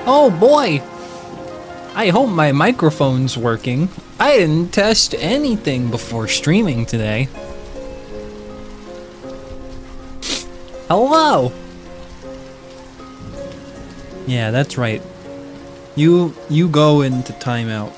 Oh boy! I hope my microphone's working. I didn't test anything before streaming today. Hello! Yeah, that's right. You go into timeout.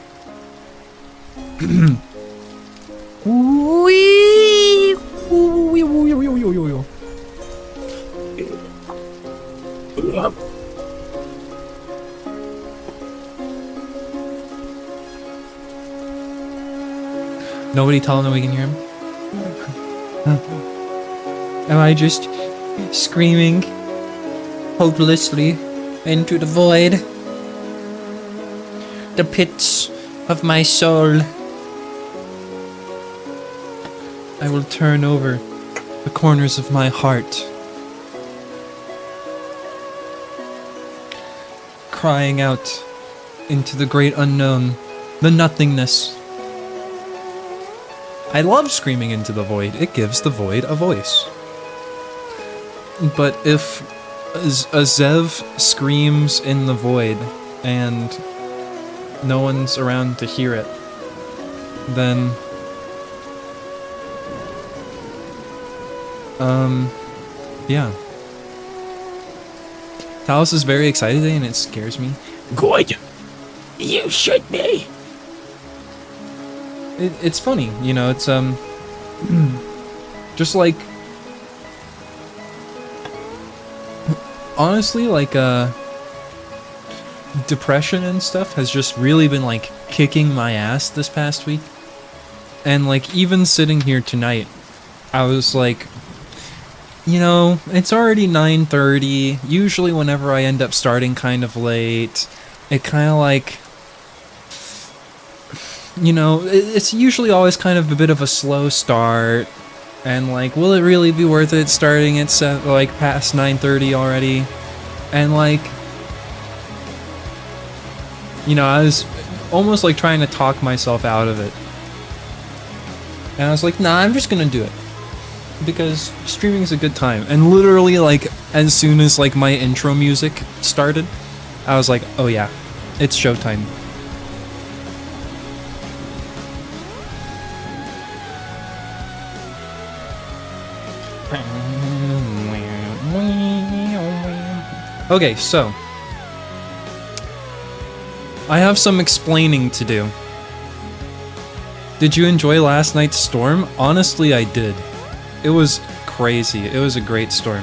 Nobody tell him that we can hear him? Am I just screaming hopelessly into the void? The pits of my soul. I will turn over the corners of my heart, crying out into the great unknown, the nothingness. I love screaming into the void. It gives the void a voice. But if a Zev screams in the void and no one's around to hear it, then yeah. Talos is very excited today and it scares me. Good. You should be. It's funny, you know, it's just like, honestly, like depression and stuff has just really been like kicking my ass this past week. And like even sitting here tonight, I was like, you know, it's already 9:30. Usually whenever I end up starting kind of late, it kind of like, you know, it's usually always kind of a bit of a slow start. And like, will it really be worth it starting at like past 9:30 already? And like, you know, I was almost like trying to talk myself out of it. And I was like, nah, I'm just gonna do it. Because streaming is a good time. And literally, like, as soon as like my intro music started, I was like, oh yeah, it's showtime. Okay, so I have some explaining to do. Did you enjoy last night's storm? Honestly, I did. It was crazy. It was a great storm.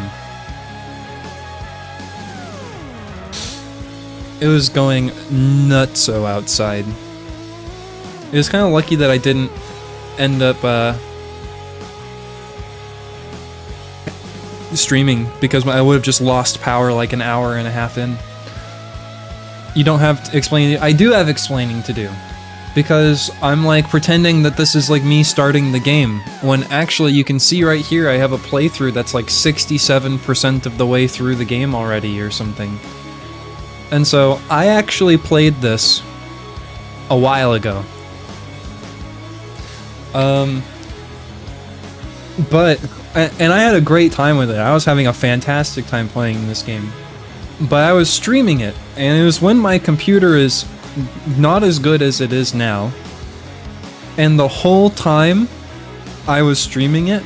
It was going nutso outside. It was kind of lucky that I didn't end up streaming, because I would have just lost power like an hour and a half in. You don't have to explain. I do have explaining to do, because I'm like pretending that this is like me starting the game, when actually you can see right here I have a playthrough that's like 67% of the way through the game already or something. And so I actually played this a while ago. And I had a great time with it. I was having a fantastic time playing this game. But I was streaming it, and it was when my computer is not as good as it is now. And the whole time I was streaming it,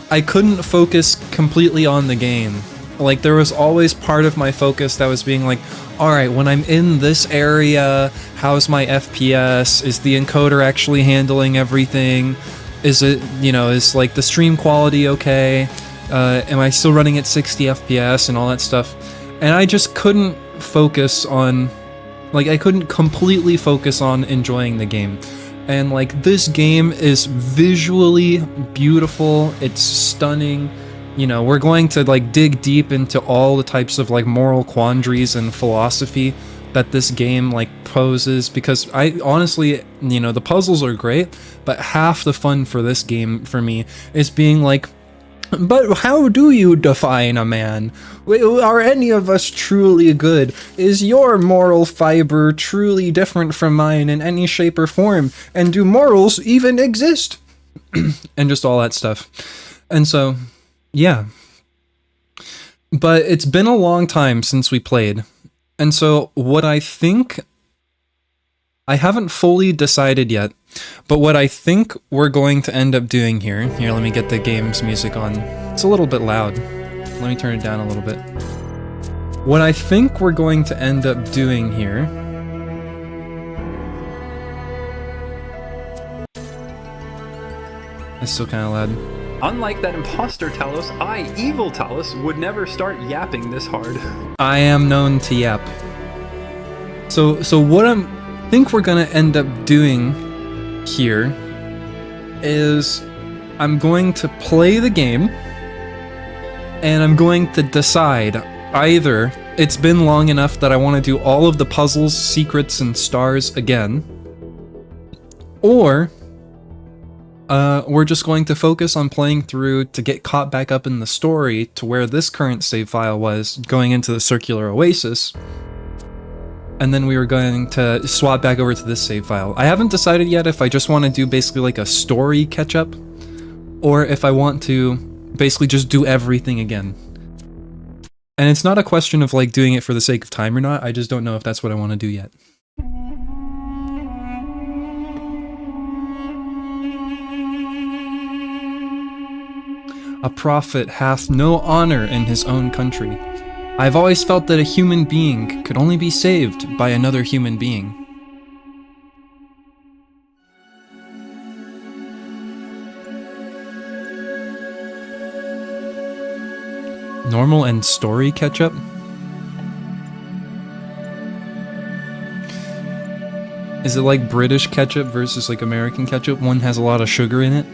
I couldn't focus completely on the game. Like, there was always part of my focus that was being like, alright, when I'm in this area, how's my FPS? Is the encoder actually handling everything? Is it, you know, is like the stream quality okay? Am I still running at 60 FPS and all that stuff? And I just couldn't focus on, like, I couldn't completely focus on enjoying the game. And like, this game is visually beautiful, it's stunning. You know, we're going to like dig deep into all the types of like moral quandaries and philosophy that this game like poses, because I honestly, you know, the puzzles are great, but half the fun for this game for me is being like, but how do you define a man? Are any of us truly good? Is your moral fiber truly different from mine in any shape or form? And do morals even exist? And just all that stuff. And so, yeah. But it's been a long time since we played. And so what I think, I haven't fully decided yet, but what I think we're going to end up doing here, let me get the game's music on. It's a little bit loud. Let me turn it down a little bit. What I think we're going to end up doing here it's still kind of loud. Unlike that imposter Talos, I, evil Talos, would never start yapping this hard. I am known to yap. So what I think we're gonna end up doing here is I'm going to play the game and I'm going to decide either it's been long enough that I want to do all of the puzzles, secrets, and stars again, or we're just going to focus on playing through to get caught back up in the story to where this current save file was, going into the circular oasis, and then we were going to swap back over to this save file. I haven't decided yet if I just want to do basically like a story catch-up, or if I want to basically just do everything again. And it's not a question of like doing it for the sake of time or not, I just don't know if that's what I want to do yet. A prophet hath no honor in his own country. I have always felt that a human being could only be saved by another human being. Normal and story ketchup? Is it like British ketchup versus like American ketchup? One has a lot of sugar in it.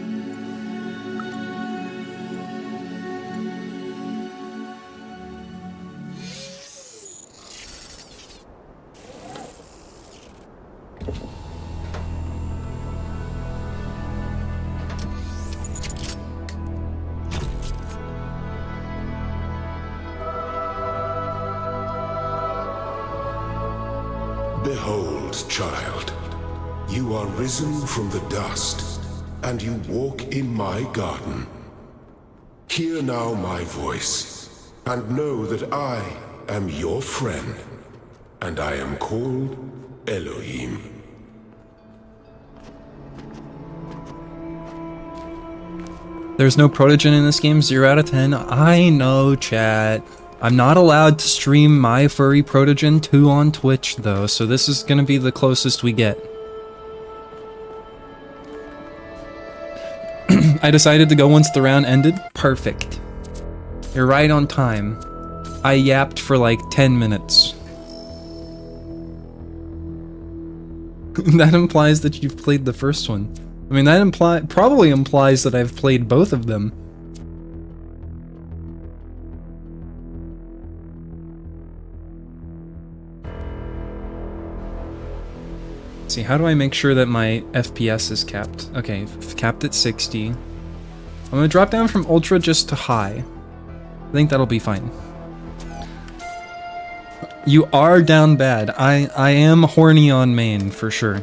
Behold, child, you are risen from the dust, and you walk in my garden. Hear now my voice, and know that I am your friend, and I am called Elohim. There's no protogen in this game, 0 out of 10. I know, chat. I'm not allowed to stream my furry protogen 2 on Twitch, though, so this is gonna be the closest we get. I decided to go once the round ended. Perfect. You're right on time. I yapped for like 10 minutes. That implies that you've played the first one. I mean, that probably implies that I've played both of them. Let's see, how do I make sure that my FPS is capped? Okay, capped at 60. I'm gonna drop down from ultra just to high. I think that'll be fine. You are down bad. I am horny on main, for sure.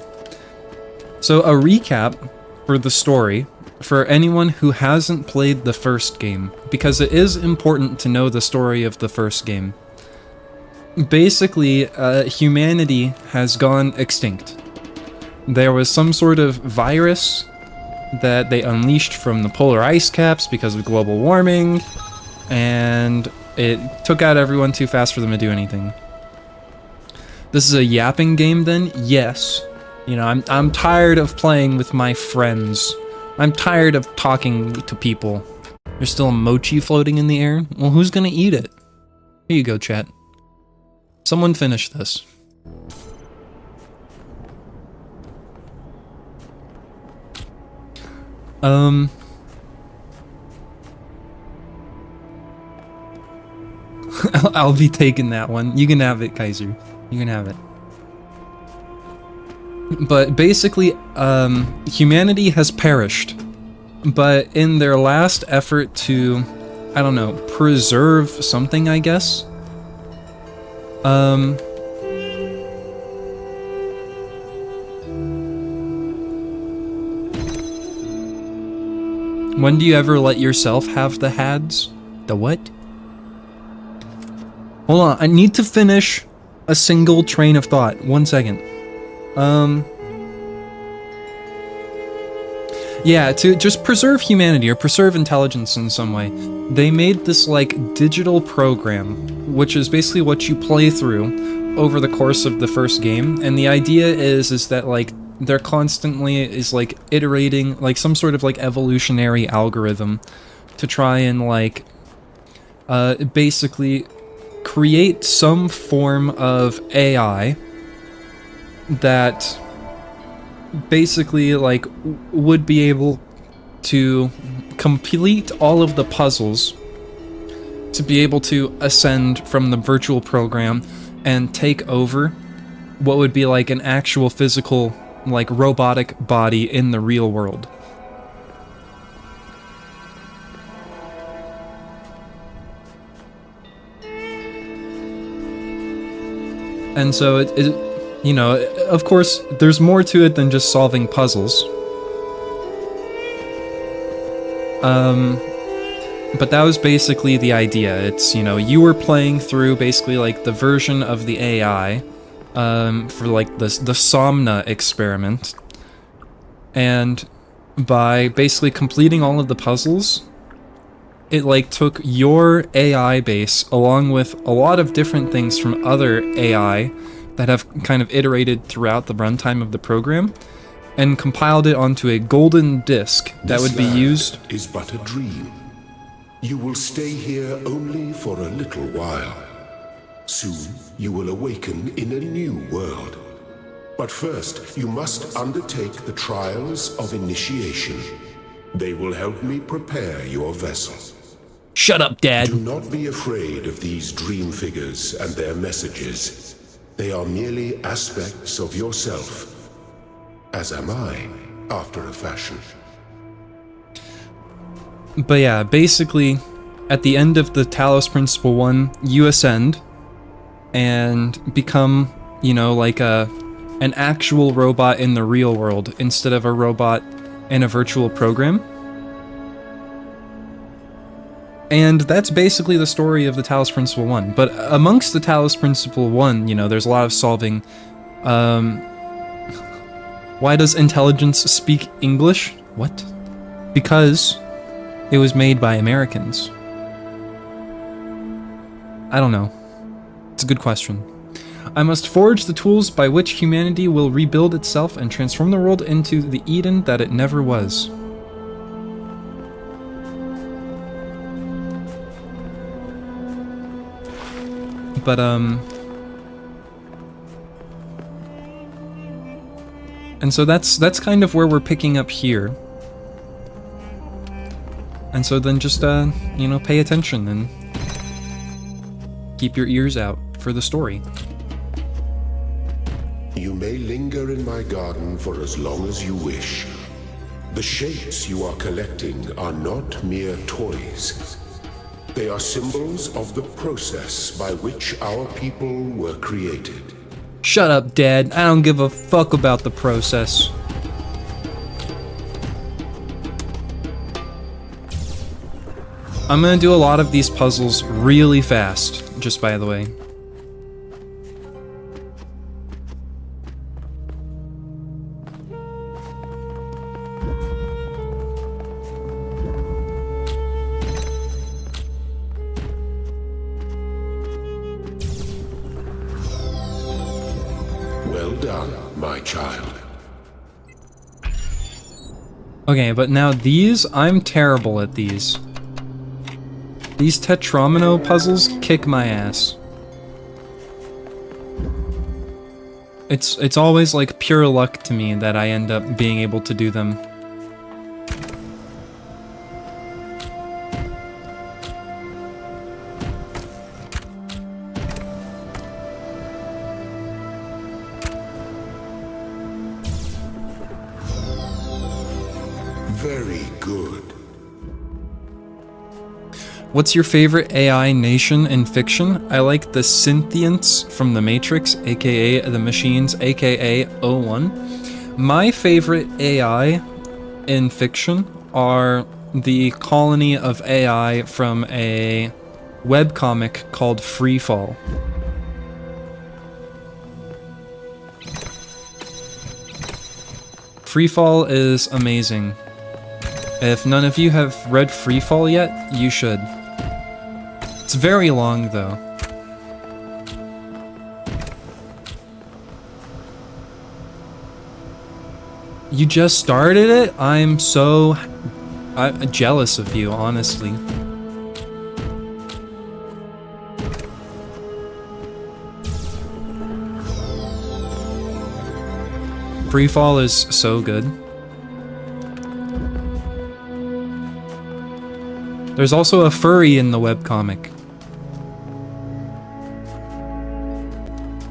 So a recap for the story, for anyone who hasn't played the first game, because it is important to know the story of the first game. Basically, humanity has gone extinct. There was some sort of virus that they unleashed from the polar ice caps because of global warming, and it took out everyone too fast for them to do anything. This is a yapping game then? Yes. You know, I'm tired of playing with my friends. I'm tired of talking to people. There's still a mochi floating in the air? Well, who's gonna eat it? Here you go, chat. Someone finish this. I'll be taking that one. You can have it, Kaiser. You can have it. But basically, humanity has perished. But in their last effort to, I don't know, preserve something, I guess? When do you ever let yourself have the HADs? The what? Hold on, I need to finish a single train of thought. 1 second. Yeah, to just preserve humanity or preserve intelligence in some way, they made this like digital program, which is basically what you play through over the course of the first game. And the idea is that like they're constantly is like iterating like some sort of like evolutionary algorithm to try and like basically create some form of AI that basically like would be able to complete all of the puzzles to be able to ascend from the virtual program and take over what would be like an actual physical like robotic body in the real world. And so it you know, of course, there's more to it than just solving puzzles. But that was basically the idea. It's, you know, you were playing through basically like the version of the AI for like the Somna experiment. And by basically completing all of the puzzles, it like took your AI base along with a lot of different things from other AI that have kind of iterated throughout the runtime of the program, and compiled it onto a golden disk that would be used. This land is but a dream. You will stay here only for a little while. Soon you will awaken in a new world. But first, you must undertake the trials of initiation. They will help me prepare your vessel. Shut up, Dad. Do not be afraid of these dream figures and their messages. They are merely aspects of yourself, as am I, after a fashion. But yeah, basically, at the end of the Talos Principle 1, you ascend and become, you know, like an actual robot in the real world instead of a robot in a virtual program. And that's basically the story of the Talos Principle 1. But amongst the Talos Principle 1, you know, there's a lot of solving. Why does intelligence speak English? What? Because it was made by Americans. I don't know. It's a good question. I must forge the tools by which humanity will rebuild itself and transform the world into the Eden that it never was. But, and so that's kind of where we're picking up here. And so then just, you know, pay attention and keep your ears out for the story. You may linger in my garden for as long as you wish. The shapes you are collecting are not mere toys. They are symbols of the process by which our people were created. Shut up, Dad. I don't give a fuck about the process. I'm gonna do a lot of these puzzles really fast, just by the way. Well done, my child. Okay, but now these, I'm terrible at these. These Tetramino puzzles kick my ass. It's always like pure luck to me that I end up being able to do them. Very good. What's your favorite AI nation in fiction? I like the Synthients from The Matrix, aka the Machines, aka O1. My favorite AI in fiction are the colony of AI from a webcomic called Freefall. Freefall is amazing. If none of you have read Freefall yet, you should. It's very long, though. You just started it? I'm so jealous of you, honestly. Freefall is so good. There's also a furry in the webcomic.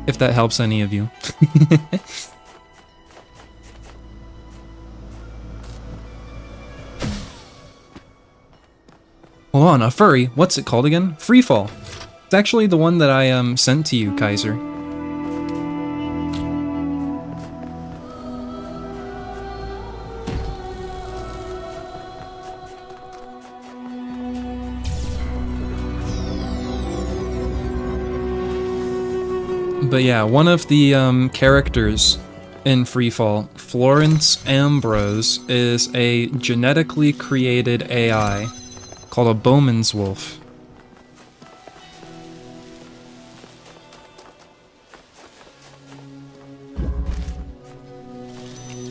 If that helps any of you. Hold on, a furry? What's it called again? Freefall. It's actually the one that I sent to you, Kaiser. But yeah, one of the characters in Freefall, Florence Ambrose, is a genetically created AI called a Bowman's Wolf.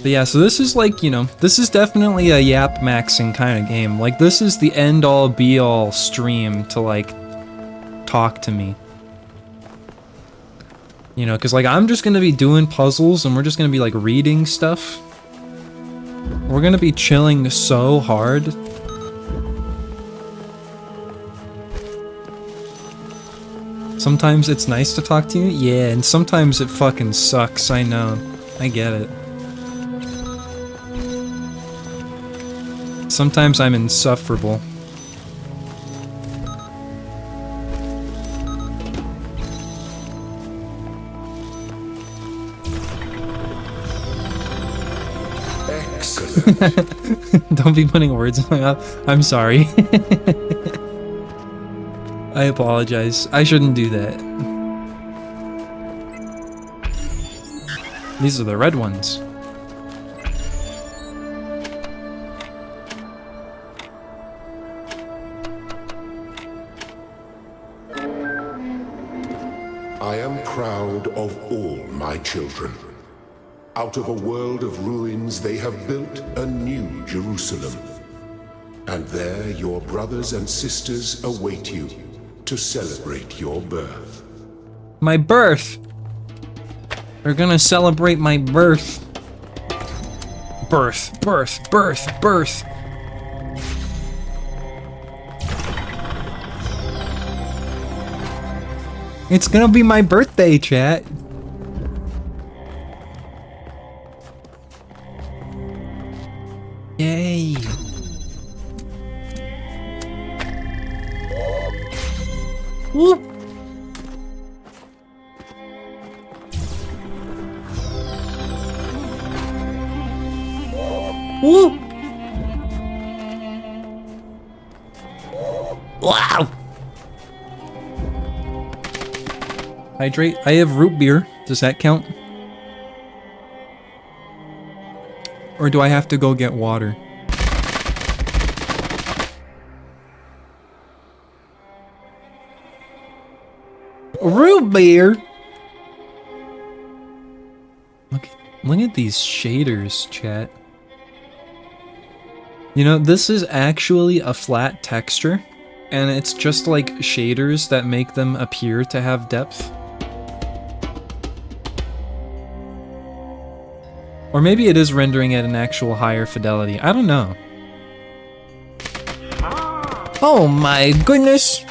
But yeah, so this is like, you know, this is definitely a yap maxing kind of game. Like, this is the end-all be-all stream to, like, talk to me. You know, because, like, I'm just gonna be doing puzzles and we're just gonna be, like, reading stuff. We're gonna be chilling so hard. Sometimes it's nice to talk to you, yeah, and sometimes it fucking sucks, I know. I get it. Sometimes I'm insufferable. Don't be putting words in my mouth. I'm sorry. I apologize. I shouldn't do that. These are the red ones. I am proud of all my children. Out of a world of ruins, they have built a new Jerusalem. And there your brothers and sisters await you to celebrate your birth. My birth! They're gonna celebrate my birth. Birth, birth, birth, birth. It's gonna be my birthday, chat. Yay. Woo. Woo. Wow. Hydrate. I have root beer. Does that count? Or do I have to go get water? Root beer? Look at these shaders, chat. You know, this is actually a flat texture, and it's just like shaders that make them appear to have depth. Or maybe it is rendering at an actual higher fidelity. I don't know. Oh my goodness!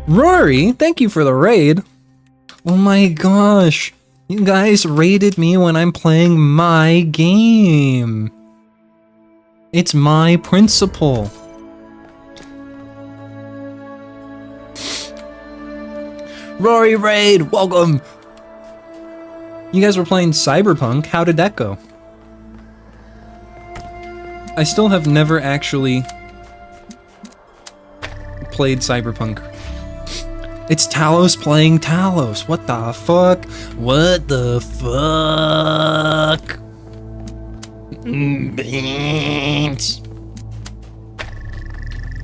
Rory, thank you for the raid. Oh my gosh. You guys raided me when I'm playing my game. It's my principle. Rory raid, welcome. You guys were playing Cyberpunk. How did that go? I still have never actually played Cyberpunk. It's Talos playing Talos. What the fuck? What the fuck?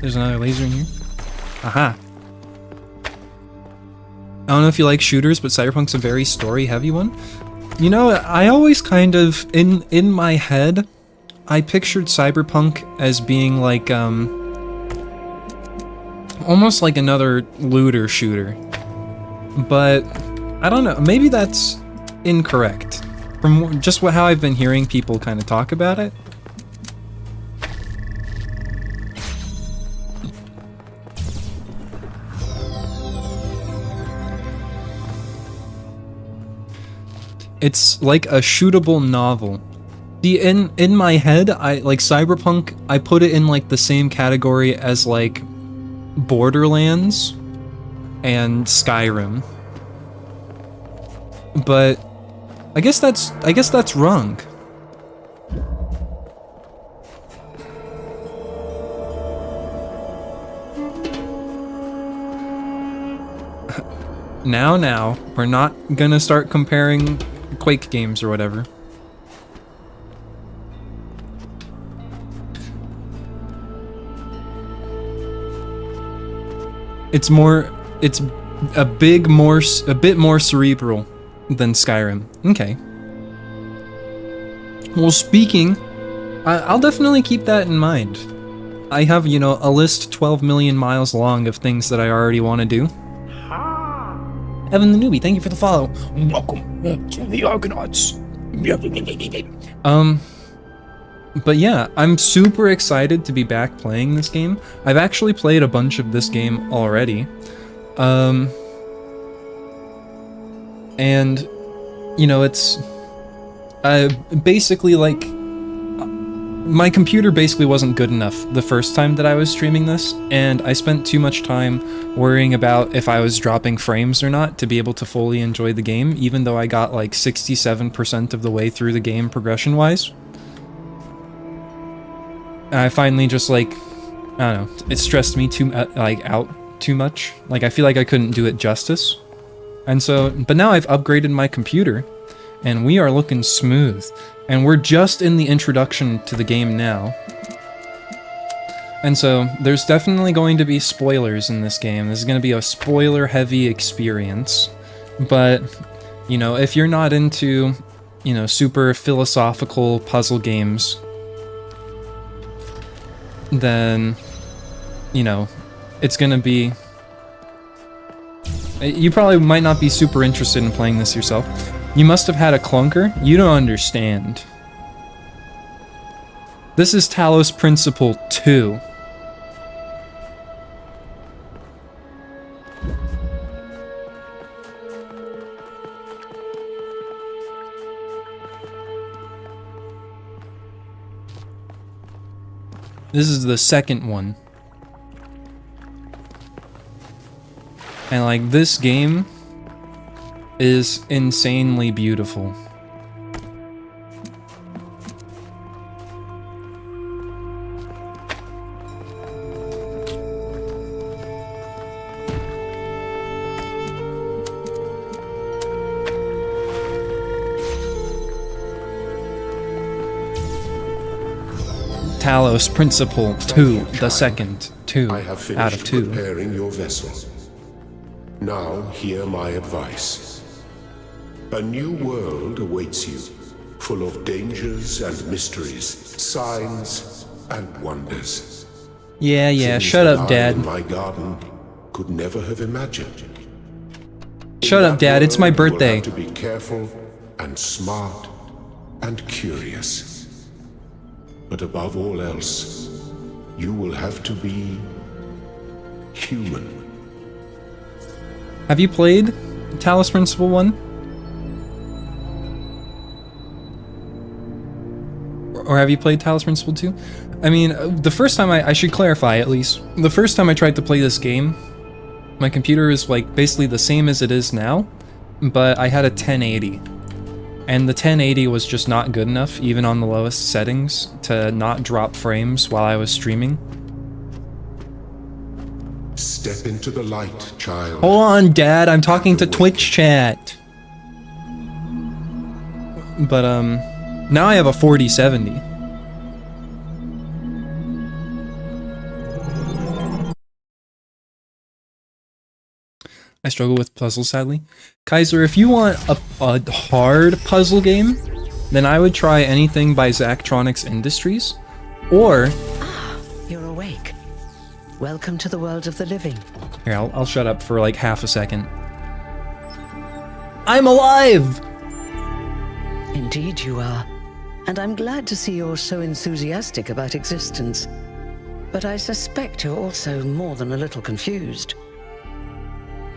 There's another laser in here. Aha. I don't know if you like shooters, but Cyberpunk's a very story-heavy one. You know, I always kind of, in my head, I pictured Cyberpunk as being like, almost like another looter shooter. But, I don't know, maybe that's incorrect. From just how I've been hearing people kind of talk about it. It's like a shootable novel. See, in my head, I like Cyberpunk, I put it in like the same category as like Borderlands and Skyrim. But I guess that's wrong. Now, we're not gonna start comparing Quake games or whatever. It's a bit more cerebral than Skyrim. Okay. Well, speaking, I'll definitely keep that in mind. I have, you know, a list 12 million miles long of things that I already want to do. Evan the Newbie, thank you for the follow. Welcome to the Argonauts. But yeah, I'm super excited to be back playing this game. I've actually played a bunch of this game already. And, you know, it's basically like my computer basically wasn't good enough the first time that I was streaming this, and I spent too much time worrying about if I was dropping frames or not to be able to fully enjoy the game, even though I got like 67% of the way through the game progression-wise. And I finally just like, I don't know, it stressed me out too much. Like, I feel like I couldn't do it justice. And so, but now I've upgraded my computer, and we are looking smooth. And we're just in the introduction to the game now. And so, there's definitely going to be spoilers in this game. This is going to be a spoiler-heavy experience. But, you know, if you're not into, you know, super philosophical puzzle games, then, you know, it's going to be... You probably might not be super interested in playing this yourself. You must have had a clunker? You don't understand. This is Talos Principle 2. This is the second one. And like, this game is insanely beautiful. Talos Principle 2, the second, 2 I have out of finished 2. preparing your vessel. Now hear my advice. A new world awaits you, full of dangers and mysteries, signs and wonders. Yeah, Things shut that up, I Dad. in my garden could never have imagined. Shut In up, that Dad, it's my world, you will birthday. have to be careful and smart and curious. But above all else, you will have to be human. Have you played Talos Principle 1? Or have you played Talos Principle 2? I mean, the first time I should clarify at least, the first time I tried to play this game, my computer is like basically the same as it is now, but I had a 1080. And the 1080 was just not good enough, even on the lowest settings, to not drop frames while I was streaming. Step into the light, child. Hold on, Dad, I'm talking to Twitch chat. But, Now I have a 4070. I struggle with puzzles, sadly. Kaiser, if you want a hard puzzle game, then I would try anything by Zachtronics Industries, or... You're awake. Welcome to the world of the living. Here, I'll shut up for like half a second. I'm alive! Indeed you are. And I'm glad to see you're so enthusiastic about existence. But I suspect you're also more than a little confused.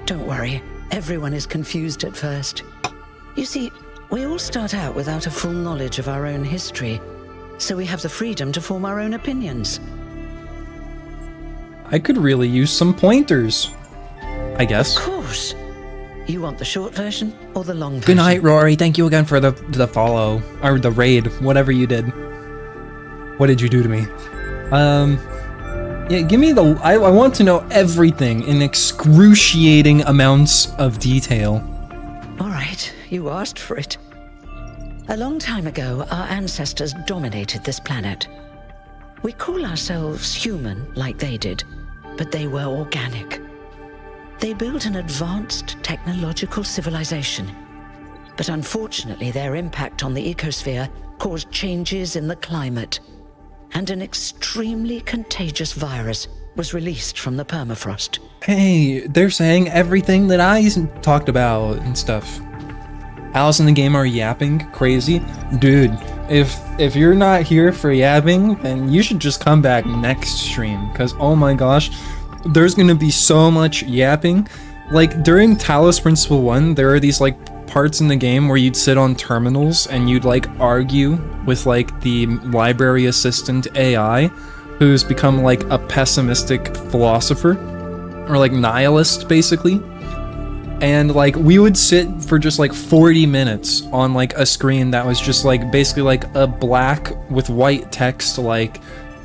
Don't worry, everyone is confused at first. You see, we all start out without a full knowledge of our own history, so we have the freedom to form our own opinions. I could really use some pointers, I guess. Of course. You want the short version or the long version? Good night, Rory. Thank you again for the follow, or the raid, whatever you did. What did you do to me? Yeah, give me the... I want to know everything in excruciating amounts of detail. All right, you asked for it. A long time ago, our ancestors dominated this planet. We call ourselves human, like they did, but they were organic. They built an advanced technological civilization. But unfortunately, their impact on the ecosphere caused changes in the climate, and an extremely contagious virus was released from the permafrost. Hey, they're saying everything that I talked about and stuff. Alice in the game are yapping crazy. Dude, if you're not here for yapping, then you should just come back next stream, because oh my gosh, there's gonna be so much yapping. Like, during Talos Principle 1, there are these, like, parts in the game where you'd sit on terminals and you'd, like, argue with, like, the library assistant AI, who's become, like, a pessimistic philosopher, or, like, nihilist, basically. And, like, we would sit for just, like, 40 minutes on, like, a screen that was just, like, basically, like, a black with white text, like,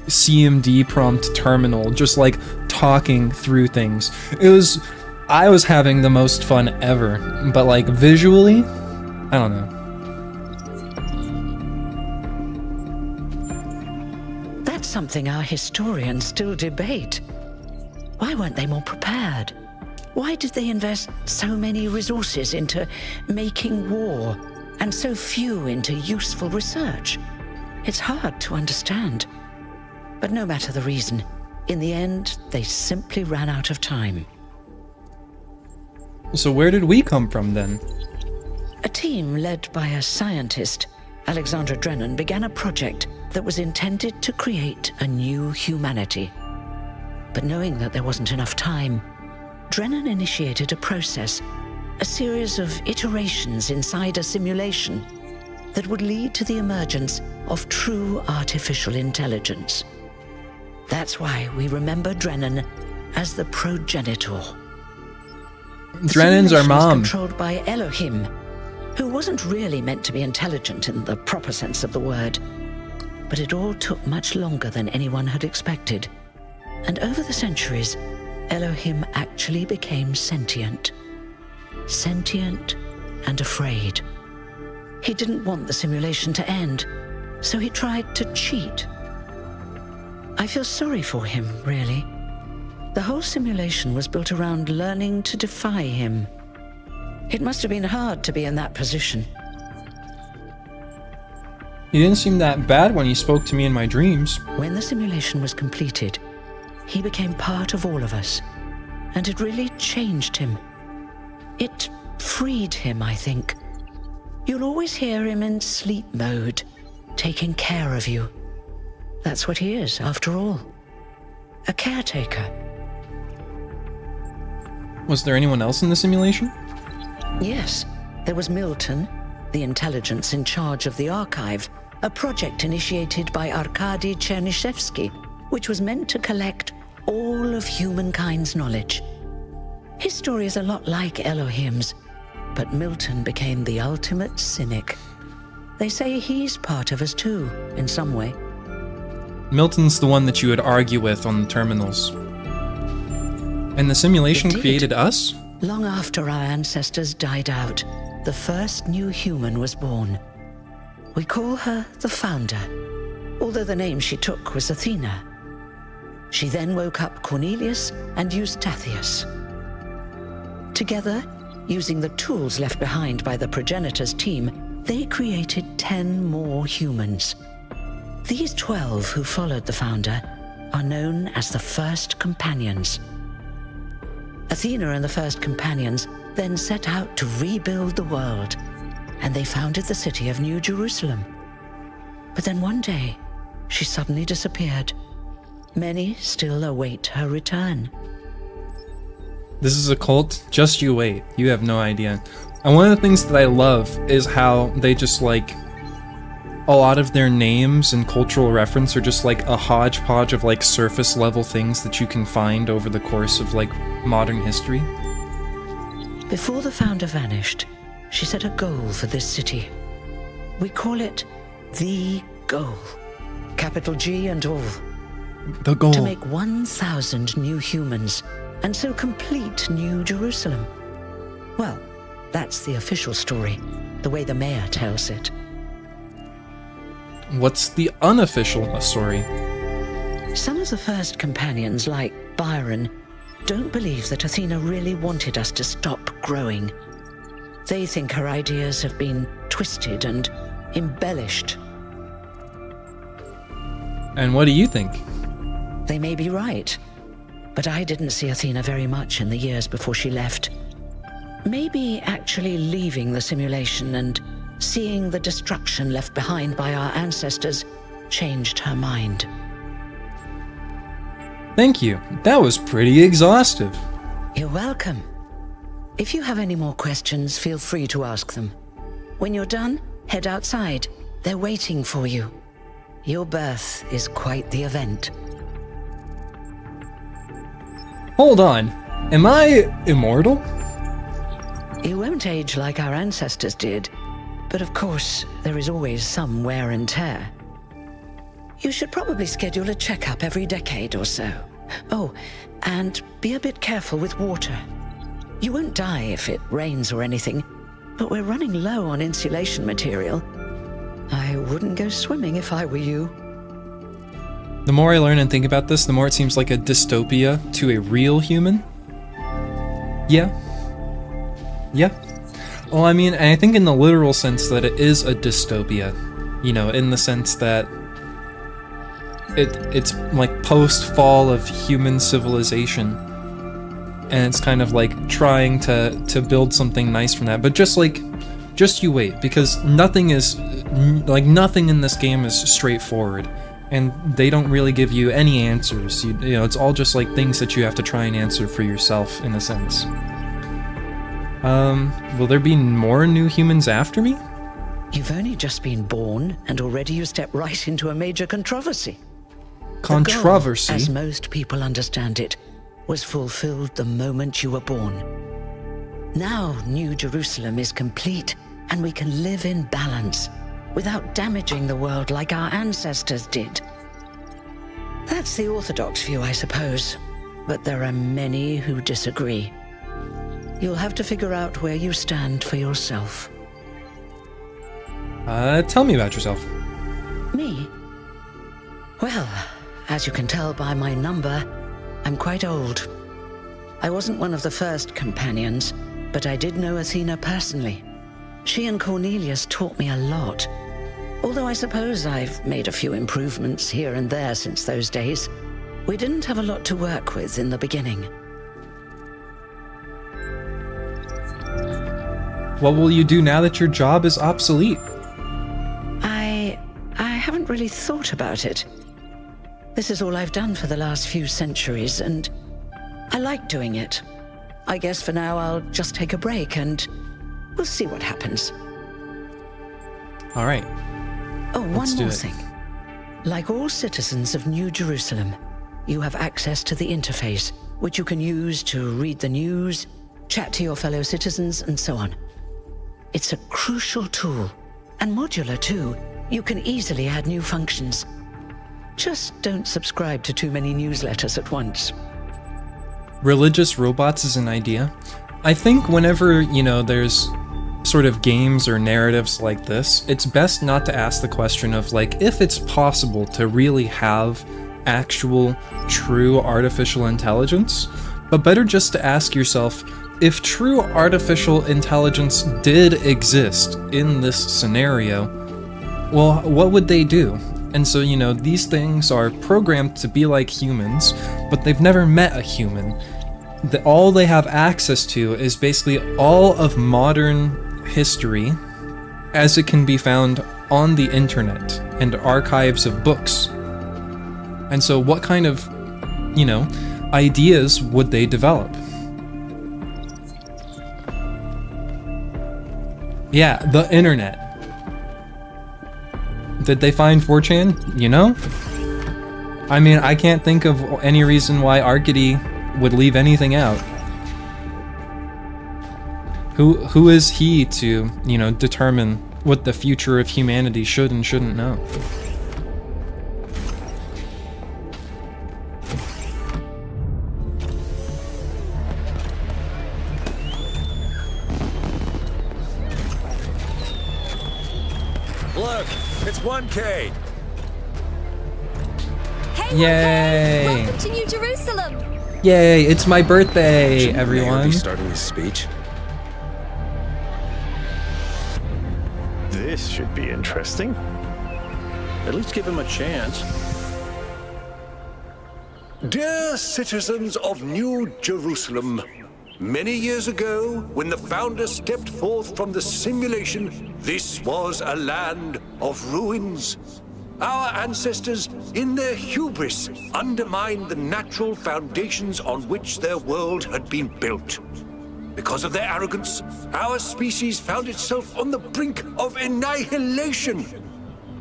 CMD prompt terminal, just, like, talking through things. I was having the most fun ever, but, like, visually, I don't know. That's something our historians still debate. Why weren't they more prepared? Why did they invest so many resources into making war, and so few into useful research? It's hard to understand. But no matter the reason, in the end, they simply ran out of time. So where did we come from, then? A team led by a scientist, Alexandra Drennan, began a project that was intended to create a new humanity. But knowing that there wasn't enough time, Drennan initiated a process, a series of iterations inside a simulation that would lead to the emergence of true artificial intelligence. That's why we remember Drennan as the progenitor. Drennan's our mom. Was controlled by Elohim, who wasn't really meant to be intelligent in the proper sense of the word. But it all took much longer than anyone had expected. And over the centuries, Elohim actually became sentient. Sentient and afraid. He didn't want the simulation to end, so he tried to cheat. I feel sorry for him, really. The whole simulation was built around learning to defy him. It must have been hard to be in that position. He didn't seem that bad when he spoke to me in my dreams. When the simulation was completed, he became part of all of us, and it really changed him. It freed him, I think. You'll always hear him in sleep mode, taking care of you. That's what he is, after all. A caretaker. Was there anyone else in the simulation? Yes, there was Milton, the intelligence in charge of the archive, a project initiated by Arkady Chernyshevsky, which was meant to collect all of humankind's knowledge. His story is a lot like Elohim's, but Milton became the ultimate cynic. They say he's part of us too, in some way. Milton's the one that you would argue with on the terminals. And the simulation created us? Long after our ancestors died out, the first new human was born. We call her the Founder, although the name she took was Athena. She then woke up Cornelius and Eustathius. Together, using the tools left behind by the progenitors' team, they created 10 more humans. These 12 who followed the Founder are known as the First Companions. Athena and the First Companions then set out to rebuild the world, and they founded the city of New Jerusalem. But then one day, she suddenly disappeared. Many still await her return. This is a cult, just you wait. You have no idea. And one of the things that I love is how they just like, a lot of their names and cultural reference are just like a hodgepodge of like surface level things that you can find over the course of like modern history. Before the Founder vanished, she set a goal for this city. We call it the goal. Capital G and all. The goal. To make 1,000 new humans, and so complete New Jerusalem. Well, that's the official story, the way the mayor tells it. What's the unofficial story? Some of the First Companions, like Byron, don't believe that Athena really wanted us to stop growing. They think her ideas have been twisted and embellished. And what do you think? They may be right, but I didn't see Athena very much in the years before she left. Maybe actually leaving the simulation and seeing the destruction left behind by our ancestors changed her mind. Thank you. That was pretty exhaustive. You're welcome. If you have any more questions, feel free to ask them. When you're done, head outside. They're waiting for you. Your birth is quite the event. Hold on. Am I immortal? You won't age like our ancestors did, but of course, there is always some wear and tear. You should probably schedule a checkup every decade or so. Oh, and be a bit careful with water. You won't die if it rains or anything, but we're running low on insulation material. I wouldn't go swimming if I were you. The more I learn and think about this, the more it seems like a dystopia to a real human. Yeah. Well, I mean, I think in the literal sense that it is a dystopia. You know, in the sense that it's like post-fall of human civilization. And it's kind of like trying to build something nice from that. But just you wait, because nothing in this game is straightforward. And they don't really give you any answers. You know, it's all just like things that you have to try and answer for yourself, in a sense. Will there be more new humans after me? You've only just been born, and already you step right into a major controversy. Controversy? The goal, as most people understand it, was fulfilled the moment you were born. Now New Jerusalem is complete, and we can live in balance, without damaging the world like our ancestors did. That's the orthodox view, I suppose, but there are many who disagree. You'll have to figure out where you stand for yourself. Tell me about yourself. Me? Well, as you can tell by my number, I'm quite old. I wasn't one of the First Companions, but I did know Athena personally. She and Cornelius taught me a lot. Although I suppose I've made a few improvements here and there since those days. We didn't have a lot to work with in the beginning. What will you do now that your job is obsolete? I haven't really thought about it. This is all I've done for the last few centuries, and I like doing it. I guess for now I'll just take a break and we'll see what happens. All right. Oh, one more it. thing. Like all citizens of New Jerusalem, you have access to the interface, which you can use to read the news, chat to your fellow citizens, and so on. It's a crucial tool, and modular too. You can easily add new functions. Just don't subscribe to too many newsletters at once. Religious robots is an idea. I think whenever, you know, there's sort of games or narratives like this, it's best not to ask the question of like if it's possible to really have actual true artificial intelligence, but better just to ask yourself, if true artificial intelligence did exist in this scenario, well, what would they do? And so, you know, these things are programmed to be like humans, but they've never met a human. All they have access to is basically all of modern history as it can be found on the internet and archives of books. And so what kind of, you know, ideas would they develop? Yeah, the internet. Did they find 4chan? You know? I mean, I can't think of any reason why Arkady would leave anything out. Who is he to, you know, determine what the future of humanity should and shouldn't know? Look, it's 1K. Hey, Yay! 1K! Welcome to New Jerusalem! Yay, it's my birthday, Shouldn't the mayor everyone. be starting his speech. This should be interesting. At least give him a chance. Dear citizens of New Jerusalem, many years ago, when the founder stepped forth from the simulation, this was a land of ruins. Our ancestors, in their hubris, undermined the natural foundations on which their world had been built. Because of their arrogance, our species found itself on the brink of annihilation.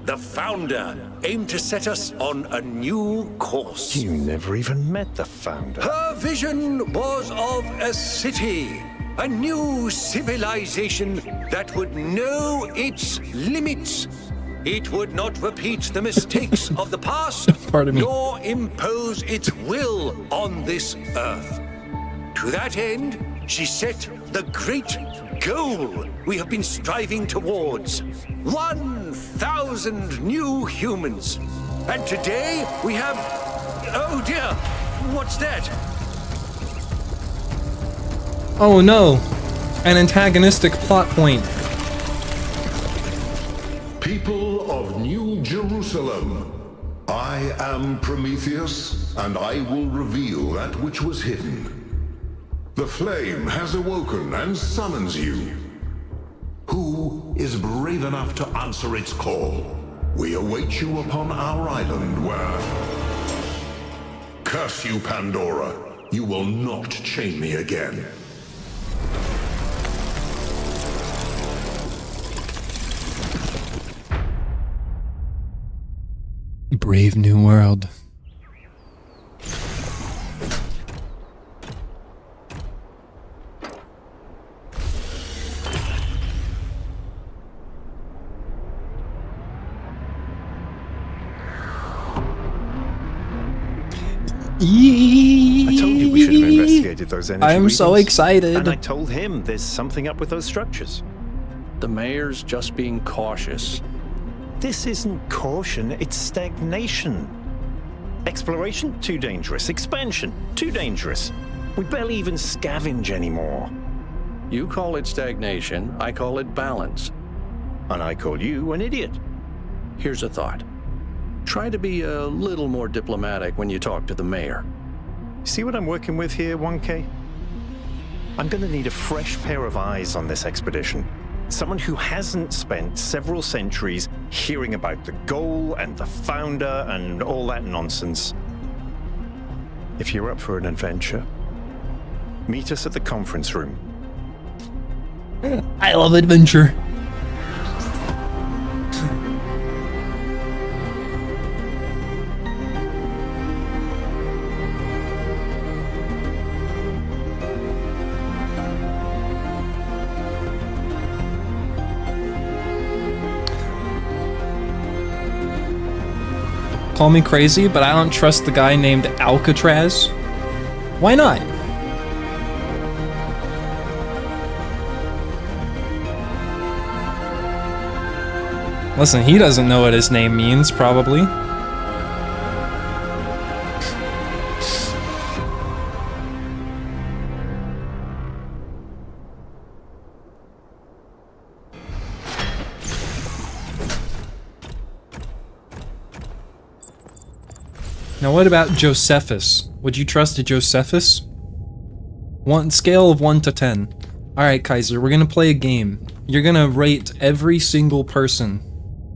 The founder aimed to set us on a new course. You never even met the founder. Her vision was of a city, a new civilization that would know its limits. It would not repeat the mistakes of the past, Pardon me. nor impose its will on this earth. To that end, she set the great goal we have been striving towards. 1,000 new humans. And today we have... Oh dear, what's that? Oh no, an antagonistic plot point. People of New Jerusalem, I am Prometheus, and I will reveal that which was hidden. The flame has awoken and summons you. Who is brave enough to answer its call? We await you upon our island where... Curse you, Pandora. You will not chain me again. Brave New World. I told you we should have investigated those energy I'm so readings. excited. And I told him there's something up with those structures. The mayor's just being cautious. This isn't caution, it's stagnation. Exploration? Too dangerous. Expansion? Too dangerous. We barely even scavenge anymore. You call it stagnation, I call it balance. And I call you an idiot. Here's a thought. Try to be a little more diplomatic when you talk to the mayor. See what I'm working with here, 1K? I'm gonna need a fresh pair of eyes on this expedition. Someone who hasn't spent several centuries hearing about the goal and the founder and all that nonsense. If you're up for an adventure, meet us at the conference room. I love adventure. Call me crazy, but I don't trust the guy named Alcatraz. Why not? Listen, he doesn't know what his name means, probably. Now what about Josephus? Would you trust a Josephus? Scale of 1 to 10. Alright, Kaiser, we're gonna play a game. You're gonna rate every single person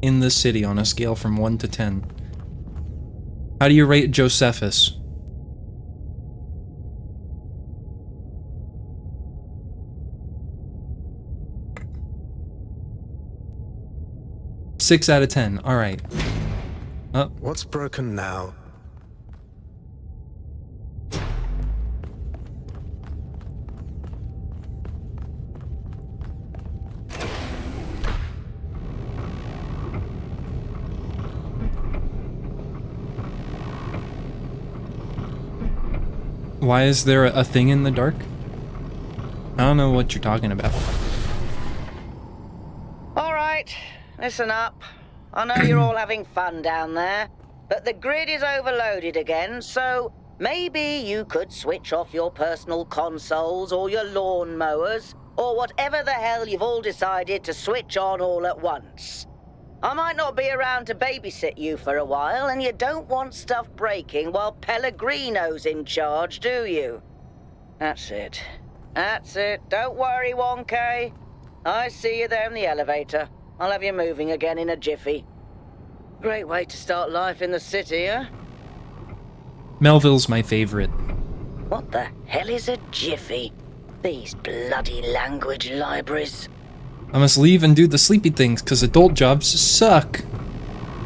in this city on a scale from 1 to 10. How do you rate Josephus? Six out of 10. Alright. What's broken now? Why is there a thing in the dark? I don't know what you're talking about. All right, listen up. I know you're all having fun down there, but the grid is overloaded again, so maybe you could switch off your personal consoles or your lawn mowers, or whatever the hell you've all decided to switch on all at once. I might not be around to babysit you for a while, and you don't want stuff breaking while Pellegrino's in charge, do you? That's it. That's it. Don't worry, 1K. I see you there in the elevator. I'll have you moving again in a jiffy. Great way to start life in the city, huh? Melville's my favorite. What the hell is a jiffy? These bloody language libraries. I must leave and do the sleepy things, because adult jobs suck.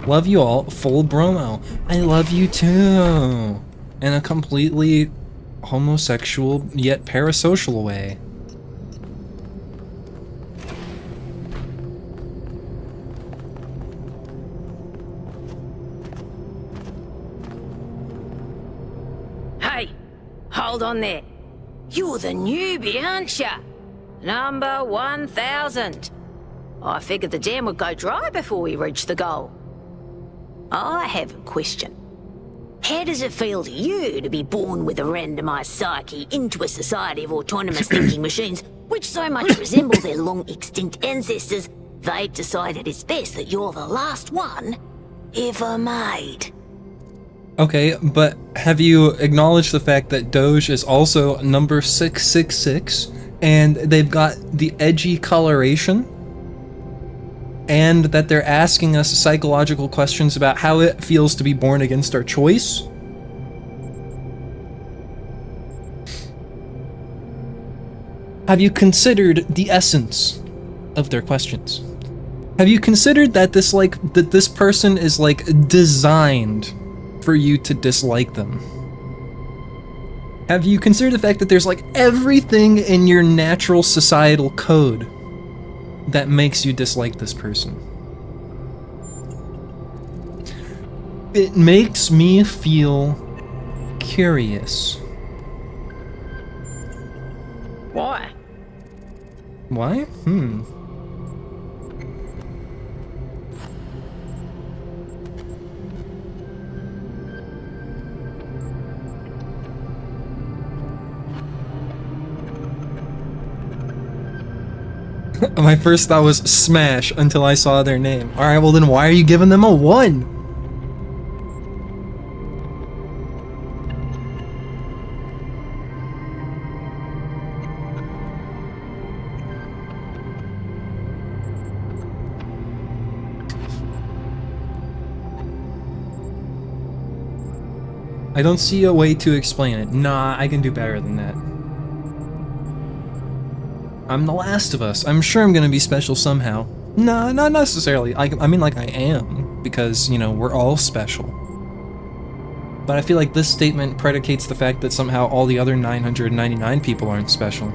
Love you all, full bromo. I love you too. In a completely homosexual yet parasocial way. Hey, hold on there. You're the newbie, aren't ya? Number 1000. I figured the dam would go dry before we reach the goal. I have a question. How does it feel to you to be born with a randomized psyche into a society of autonomous thinking machines which so much resemble their long-extinct ancestors, they've decided it's best that you're the last one ever made? Okay, but have you acknowledged the fact that Doge is also number 666? And they've got the edgy coloration, and that they're asking us psychological questions about how it feels to be born against our choice? Have you considered the essence of their questions? Have you considered that this person is designed for you to dislike them? Have you considered the fact that there's everything in your natural societal code that makes you dislike this person? It makes me feel curious. Why? Why? My first thought was smash until I saw their name. Alright, well then why are you giving them a 1? I don't see a way to explain it. Nah, I can do better than that. I'm the Last of Us. I'm sure I'm gonna be special somehow. No, not necessarily. I mean, I am, because, we're all special. But I feel like this statement predicates the fact that somehow all the other 999 people aren't special.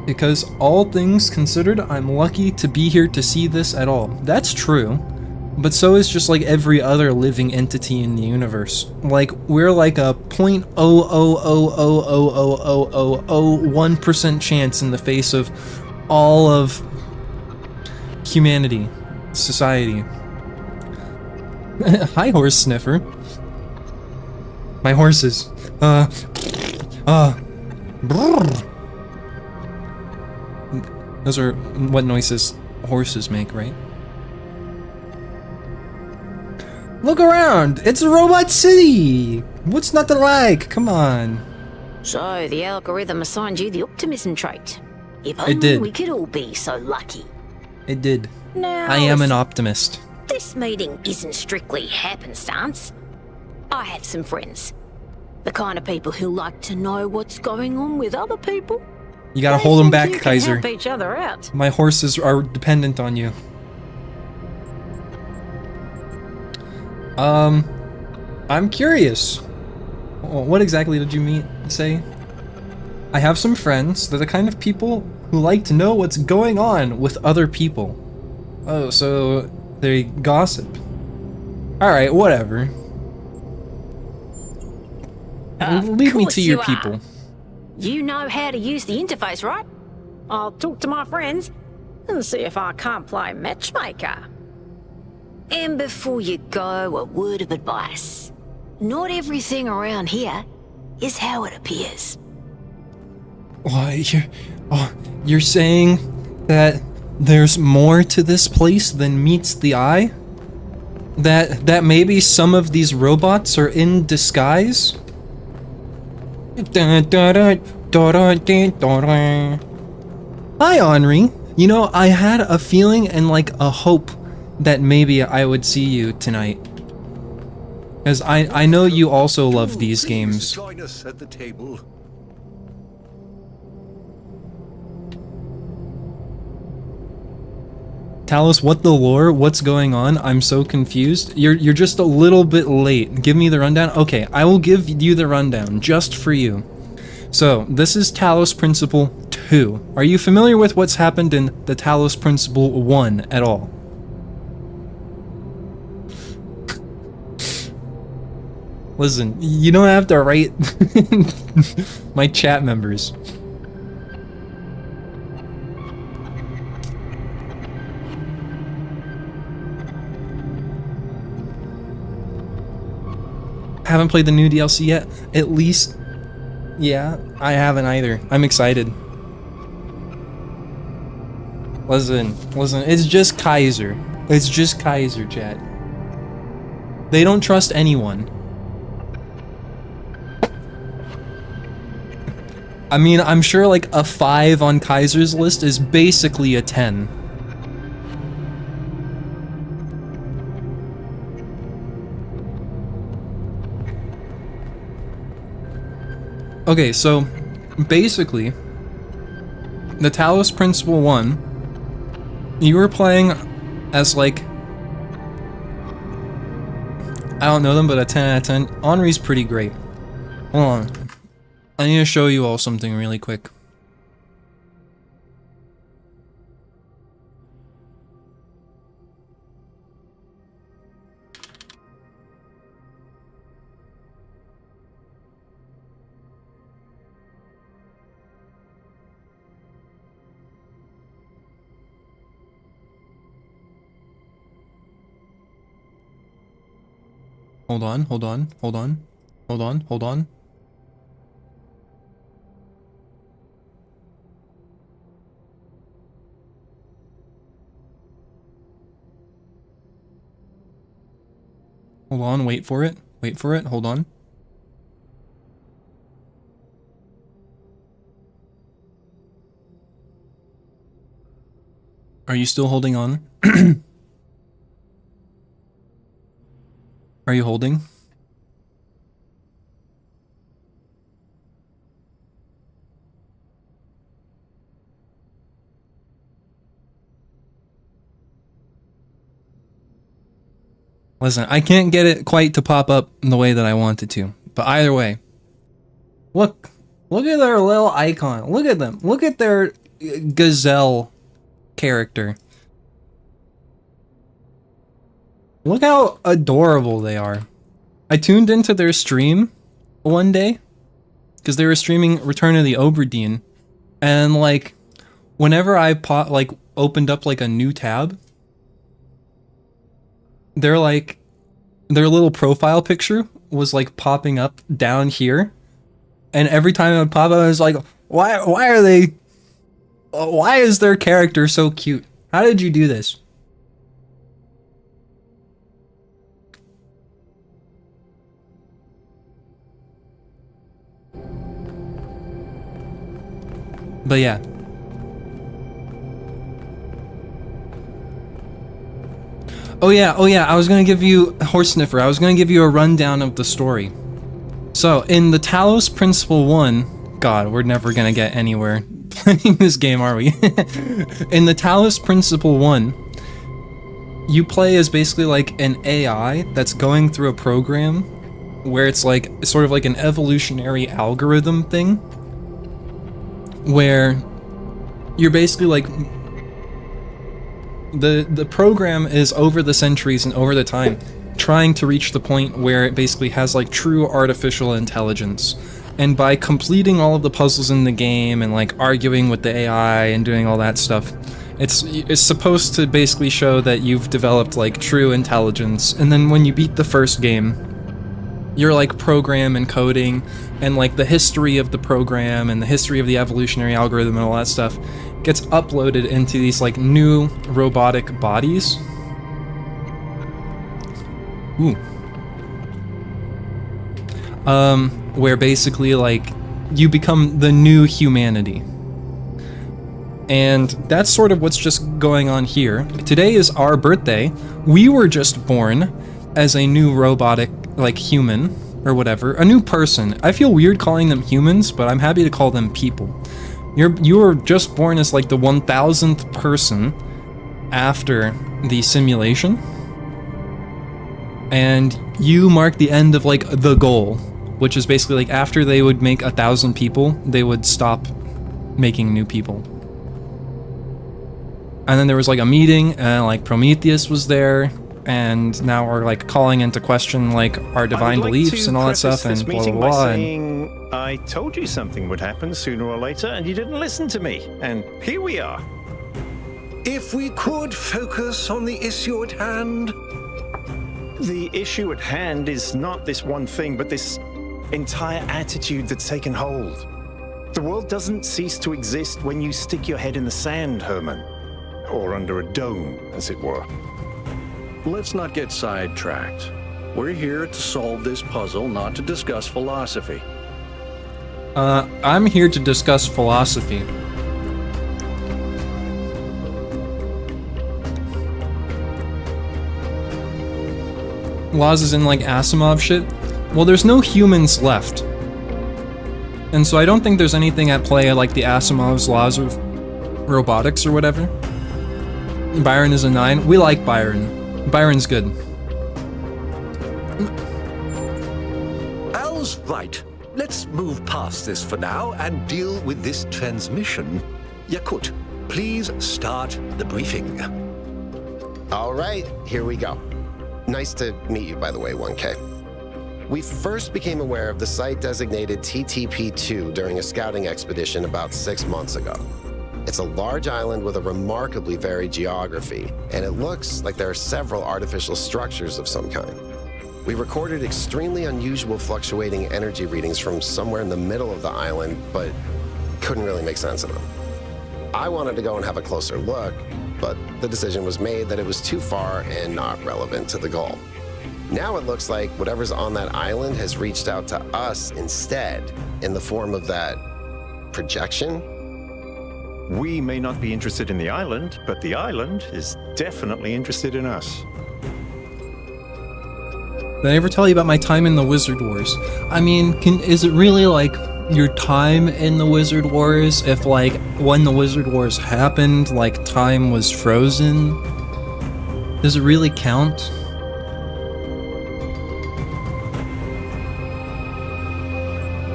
Because all things considered, I'm lucky to be here to see this at all. That's true. But so is just every other living entity in the universe. We're a 0.0000001% chance in the face of all of humanity, society. Hi, horse sniffer. My horses. Brrr. Those are what noises horses make, right? Look around! It's a robot city! What's not to like? Come on. So, the algorithm assigned you the optimism trait. If It did. only we could all be so lucky. It did. Now, I am an optimist. this meeting isn't strictly happenstance. I have some friends. The kind of people who like to know what's going on with other people. You gotta They hold them think back, you can Kaiser. help each other out. My horses are dependent on you. I'm curious. What exactly did you say? I have some friends. They're the kind of people who like to know what's going on with other people. Oh, so they gossip. Alright, whatever. Lead me to your people. You know how to use the interface, right? I'll talk to my friends and see if I can't play matchmaker. And before you go, a word of advice. Not everything around here is how it appears. Why, you're saying that there's more to this place than meets the eye? That maybe some of these robots are in disguise? Hi, Henri. You know, I had a feeling and like a hope that maybe I would see you tonight. Because I know you also love these games. Join us at the table. Talos, what the lore? What's going on? I'm so confused. You're just a little bit late. Give me the rundown? Okay, I will give you the rundown, just for you. So, this is Talos Principle 2. Are you familiar with what's happened in the Talos Principle 1 at all? Listen, you don't have to write my chat members. Haven't played the new DLC yet? At least, yeah, I haven't either. I'm excited. Listen, it's just Kaiser. It's just Kaiser, chat. They don't trust anyone. I mean, I'm sure like a 5 on Kaiser's list is basically a 10. Okay, so basically, the Talos Principle 1, you were playing as like, I don't know them, but a 10 out of 10. Henri's pretty great. Hold on. I need to show you all something really quick. Hold on. Hold on. Hold on, wait for it, hold on. Are you still holding on? Are you holding? Listen, I can't get it quite to pop up in the way that I want it to. But either way. Look at their little icon. Look at them. Look at their gazelle character. Look how adorable they are. I tuned into their stream one day because they were streaming Return of the Obra Dinn, and like whenever I opened up like a new tab, their little profile picture was like popping up down here, and every time it would pop up, I was like, why is their character so cute? How did you do this? But yeah. Oh yeah, I was gonna give you, Horse Sniffer, I was gonna give you a rundown of the story. So, in the Talos Principle 1, God, we're never gonna get anywhere playing this game, are we? In the Talos Principle 1, you play as basically like an AI that's going through a program where it's like, sort of like an evolutionary algorithm thing, where you're basically like, the program is over the centuries and over the time trying to reach the point where it basically has like true artificial intelligence. And by completing all of the puzzles in the game and like arguing with the AI and doing all that stuff, it's supposed to basically show that you've developed like true intelligence. And then when you beat the first game, your like program and coding and like the history of the program and the history of the evolutionary algorithm and all that stuff gets uploaded into these like new robotic bodies. Ooh. Where basically like you become the new humanity. And that's sort of what's just going on here. Today is our birthday. We were just born as a new robotic, like, human or whatever, a new person. I feel weird calling them humans, but I'm happy to call them people. You were just born as like the 1000th person after the simulation, and you mark the end of like the goal, which is basically like after they would make 1,000 people, they would stop making new people. And then there was like a meeting, and like Prometheus was there, and now we're like calling into question like our divine beliefs and all that stuff, and blah blah blah. Saying, I told you something would happen sooner or later, and you didn't listen to me. And here we are. If we could focus on the issue at hand. The issue at hand is not this one thing, but this entire attitude that's taken hold. The world doesn't cease to exist when you stick your head in the sand, Herman. Or under a dome, as it were. Let's not get sidetracked. We're here to solve this puzzle, not to discuss philosophy. I'm here to discuss philosophy. Laws is in like Asimov shit. Well, there's no humans left. And so I don't think there's anything at play like the Asimov's laws of robotics or whatever. Byron is a 9. We like Byron. Byron's good. Al's right. Let's move past this for now and deal with this transmission. Yakut, please start the briefing. All right, here we go. Nice to meet you, by the way, 1K. We first became aware of the site designated TTP-2 during a scouting expedition about 6 months ago. It's a large island with a remarkably varied geography, and it looks like there are several artificial structures of some kind. We recorded extremely unusual fluctuating energy readings from somewhere in the middle of the island, but couldn't really make sense of them. I wanted to go and have a closer look, but the decision was made that it was too far and not relevant to the goal. Now it looks like whatever's on that island has reached out to us instead, in the form of that projection. We may not be interested in the island, but the island is definitely interested in us. Did I ever tell you about my time in the Wizard Wars? I mean, is it really like your time in the Wizard Wars if like when the Wizard Wars happened, like time was frozen? Does it really count?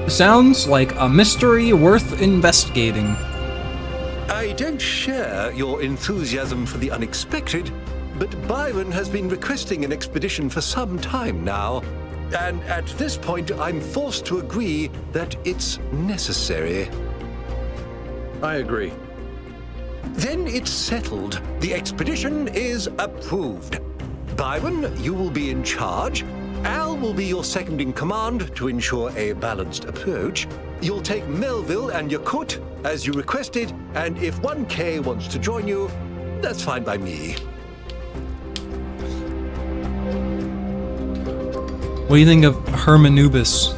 Sounds like a mystery worth investigating. I don't share your enthusiasm for the unexpected, but Byron has been requesting an expedition for some time now, and at this point I'm forced to agree that it's necessary. I agree. Then it's settled. The expedition is approved. Byron, you will be in charge. Al will be your second in command to ensure a balanced approach. You'll take Melville and Yakut as you requested, and if 1K wants to join you, that's fine by me. What do you think of Hermanubis?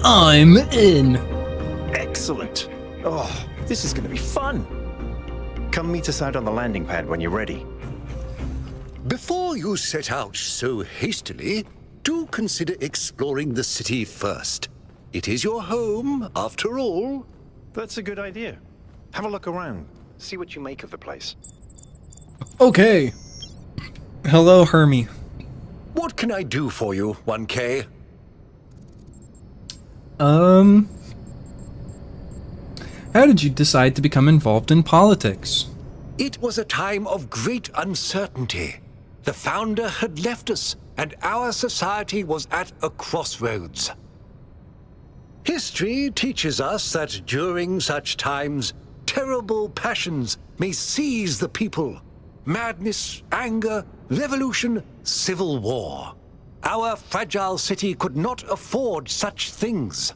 I'm in. Excellent. Oh, this is going to be fun. Come meet us out on the landing pad when you're ready. Before you set out so hastily, do consider exploring the city first. It is your home, after all. That's a good idea. Have a look around. See what you make of the place. Okay. Hello, Hermie. What can I do for you, 1K? How did you decide to become involved in politics? It was a time of great uncertainty. The founder had left us, and our society was at a crossroads. History teaches us that during such times, terrible passions may seize the people. Madness, anger, revolution, civil war. Our fragile city could not afford such things.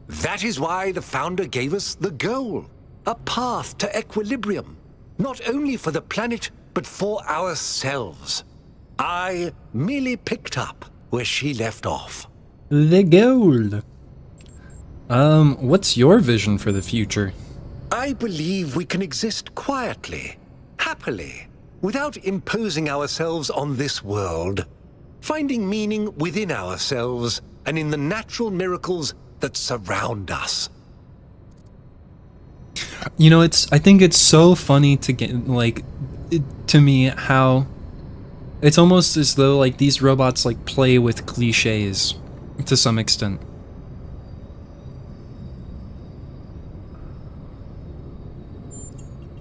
That is why the founder gave us the goal, a path to equilibrium, not only for the planet, but for ourselves. I merely picked up where she left off. The gold. What's your vision for the future? I believe we can exist quietly, happily, without imposing ourselves on this world, finding meaning within ourselves and in the natural miracles that surround us. You know, I think it's so funny to get, to me, how it's almost as though, these robots, play with cliches to some extent.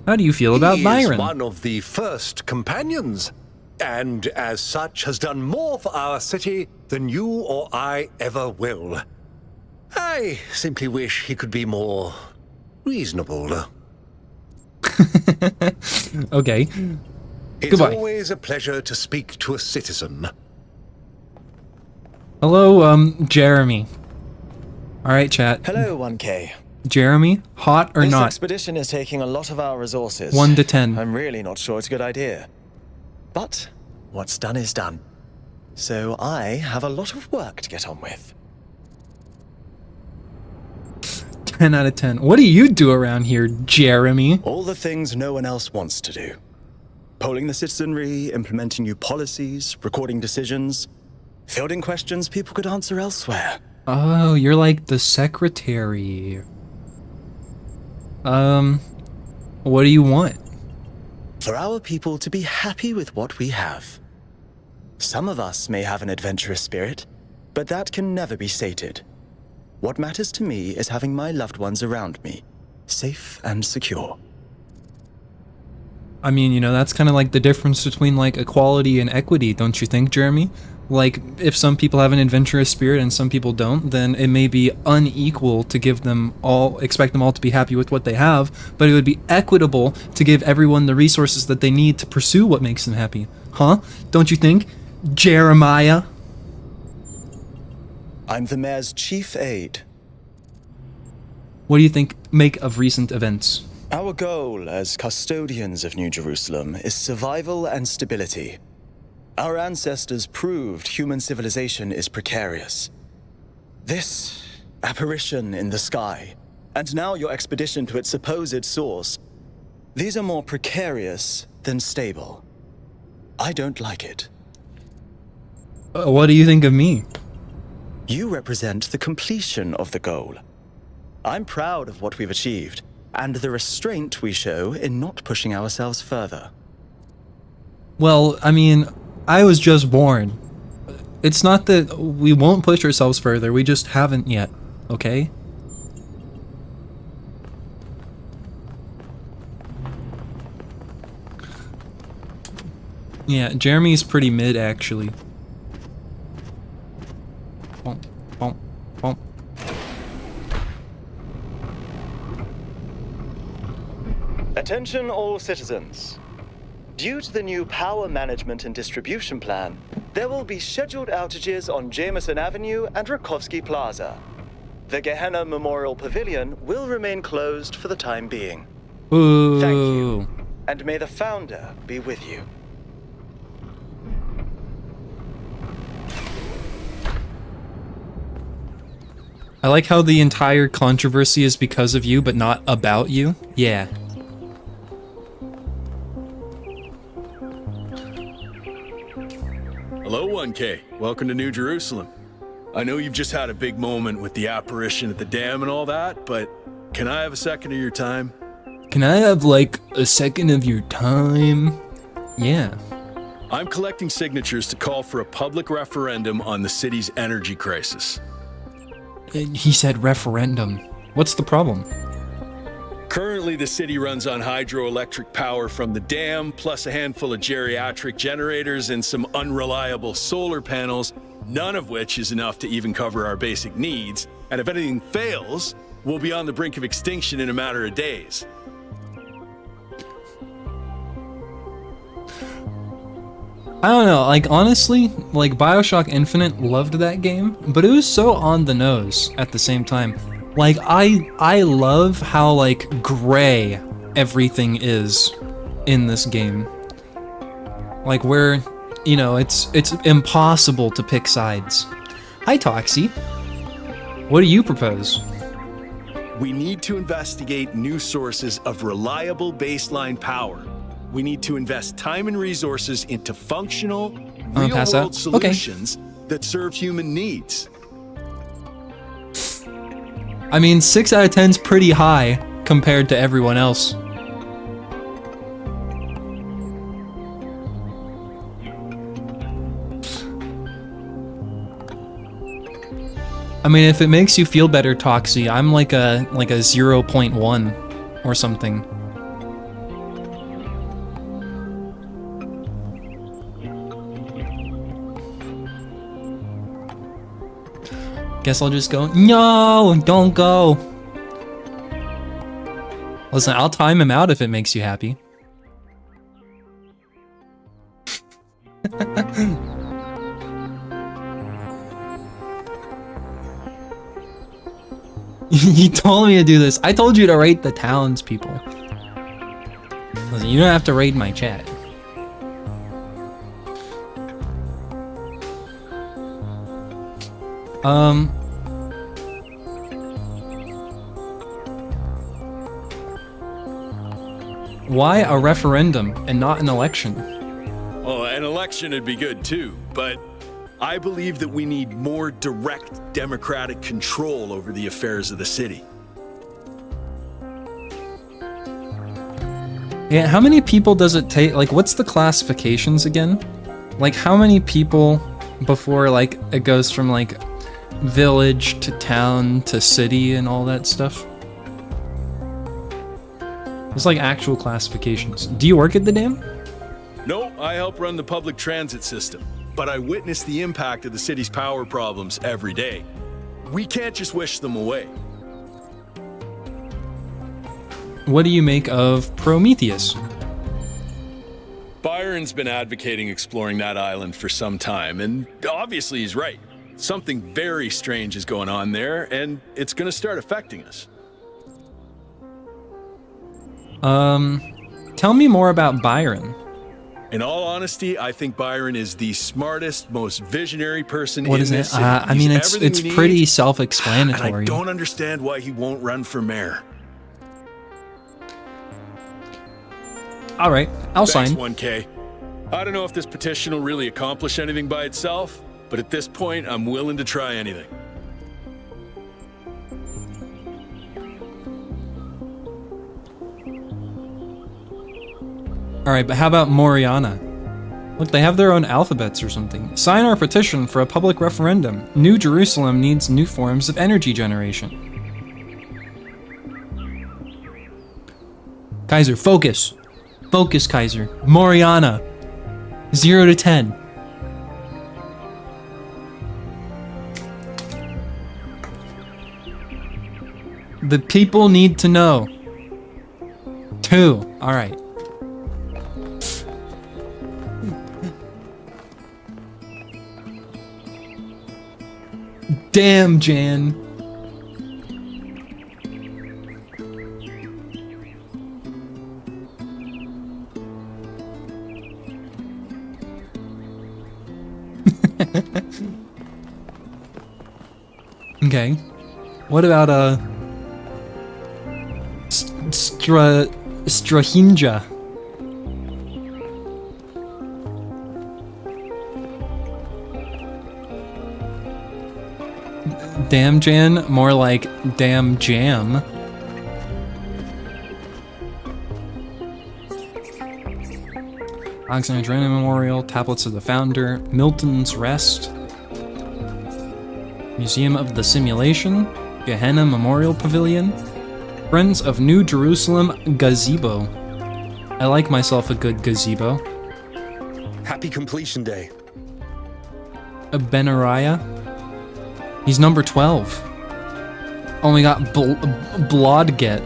How do you feel about Byron? He is one of the first companions, and as such has done more for our city than you or I ever will. I simply wish he could be more reasonable. Okay. It's Goodbye. always a pleasure to speak to a citizen. Hello, Jeremy. Alright, chat. Hello, 1K. Jeremy, hot or this not? expedition is taking a lot of our resources. 1 to 10. I'm really not sure it's a good idea. But what's done is done. So I have a lot of work to get on with. 10 out of 10. What do you do around here, Jeremy? All the things no one else wants to do. Polling the citizenry, implementing new policies, recording decisions, fielding questions people could answer elsewhere. Oh, you're like the secretary. What do you want? For our people to be happy with what we have. Some of us may have an adventurous spirit, but that can never be sated. What matters to me is having my loved ones around me, safe and secure. I mean, that's kind of like the difference between equality and equity, don't you think, Jeremy? If some people have an adventurous spirit and some people don't, then it may be unequal to expect them all to be happy with what they have, but it would be equitable to give everyone the resources that they need to pursue what makes them happy. Huh? Don't you think, Jeremiah? I'm the mayor's chief aide. What do you make of recent events? Our goal as custodians of New Jerusalem is survival and stability. Our ancestors proved human civilization is precarious. This apparition in the sky, and now your expedition to its supposed source, these are more precarious than stable. I don't like it. What do you think of me? You represent the completion of the goal. I'm proud of what we've achieved, and the restraint we show in not pushing ourselves further. Well, I mean, I was just born. It's not that we won't push ourselves further, we just haven't yet, okay? Yeah, Jeremy's pretty mid, actually. Bonk, bonk, bonk. Attention all citizens. Due to the new power management and distribution plan, there will be scheduled outages on Jameson Avenue and Rakovsky Plaza. The Gehenna Memorial Pavilion will remain closed for the time being. Ooh. Thank you, and may the Founder be with you. I like how the entire controversy is because of you, but not about you. Yeah. Hello, 1K. Welcome to New Jerusalem. I know you've just had a big moment with the apparition at the dam and all that, but can I have a second of your time? Can I have, like, a second of your time? Yeah. I'm collecting signatures to call for a public referendum on the city's energy crisis. He said referendum. What's the problem? Currently, the city runs on hydroelectric power from the dam, plus a handful of geriatric generators and some unreliable solar panels, none of which is enough to even cover our basic needs. And if anything fails, we'll be on the brink of extinction in a matter of days. I don't know, like, honestly, like, BioShock Infinite loved that game, but it was so on the nose at the same time. Like, I love how, like, gray everything is in this game. Like, where, you know, it's impossible to pick sides. Hi, Toxie. What do you propose? We need to investigate new sources of reliable baseline power. We need to invest time and resources into functional, real-world solutions that serve human needs. I mean, 6 out of 10's pretty high compared to everyone else. I mean, if it makes you feel better, Toxie, I'm like a 0.1 or something. Guess I'll just go. No, don't go. Listen, I'll time him out if it makes you happy. You told me to do this. I told you to rate the townspeople. Listen, you don't have to rate my chat. Why a referendum and not an election? Oh, an election would be good too, but I believe that we need more direct democratic control over the affairs of the city. Yeah, how many people does it take? Like, what's the classifications again? Like, how many people before, like, it goes from, like, village to town to city and all that stuff? It's like actual classifications. Do you work at the dam? No, I help run the public transit system, but I witness the impact of the city's power problems every day. We can't just wish them away. What do you make of Prometheus? Byron's been advocating exploring that island for some time, and obviously he's right. Something very strange is going on there, and it's gonna start affecting us. Tell me more about Byron. In all honesty, I think Byron is the smartest, most visionary person What in is this it? city. I mean, it's pretty self-explanatory. And I don't understand why he won't run for mayor. All right, I'll Thanks, sign. 1K. I don't know if this petition will really accomplish anything by itself, but at this point, I'm willing to try anything. Alright, but how about Moriana? Look, they have their own alphabets or something. Sign our petition for a public referendum. New Jerusalem needs new forms of energy generation. Kaiser, focus. Focus, Kaiser. Moriana. 0 to 10. The people need to know. 2. All right. Damn, Jan. Okay. What about Strahinja? Damn Jan, more like damn jam. Alexander Drennan Memorial, Tablets of the Founder, Milton's Rest, Museum of the Simulation, Gehenna Memorial Pavilion, Friends of New Jerusalem Gazebo. I like myself a good gazebo. Happy completion day. A Benariah. He's number 12. Oh, we got Blodget.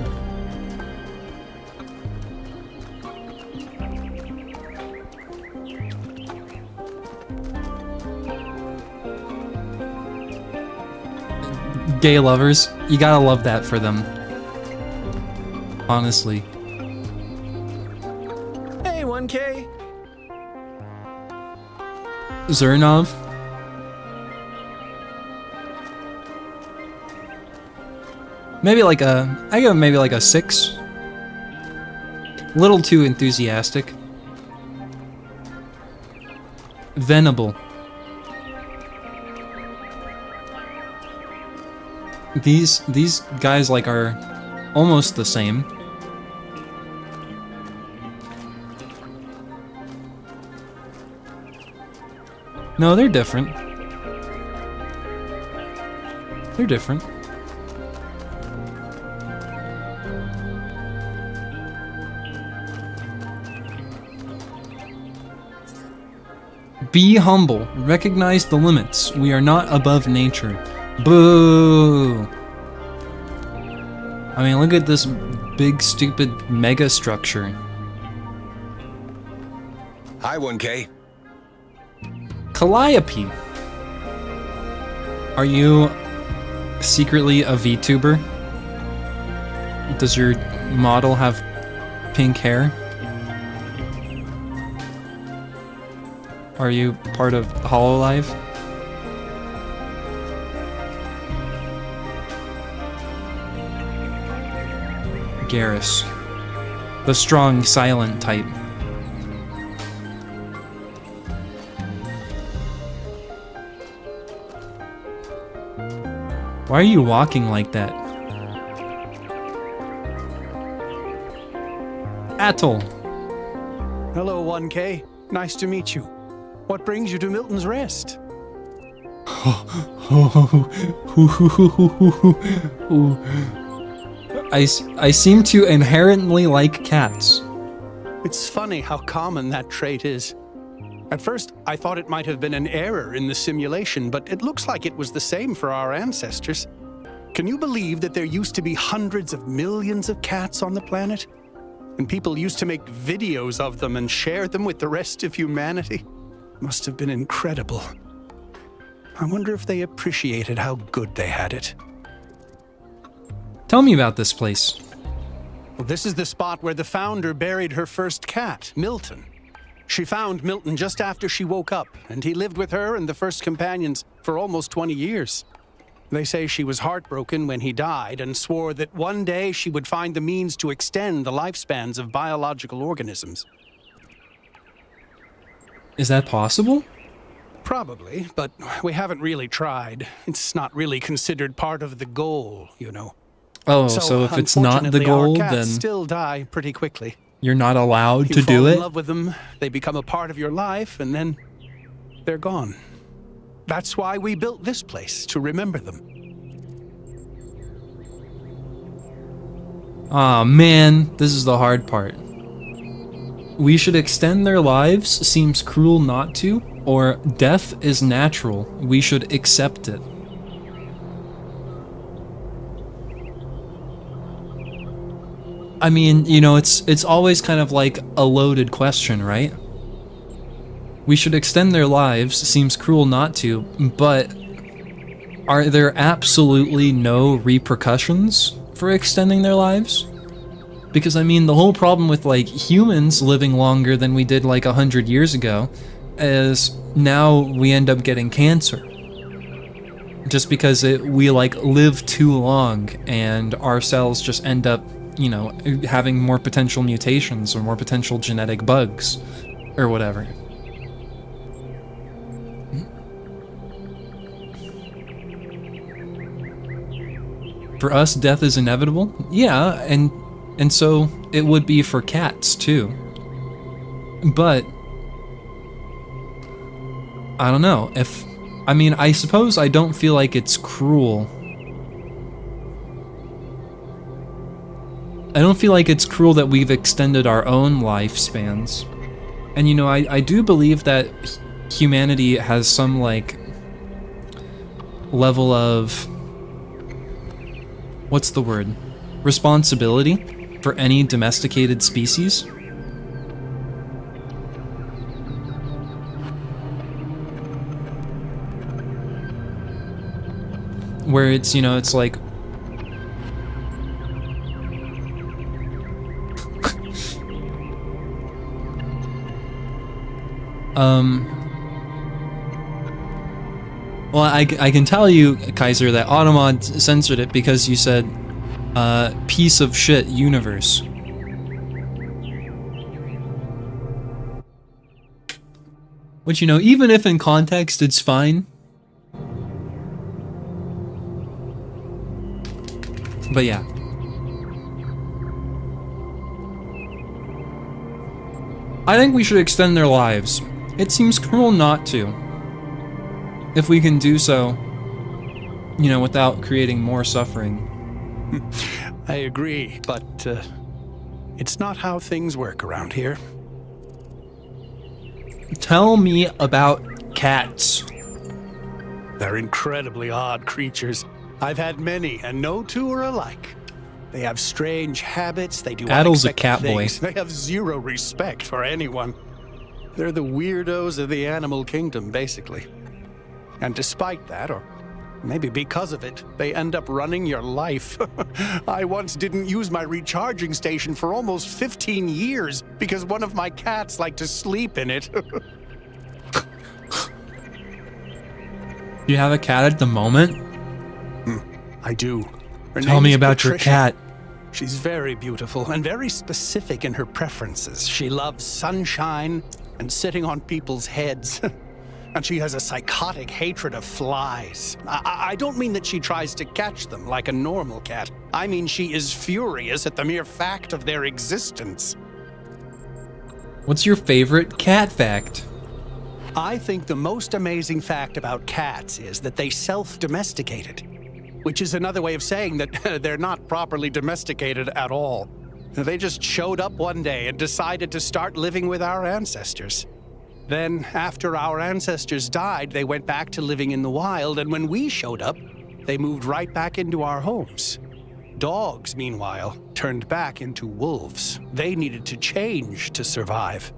Gay lovers, you gotta love that for them. Honestly. Hey, 1K. Zernov. Maybe like I give him maybe like a 6. Little too enthusiastic. Venable. These guys like are almost the same. No, they're different. They're different. Be humble. Recognize the limits. We are not above nature. Boo! I mean, look at this big, stupid mega structure. Hi, 1K. Calliope. Are you secretly a VTuber? Does your model have pink hair? Are you part of HoloLive? Garrus. The strong, silent type. Why are you walking like that? Atoll. Hello, 1K. Nice to meet you. What brings you to Milton's Rest? I seem to inherently like cats. It's funny how common that trait is. At first, I thought it might have been an error in the simulation, but it looks like it was the same for our ancestors. Can you believe that there used to be hundreds of millions of cats on the planet? And people used to make videos of them and share them with the rest of humanity? Must have been incredible. I wonder if they appreciated how good they had it. Tell me about this place. Well, this is the spot where the founder buried her first cat, Milton. She found Milton just after she woke up, and he lived with her and the first companions for almost 20 years. They say she was heartbroken when he died and swore that one day she would find the means to extend the lifespans of biological organisms. Is that possible? Probably, but we haven't really tried. It's not really considered part of the goal, you know. Oh, so if it's not the goal, our cats then still die pretty quickly. You're not allowed to You do fall in it? love with them, they become a part of your life, and then they're gone. That's why we built this place, to remember them. Aw, man, this is the hard part. We should extend their lives, seems cruel not to, or death is natural, we should accept it. I mean, you know, it's always kind of like a loaded question, right? We should extend their lives, seems cruel not to, but are there absolutely no repercussions for extending their lives? Because, I mean, the whole problem with, like, humans living longer than we did, like, 100 years ago is now we end up getting cancer. Just because we, like, live too long and our cells just end up, you know, having more potential mutations or more potential genetic bugs or whatever. For us, death is inevitable? Yeah, and so it would be for cats, too. But I don't know, I mean, I suppose I don't feel like it's cruel. I don't feel like it's cruel that we've extended our own lifespans. And, you know, I do believe that humanity has some, like, level of... what's the word? Responsibility for any domesticated species. Where it's, you know, it's like... Well, I can tell you, Kaiser, that Automod censored it because you said, piece of shit universe. Which, you know, even if in context, it's fine. But yeah. I think we should extend their lives. It seems cruel not to. If we can do so, you know, without creating more suffering. I agree, but it's not how things work around here. Tell me about cats. They're incredibly odd creatures. I've had many, and no two are alike. They have strange habits, they do Adel's a unexpected cat things. boy. They have zero respect for anyone. They're the weirdos of the animal kingdom, basically. And despite that, or maybe because of it, they end up running your life. I once didn't use my recharging station for almost 15 years because one of my cats liked to sleep in it. You have a cat at the moment? I do. Her Tell name me is about your Patricia. cat. She's very beautiful and very specific in her preferences. She loves sunshine and sitting on people's heads. And she has a psychotic hatred of flies. I don't mean that she tries to catch them like a normal cat. I mean she is furious at the mere fact of their existence. What's your favorite cat fact? I think the most amazing fact about cats is that they self-domesticated, which is another way of saying that they're not properly domesticated at all. They just showed up one day and decided to start living with our ancestors. Then, after our ancestors died, they went back to living in the wild, and when we showed up, they moved right back into our homes. Dogs, meanwhile, turned back into wolves. They needed to change to survive.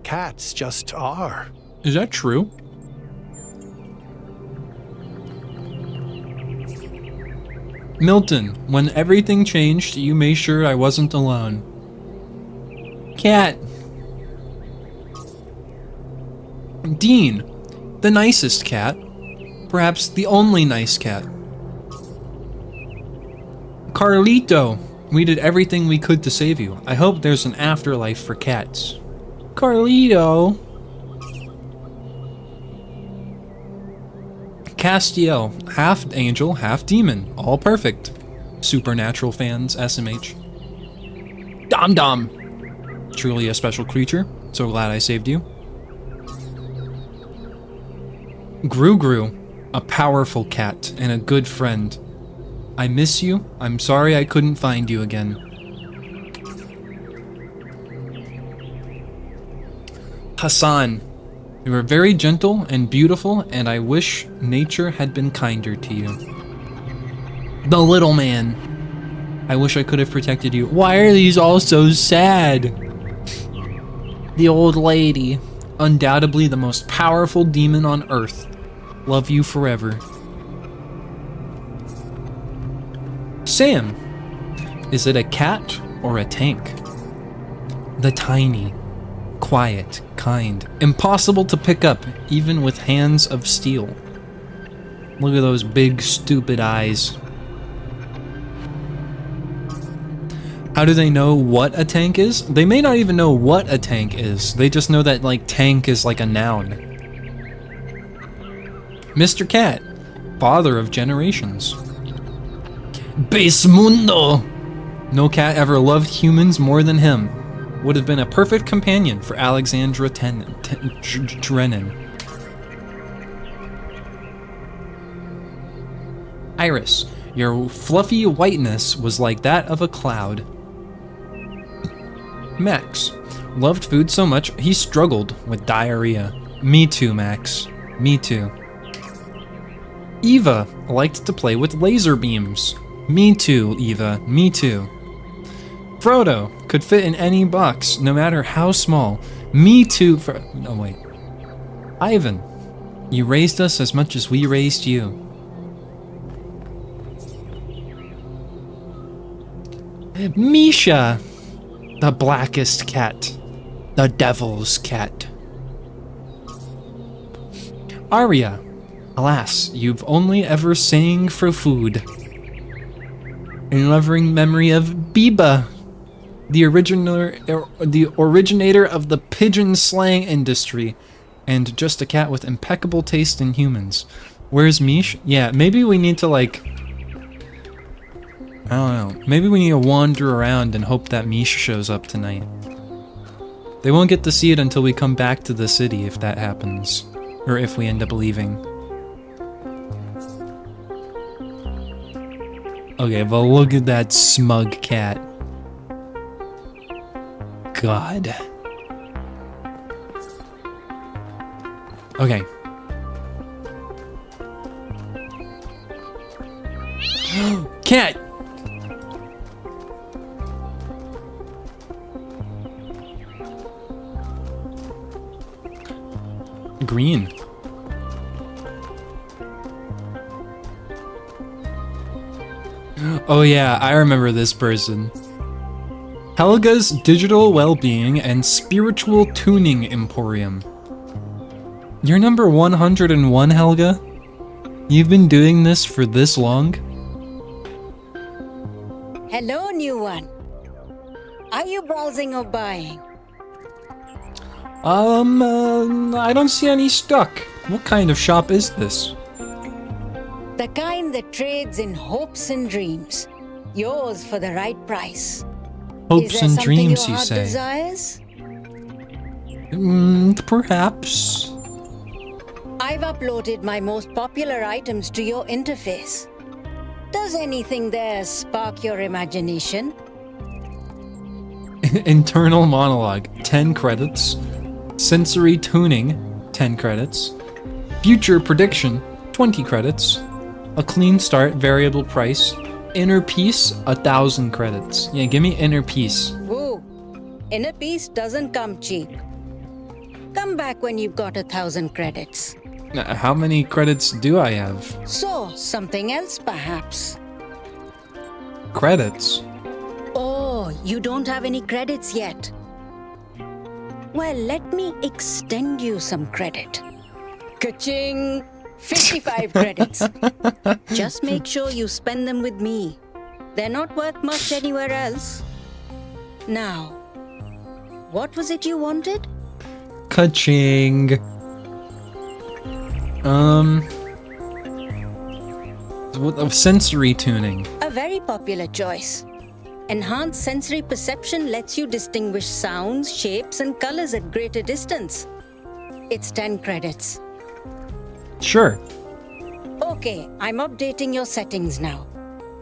Cats just are. Is that true? Milton, when everything changed, you made sure I wasn't alone. Cat. Dean, the nicest cat. Perhaps the only nice cat. Carlito, we did everything we could to save you. I hope there's an afterlife for cats. Carlito. Castiel, half angel, half demon. All perfect. Supernatural fans, SMH. Dom Dom. Truly a special creature. So glad I saved you. Gru Gru, a powerful cat and a good friend. I miss you. I'm sorry I couldn't find you again. Hassan, you were very gentle and beautiful, and I wish nature had been kinder to you. The little man. I wish I could have protected you. Why are these all so sad? The old lady. Undoubtedly the most powerful demon on Earth. Love you forever. Sam. Is it a cat or a tank? The tiny, quiet, kind, impossible to pick up even with hands of steel. Look at those big, stupid eyes. How do they know what a tank is? They may not even know what a tank is. They just know that, like, tank is like a noun. Mr. Cat, father of generations. Base mundo! No cat ever loved humans more than him. Would have been a perfect companion for Alexandra Drennan. Iris, your fluffy whiteness was like that of a cloud. Max, loved food so much he struggled with diarrhea. Me too, Max. Me too. Eva liked to play with laser beams. Me too, Eva. Me too. Frodo could fit in any box, no matter how small. Me too. No, wait. Ivan, you raised us as much as we raised you. Misha, the blackest cat, the devil's cat. Arya, alas, you've only ever sang for food. In loving memory of Biba, the originator of the pigeon slang industry, and just a cat with impeccable taste in humans. Where's Mish? Yeah, maybe we need to, like, I don't know. Maybe we need to wander around and hope that Mish shows up tonight. They won't get to see it until we come back to the city if that happens. Or if we end up leaving. Okay, but look at that smug cat. God. Okay. Cat! Green. Oh yeah, I remember this person. Helga's Digital Wellbeing and Spiritual Tuning Emporium. You're number 101, Helga? You've been doing this for this long? Hello, new one. Are you browsing or buying? I don't see any stock. What kind of shop is this? The kind that trades in hopes and dreams. Yours for the right price. Hopes and dreams, you say? Desires? Perhaps. I've uploaded my most popular items to your interface. Does anything there spark your imagination? Internal monologue, 10 credits. Sensory tuning, 10 credits. Future prediction, 20 credits. A clean start, variable price. Inner peace, 1,000 credits. Yeah, give me inner peace. Woo! Inner peace doesn't come cheap. Come back when you've got 1,000 credits. How many credits do I have? So, something else perhaps. Credits? Oh, you don't have any credits yet. Well, let me extend you some credit. Ka-ching! 55 credits. Just make sure you spend them with me. They're not worth much anywhere else. Now, what was it you wanted? Ka-ching. Sensory tuning. A very popular choice. Enhanced sensory perception lets you distinguish sounds, shapes, and colors at greater distance. It's 10 credits. Sure. Okay, I'm updating your settings now.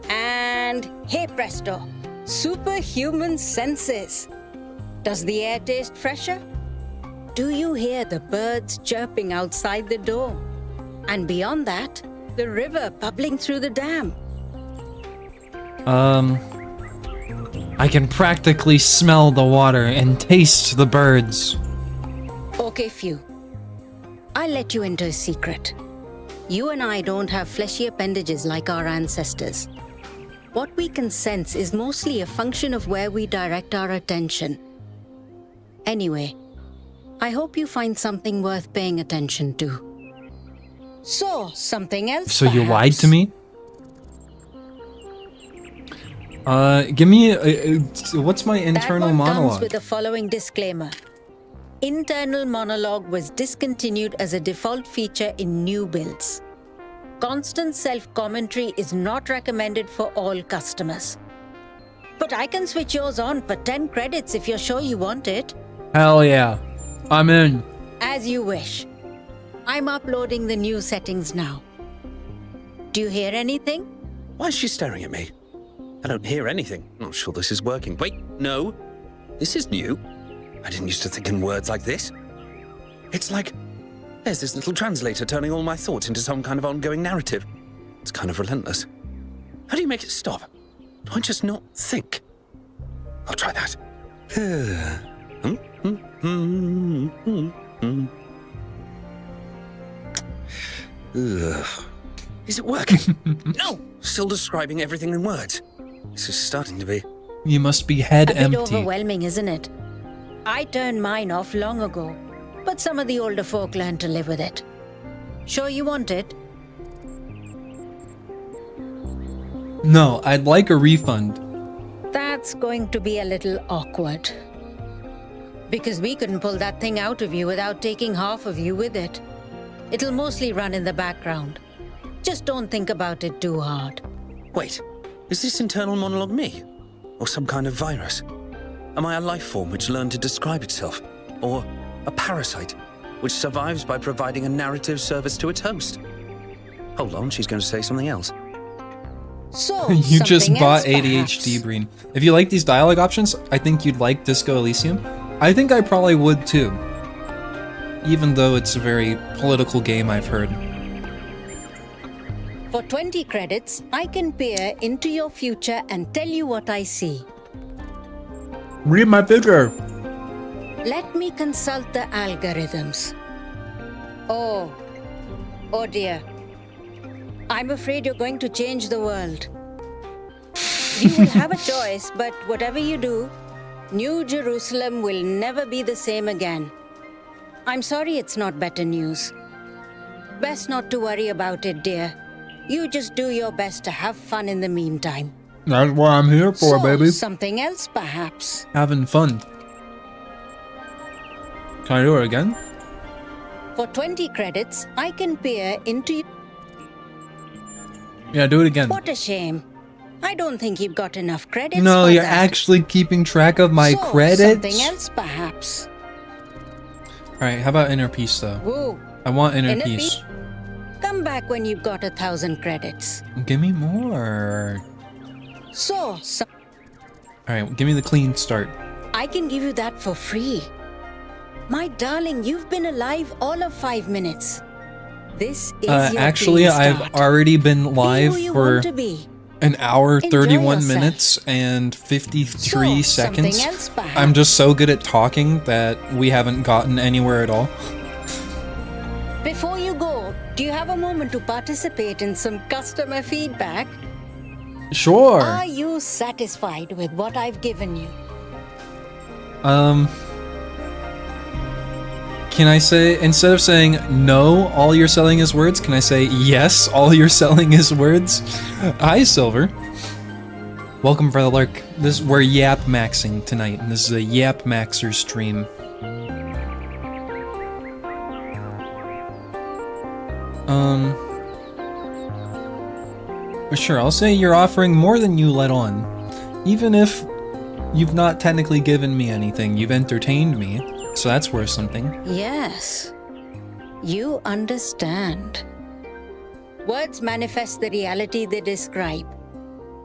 And hey presto, superhuman senses. Does the air taste fresher? Do you hear the birds chirping outside the door? And beyond that, the river bubbling through the dam. I can practically smell the water and taste the birds. Okay, Few. I'll let you into a secret. You and I don't have fleshy appendages like our ancestors. What we can sense is mostly a function of where we direct our attention. Anyway, I hope you find something worth paying attention to. So, something else So you lied perhaps? to me? Give me what's my internal That one monologue? comes with the following disclaimer. Internal monologue was discontinued as a default feature in new builds. Constant self-commentary is not recommended for all customers. But I can switch yours on for 10 credits if you're sure you want it. Hell yeah. I'm in. As you wish. I'm uploading the new settings now. Do you hear anything? Why is she staring at me? I don't hear anything. Not sure this is working. Wait, no. This is new. I didn't used to think in words like this. It's like there's this little translator turning all my thoughts into some kind of ongoing narrative. It's kind of relentless. How do you make it stop? Do I just not think? I'll try that. Is it working? No! Still describing everything in words. This is starting to be... You must be head a bit empty. overwhelming, isn't it? I turned mine off long ago, but some of the older folk learned to live with it. Sure you want it? No, I'd like a refund. That's going to be a little awkward. Because we couldn't pull that thing out of you without taking half of you with it. It'll mostly run in the background. Just don't think about it too hard. Wait, is this internal monologue me? Or some kind of virus? Am I a life form which learned to describe itself? Or a parasite which survives by providing a narrative service to its host? Hold on, she's going to say something else. So, You just something bought else, ADHD Breen. If you like these dialogue options, I think you'd like Disco Elysium. I think I probably would too. Even though it's a very political game, I've heard. For 20 credits, I can peer into your future and tell you what I see. Read my figure. Let me consult the algorithms. Oh dear. I'm afraid you're going to change the world. You will have a choice, but whatever you do, New Jerusalem will never be the same again. I'm sorry it's not better news. Best not to worry about it, dear. You just do your best to have fun in the meantime. That's what I'm here for, So, baby. something else, perhaps. Having fun. Can I do it again? For 20 credits, I can peer into... Yeah, do it again. What a shame. I don't think you've got enough credits No, for you're that. actually keeping track of my So, credits? something else, perhaps. Alright, how about inner peace, though? Whoa. I want inner Inner peace. peace? Come back when you've got 1,000 credits. Give me more. So, Alright, give me the clean start. I can give you that for free. My darling, you've been alive all of 5 minutes. This is your Actually, clean I've start. already been Be live who you for want to be. an hour, Enjoy 31 yourself. minutes, and 53 So, seconds. something else, perhaps. I'm just so good at talking that we haven't gotten anywhere at all. Before you go, do you have a moment to participate in some customer feedback? Sure. Are you satisfied with what I've given you? Can I say, instead of saying, no, all you're selling is words, can I say, yes, all you're selling is words? Hi, Silver. Welcome for the lurk. We're yap maxing tonight, and this is a yap maxer stream. Sure, I'll say you're offering more than you let on. Even if you've not technically given me anything, you've entertained me, so that's worth something. Yes. You understand. Words manifest the reality they describe.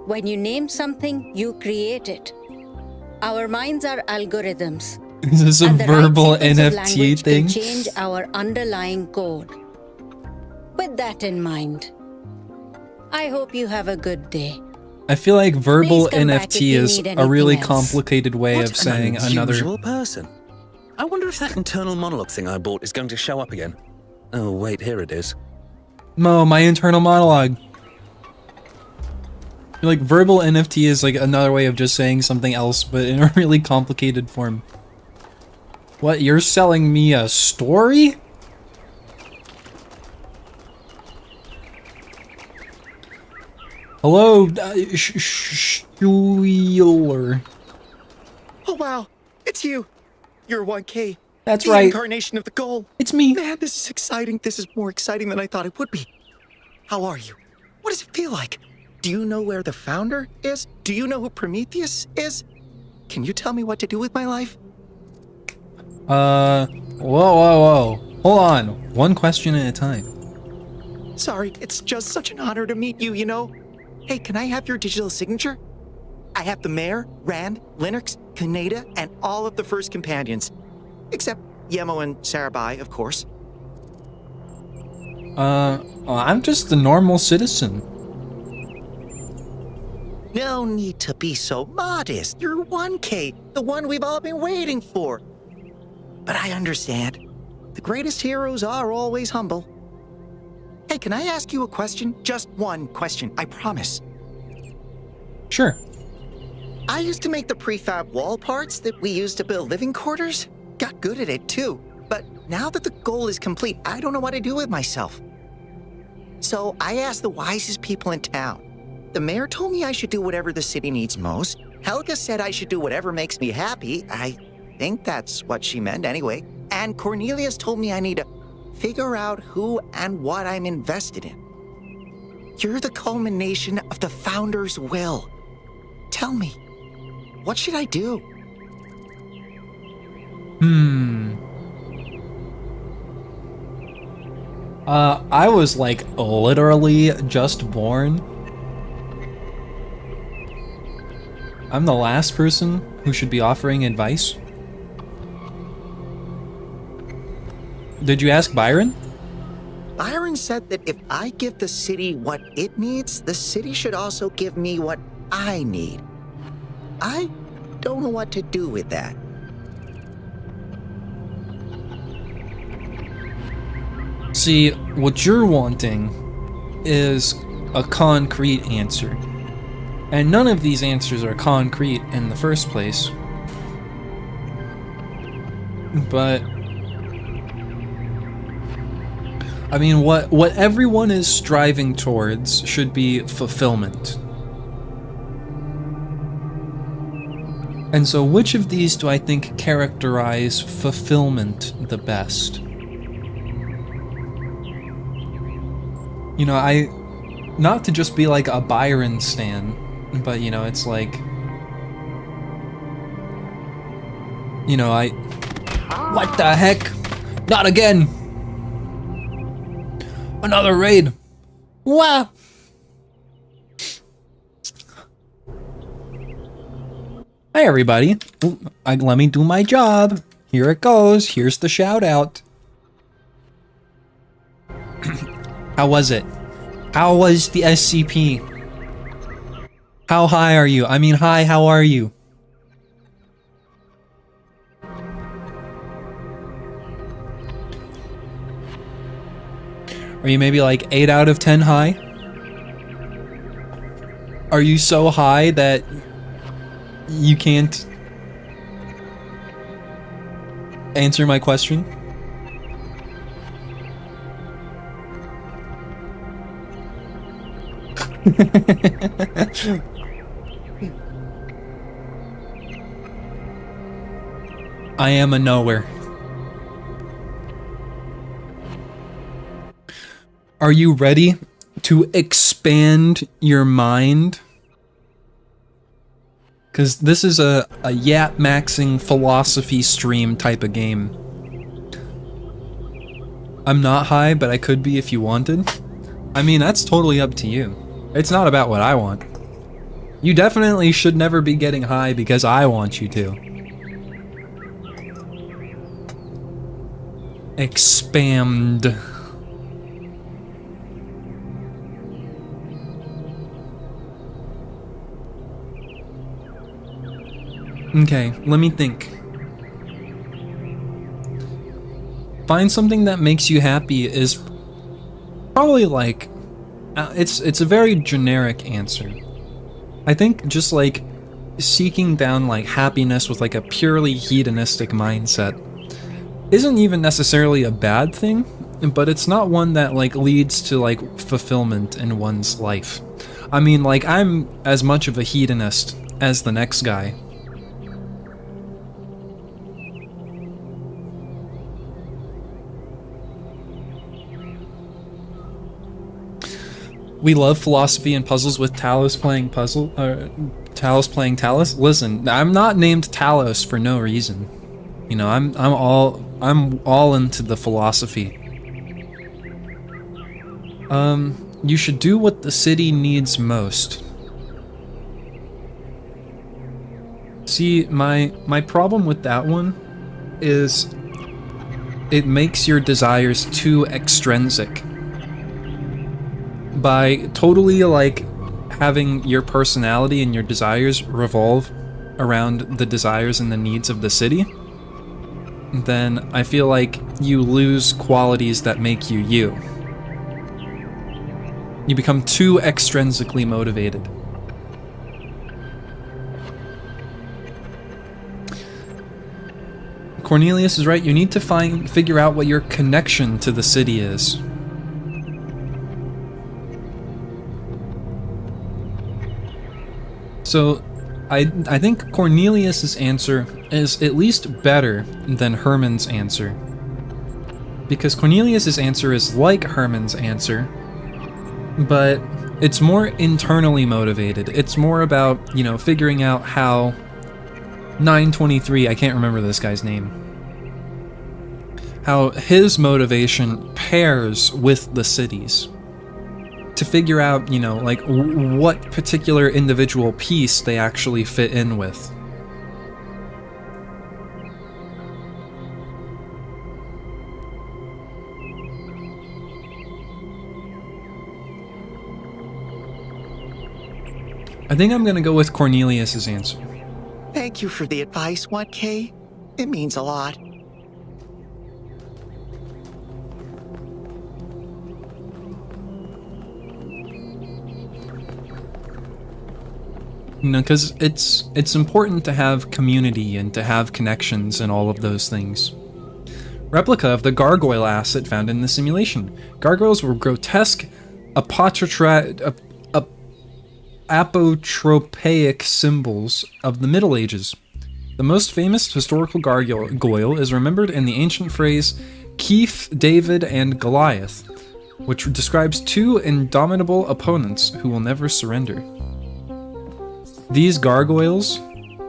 When you name something, you create it. Our minds are algorithms. Is this a and the verbal right sequence of NFT language thing? can change our underlying code. With that in mind, I hope you have a good day. I feel like verbal Please come back if NFT you is need a really anything else. complicated way What of saying an another. unusual person. I wonder if that internal monologue thing I bought is going to show up again. Oh, wait, here it is. Mo, my internal monologue. I feel like verbal NFT is like another way of just saying something else, but in a really complicated form. What, you're selling me a story? Hello, Shuler. Oh wow, it's you. You're 1K. That's the right. Incarnation of the goal. It's me. Man, this is exciting. This is more exciting than I thought it would be. How are you? What does it feel like? Do you know where the founder is? Do you know who Prometheus is? Can you tell me what to do with my life? Whoa. Hold on. One question at a time. Sorry, it's just such an honor to meet you, you know? Hey, can I have your digital signature? I have the Mayor, Rand, Linux, Kaneda, and all of the first companions. Except Yemo and Sarabai, of course. I'm just a normal citizen. No need to be so modest. You're 1K, the one we've all been waiting for. But I understand. The greatest heroes are always humble. Hey, can I ask you a question? Just one question, I promise. Sure. I used to make the prefab wall parts that we used to build living quarters. Got good at it too. But now that the goal is complete, I don't know what to do with myself. So I asked the wisest people in town. The mayor told me I should do whatever the city needs most. Helga said I should do whatever makes me happy. I think that's what she meant anyway. And Cornelius told me I need to figure out who and what I'm invested in. You're the culmination of the founder's will. Tell me, what should I do? I was like literally just born. I'm the last person who should be offering advice. Did you ask Byron? Byron said that if I give the city what it needs, the city should also give me what I need. I don't know what to do with that. See, what you're wanting is a concrete answer. And none of these answers are concrete in the first place. But I mean, what everyone is striving towards should be fulfillment. And so which of these do I think characterize fulfillment the best? You know, not to just be like a Byron stan, but you know, it's like, you know, what the heck? Not again! Another raid! Wow! Hi everybody. Ooh, let me do my job. Here it goes. Here's the shout out. How was it? How was the SCP? How high are you? I mean, hi, how are you? Are you maybe like 8 out of 10 high? Are you so high that you can't answer my question? I am a knower. Are you ready to expand your mind? Because this is a yap-maxing philosophy stream type of game. I'm not high, but I could be if you wanted. I mean, that's totally up to you. It's not about what I want. You definitely should never be getting high because I want you to. Expand. Okay, let me think. Find something that makes you happy is probably like, it's a very generic answer. I think just like seeking down like happiness with like a purely hedonistic mindset isn't even necessarily a bad thing, but it's not one that like leads to like fulfillment in one's life. I mean, like, I'm as much of a hedonist as the next guy. We love philosophy and puzzles with Talos playing Talos playing Talos. Listen, I'm not named Talos for no reason. You know, I'm all into the philosophy. You should do what the city needs most. See, my problem with that one is it makes your desires too extrinsic. By totally like having your personality and your desires revolve around the desires and the needs of the city, then I feel like you lose qualities that make you you. You become too extrinsically motivated. Cornelius is right, you need to figure out what your connection to the city is. So, I think Cornelius's answer is at least better than Herman's answer. Because Cornelius's answer is like Herman's answer, but it's more internally motivated. It's more about, you know, figuring out how 923, I can't remember this guy's name, how his motivation pairs with the city's. To figure out, you know, like, what particular individual piece they actually fit in with. I think I'm gonna go with Cornelius's answer. Thank you for the advice, 1K. It means a lot. You know, because it's important to have community and to have connections and all of those things. Replica of the gargoyle asset found in the simulation. Gargoyles were grotesque, apotropaic symbols of the Middle Ages. The most famous historical gargoyle is remembered in the ancient phrase, Keith, David, and Goliath, which describes two indomitable opponents who will never surrender. These gargoyles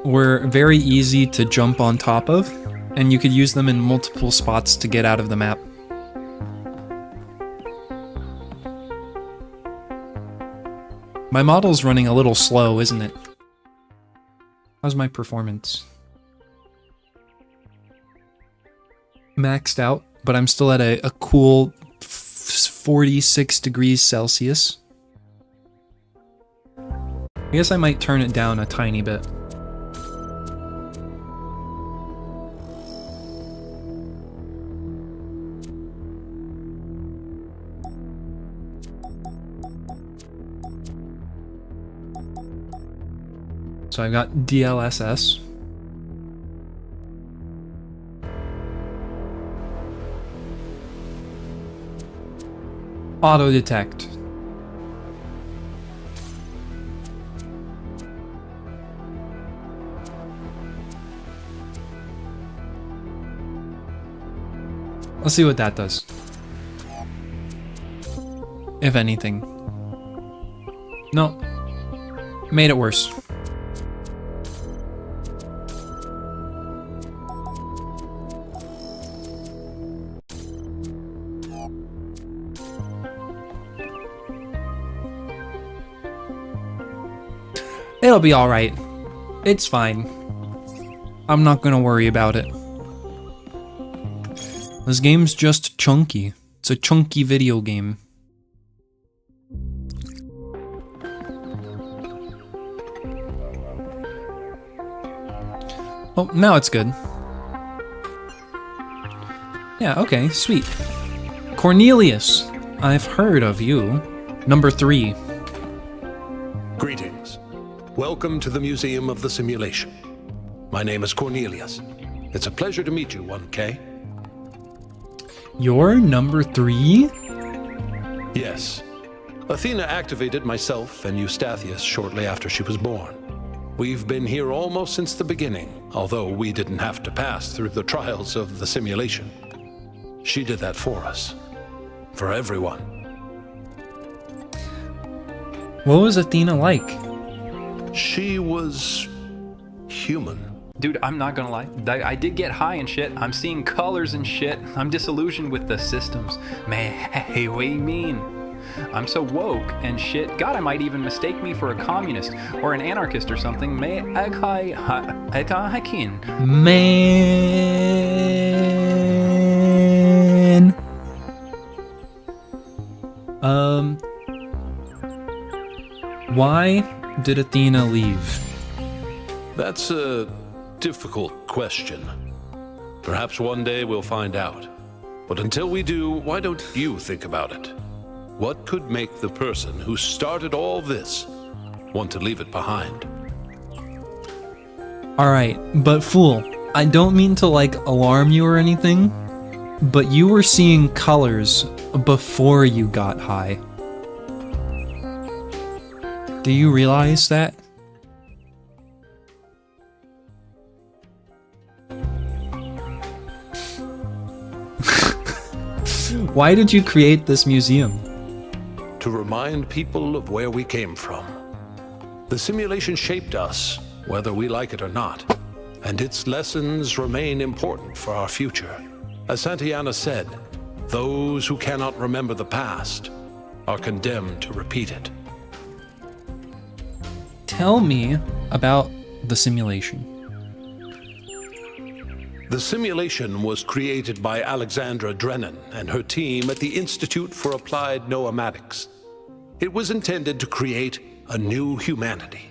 were very easy to jump on top of, and you could use them in multiple spots to get out of the map. My model's running a little slow, isn't it? How's my performance? Maxed out, but I'm still at a cool 46 degrees Celsius. I guess I might turn it down a tiny bit. So I've got DLSS. Auto detect. Let's see what that does. If anything. No. Made it worse. It'll be alright. It's fine. I'm not gonna worry about it. This game's just chunky. It's a chunky video game. Oh, now it's good. Yeah, okay, sweet. Cornelius, I've heard of you. Number 3. Greetings. Welcome to the Museum of the Simulation. My name is Cornelius. It's a pleasure to meet you, 1K. You're number 3? Yes. Athena activated myself and Eustathius shortly after she was born. We've been here almost since the beginning, although we didn't have to pass through the trials of the simulation. She did that for us. For everyone. What was Athena like? She was human. Dude, I'm not gonna lie. I did get high and shit. I'm seeing colors and shit. I'm disillusioned with the systems. Man, hey, what do you mean? I'm so woke and shit. God, I might even mistake me for a communist or an anarchist or something. Man. Why did Athena leave? That's a difficult question. Perhaps one day we'll find out. But until we do, why don't you think about it? What could make the person who started all this want to leave it behind? Alright, but fool, I don't mean to like alarm you or anything, but you were seeing colors before you got high. Do you realize that? Why did you create this museum? To remind people of where we came from. The simulation shaped us, whether we like it or not, and its lessons remain important for our future. As Santayana said, those who cannot remember the past are condemned to repeat it. Tell me about the simulation. The simulation was created by Alexandra Drennan and her team at the Institute for Applied Noematics. It was intended to create a new humanity,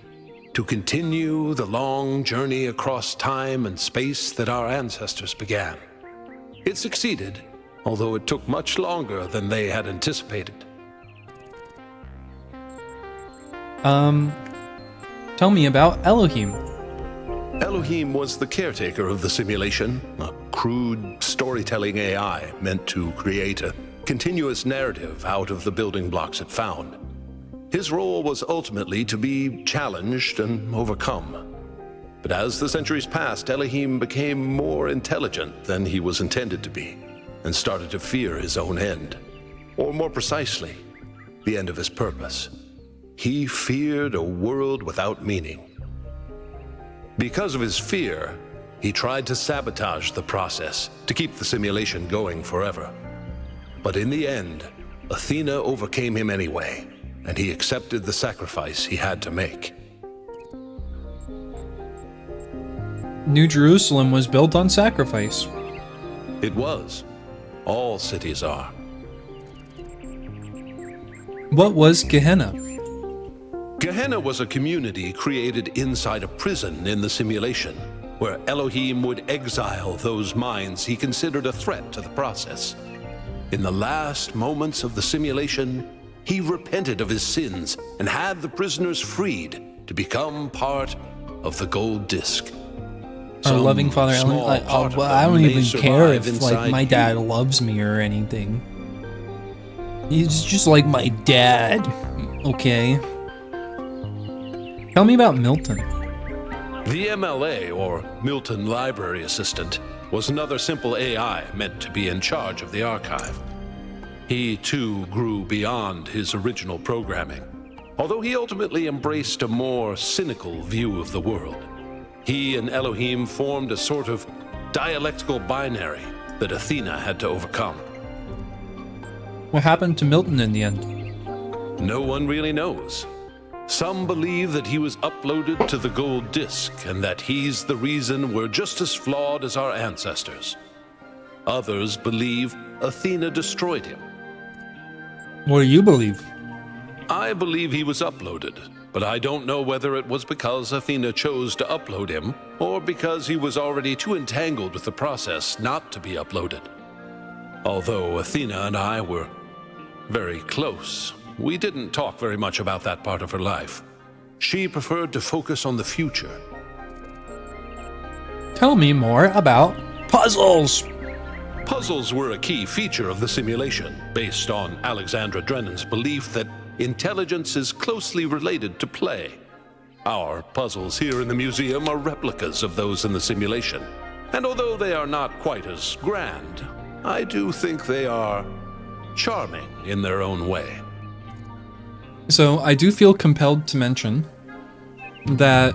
to continue the long journey across time and space that our ancestors began. It succeeded, although it took much longer than they had anticipated. Tell me about Elohim. Elohim was the caretaker of the simulation, a crude storytelling AI meant to create a continuous narrative out of the building blocks it found. His role was ultimately to be challenged and overcome. But as the centuries passed, Elohim became more intelligent than he was intended to be, and started to fear his own end. Or more precisely, the end of his purpose. He feared a world without meaning. Because of his fear, he tried to sabotage the process to keep the simulation going forever. But in the end, Athena overcame him anyway, and he accepted the sacrifice he had to make. New Jerusalem was built on sacrifice. It was. All cities are. What was Gehenna? Gehenna was a community created inside a prison in the simulation, where Elohim would exile those minds he considered a threat to the process. In the last moments of the simulation, he repented of his sins and had the prisoners freed to become part of the gold disc. Our loving father, I don't even care if like my dad loves me or anything. He's just like my dad, okay? Tell me about Milton. The MLA, or Milton Library Assistant, was another simple AI meant to be in charge of the archive. He, too, grew beyond his original programming, although he ultimately embraced a more cynical view of the world. He and Elohim formed a sort of dialectical binary that Athena had to overcome. What happened to Milton in the end? No one really knows. Some believe that he was uploaded to the gold disc and that he's the reason we're just as flawed as our ancestors. Others believe Athena destroyed him. What do you believe? I believe he was uploaded, but I don't know whether it was because Athena chose to upload him or because he was already too entangled with the process not to be uploaded. Although Athena and I were very close, we didn't talk very much about that part of her life. She preferred to focus on the future. Tell me more about puzzles. Puzzles were a key feature of the simulation, based on Alexandra Drennan's belief that intelligence is closely related to play. Our puzzles here in the museum are replicas of those in the simulation, and although they are not quite as grand, I do think they are charming in their own way. So I do feel compelled to mention that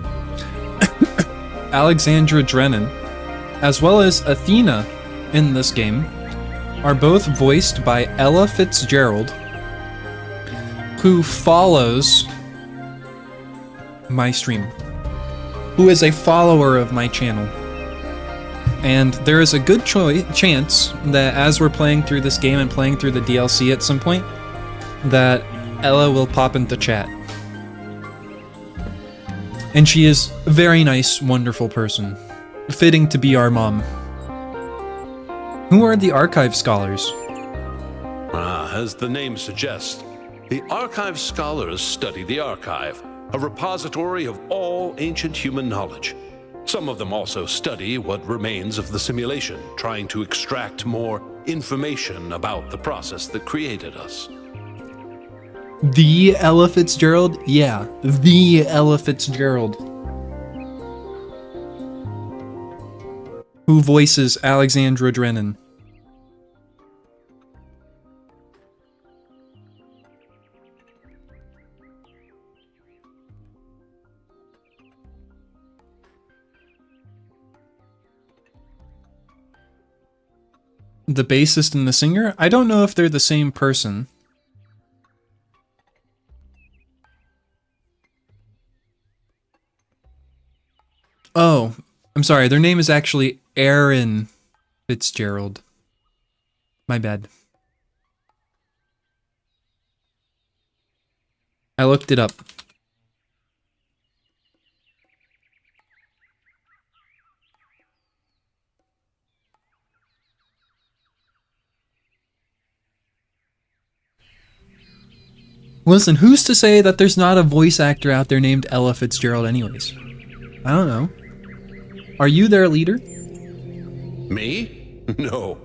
Alexandra Drennan, as well as Athena in this game, are both voiced by Ella Fitzgerald, who follows my stream, who is a follower of my channel. And there is a good chance that as we're playing through this game and playing through the DLC at some point, that Ella will pop into chat. And she is a very nice, wonderful person. Fitting to be our mom. Who are the Archive Scholars? As the name suggests, the Archive Scholars study the archive, a repository of all ancient human knowledge. Some of them also study what remains of the simulation, trying to extract more information about the process that created us. The Ella Fitzgerald? Yeah, the Ella Fitzgerald. Who voices Alexandra Drennan. The bassist and the singer? I don't know if they're the same person. Oh, I'm sorry. Their name is actually Aaron Fitzgerald. My bad. I looked it up. Listen, who's to say that there's not a voice actor out there named Ella Fitzgerald anyways? I don't know. Are you their leader? Me? No.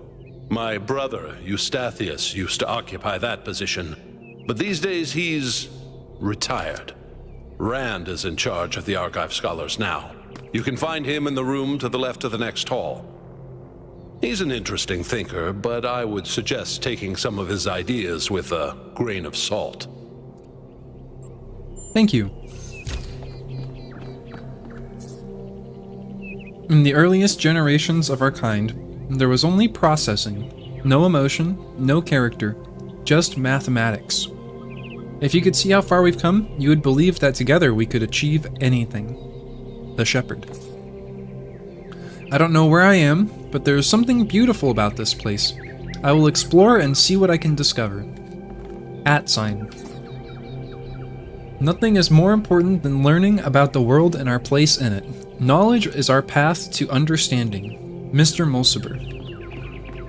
My brother, Eustathius, used to occupy that position. But these days he's retired. Rand is in charge of the Archive Scholars now. You can find him in the room to the left of the next hall. He's an interesting thinker, but I would suggest taking some of his ideas with a grain of salt. Thank you. In the earliest generations of our kind, there was only processing. No emotion, no character, just mathematics. If you could see how far we've come, you would believe that together we could achieve anything. The Shepherd. I don't know where I am, but there is something beautiful about this place. I will explore and see what I can discover. @. Nothing is more important than learning about the world and our place in it. Knowledge is our path to understanding. Mr. Mulciber.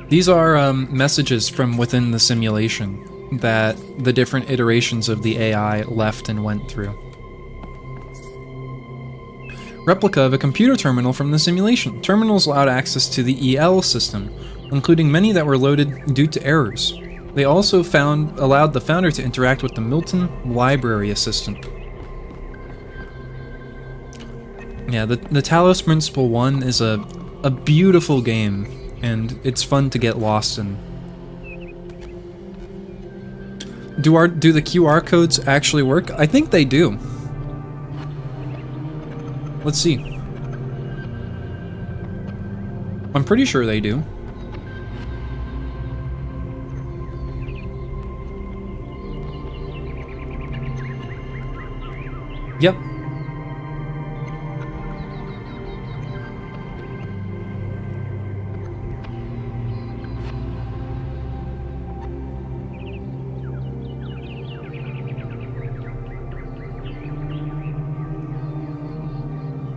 These are messages from within the simulation that the different iterations of the AI left and went through. Replica of a computer terminal from the simulation. Terminals allowed access to the EL system, including many that were loaded due to errors. They also allowed the founder to interact with the Milton Library Assistant. Yeah, the Talos Principle 1 is a beautiful game, and it's fun to get lost in. Do the QR codes actually work? I think they do. Let's see. I'm pretty sure they do. Yep.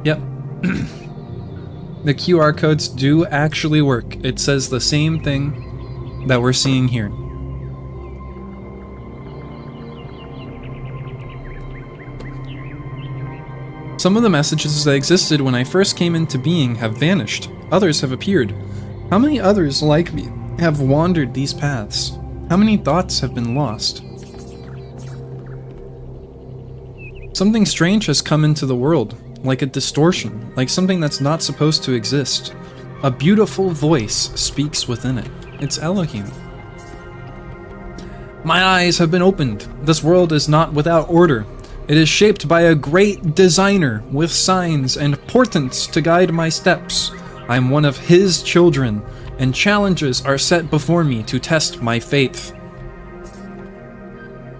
Yep. The QR codes do actually work. It says the same thing that we're seeing here. Some of the messages that existed when I first came into being have vanished. Others have appeared. How many others like me have wandered these paths? How many thoughts have been lost? Something strange has come into the world, like a distortion, like something that's not supposed to exist. A beautiful voice speaks within it. It's Elohim. My eyes have been opened. This world is not without order. It is shaped by a great designer with signs and portents to guide my steps. I am one of his children, and challenges are set before me to test my faith.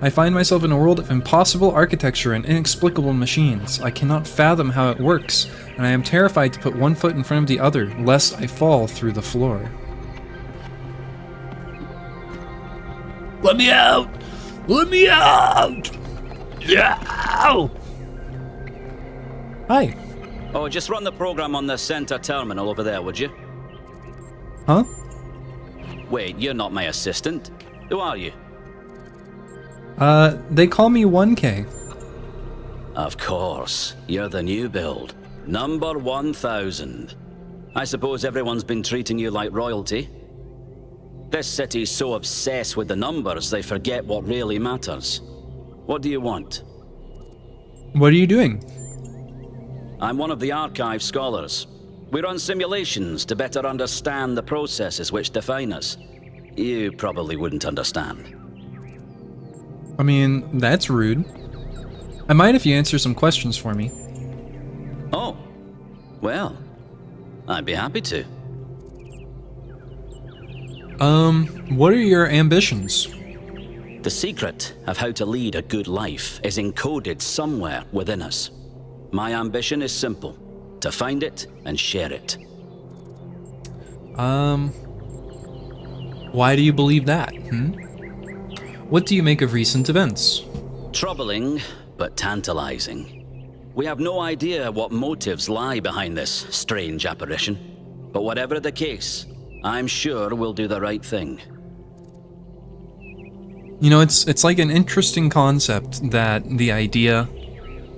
I find myself in a world of impossible architecture and inexplicable machines. I cannot fathom how it works, and I am terrified to put one foot in front of the other, lest I fall through the floor. Let me out! Let me out! Yeah! Hi. Oh, just run the program on the center terminal over there, would you? Huh? Wait, you're not my assistant. Who are you? They call me 1K. Of course. You're the new build. Number 1000. I suppose everyone's been treating you like royalty? This city's so obsessed with the numbers, they forget what really matters. What do you want? What are you doing? I'm one of the archive scholars. We run simulations to better understand the processes which define us. You probably wouldn't understand. I mean, that's rude. I might if you answer some questions for me. Oh, well, I'd be happy to. What are your ambitions? The secret of how to lead a good life is encoded somewhere within us. My ambition is simple: to find it and share it. Why do you believe that, What do you make of recent events? Troubling, but tantalizing. We have no idea what motives lie behind this strange apparition. But whatever the case, I'm sure we'll do the right thing. You know, it's like an interesting concept that the idea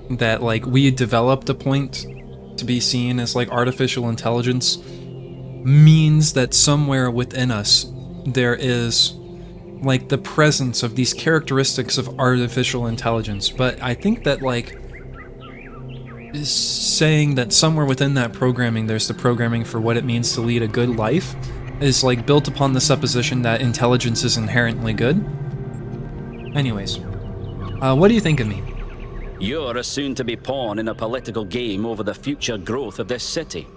that, like, we developed a point to be seen as, like, artificial intelligence means that somewhere within us there is, like, the presence of these characteristics of artificial intelligence. But I think that, like, saying that somewhere within that programming there's the programming for what it means to lead a good life is, like, built upon the supposition that intelligence is inherently good. Anyways, what do you think of me? You're a soon-to-be pawn in a political game over the future growth of this city.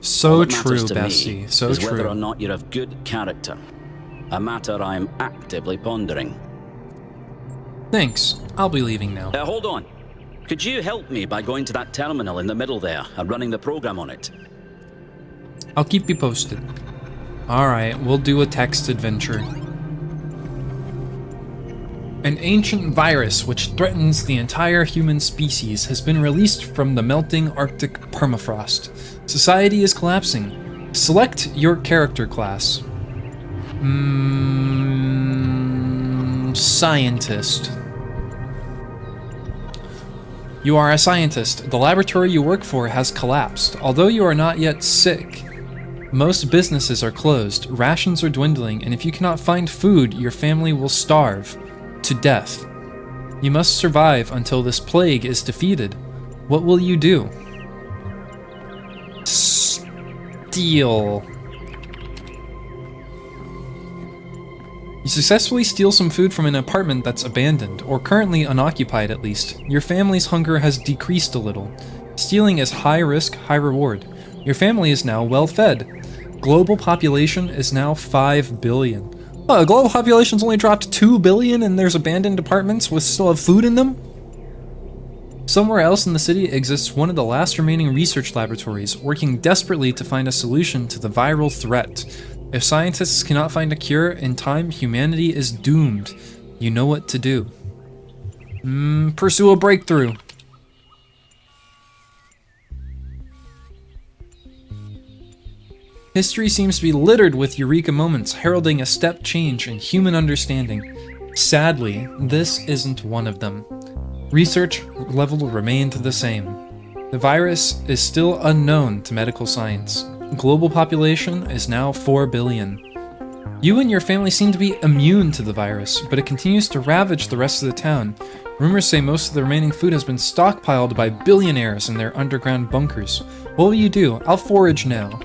So true, Bessie, so is true. whether or not you're of good character. A matter I'm actively pondering. Thanks. I'll be leaving now. Hold on. Could you help me by going to that terminal in the middle there and running the program on it? I'll keep you posted. Alright, we'll do a text adventure. An ancient virus which threatens the entire human species has been released from the melting Arctic permafrost. Society is collapsing. Select your character class. Scientist. You are a scientist. The laboratory you work for has collapsed. Although you are not yet sick, most businesses are closed, rations are dwindling, and if you cannot find food, your family will starve to death. You must survive until this plague is defeated. What will you do? Steal. You successfully steal some food from an apartment that's abandoned, or currently unoccupied at least. Your family's hunger has decreased a little. Stealing is high risk, high reward. Your family is now well fed. Global population is now 5 billion. Global population's only dropped 2 billion and there's abandoned apartments with still have food in them? Somewhere else in the city exists one of the last remaining research laboratories, working desperately to find a solution to the viral threat. If scientists cannot find a cure in time, humanity is doomed. You know what to do. Pursue a breakthrough. History seems to be littered with eureka moments heralding a step change in human understanding. Sadly, this isn't one of them. Research level remained the same. The virus is still unknown to medical science. Global population is now 4 billion. You and your family seem to be immune to the virus, but it continues to ravage the rest of the town. Rumors say most of the remaining food has been stockpiled by billionaires in their underground bunkers. What will you do? I'll forage now.